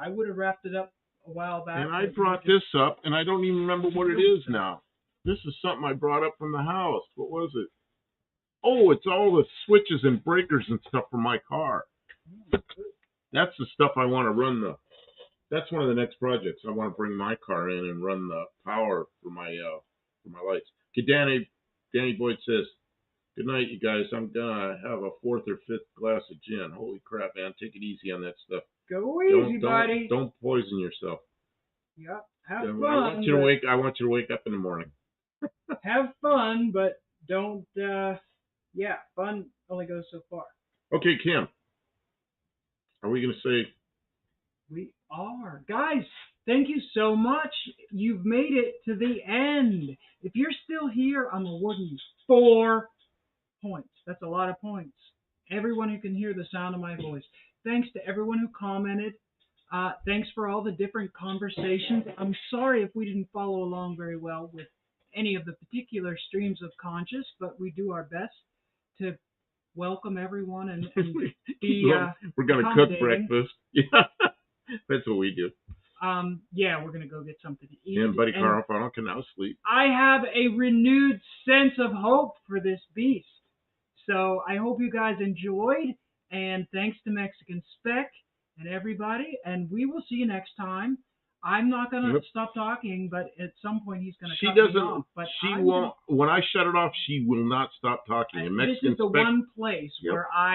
[SPEAKER 2] would have wrapped it up a while back.
[SPEAKER 1] And I brought this up, and I don't even remember what it is now. This is something I brought up from the house. What was it? Oh, it's all the switches and breakers and stuff for my car. That's the stuff I want to run That's one of the next projects. I want to bring my car in and run the power for my lights. Okay, Danny Boyd says, "Good night, you guys. I'm gonna have a 4th or 5th glass of gin. Holy crap, man! Take it easy on that stuff.
[SPEAKER 2] Go easy, buddy.
[SPEAKER 1] Don't poison yourself.
[SPEAKER 2] Yep. Have fun.
[SPEAKER 1] I want you to wake up in the morning.
[SPEAKER 2] Have fun, but don't. Fun only goes so far.
[SPEAKER 1] Okay, Kim. Are we gonna say?
[SPEAKER 2] We are, guys. Thank you so much. You've made it to the end. If you're still here, I'm awarding you 4 points. That's a lot of points. Everyone who can hear the sound of my voice. Thanks to everyone who commented. Thanks for all the different conversations. I'm sorry if we didn't follow along very well with any of the particular streams of conscious, but we do our best to welcome everyone and be
[SPEAKER 1] we're going to cook breakfast. Yeah, that's what we do.
[SPEAKER 2] We're going to go get something to eat.
[SPEAKER 1] And Buddy Carl can now sleep.
[SPEAKER 2] I have a renewed sense of hope for this beast. So I hope you guys enjoyed, and thanks to Mexican Spec and everybody, and we will see you next time. I'm not going to stop talking, but at some point he's going to cut me off. But
[SPEAKER 1] she won't. When I shut it off, she will not stop talking. And Mexican
[SPEAKER 2] this is the one place where I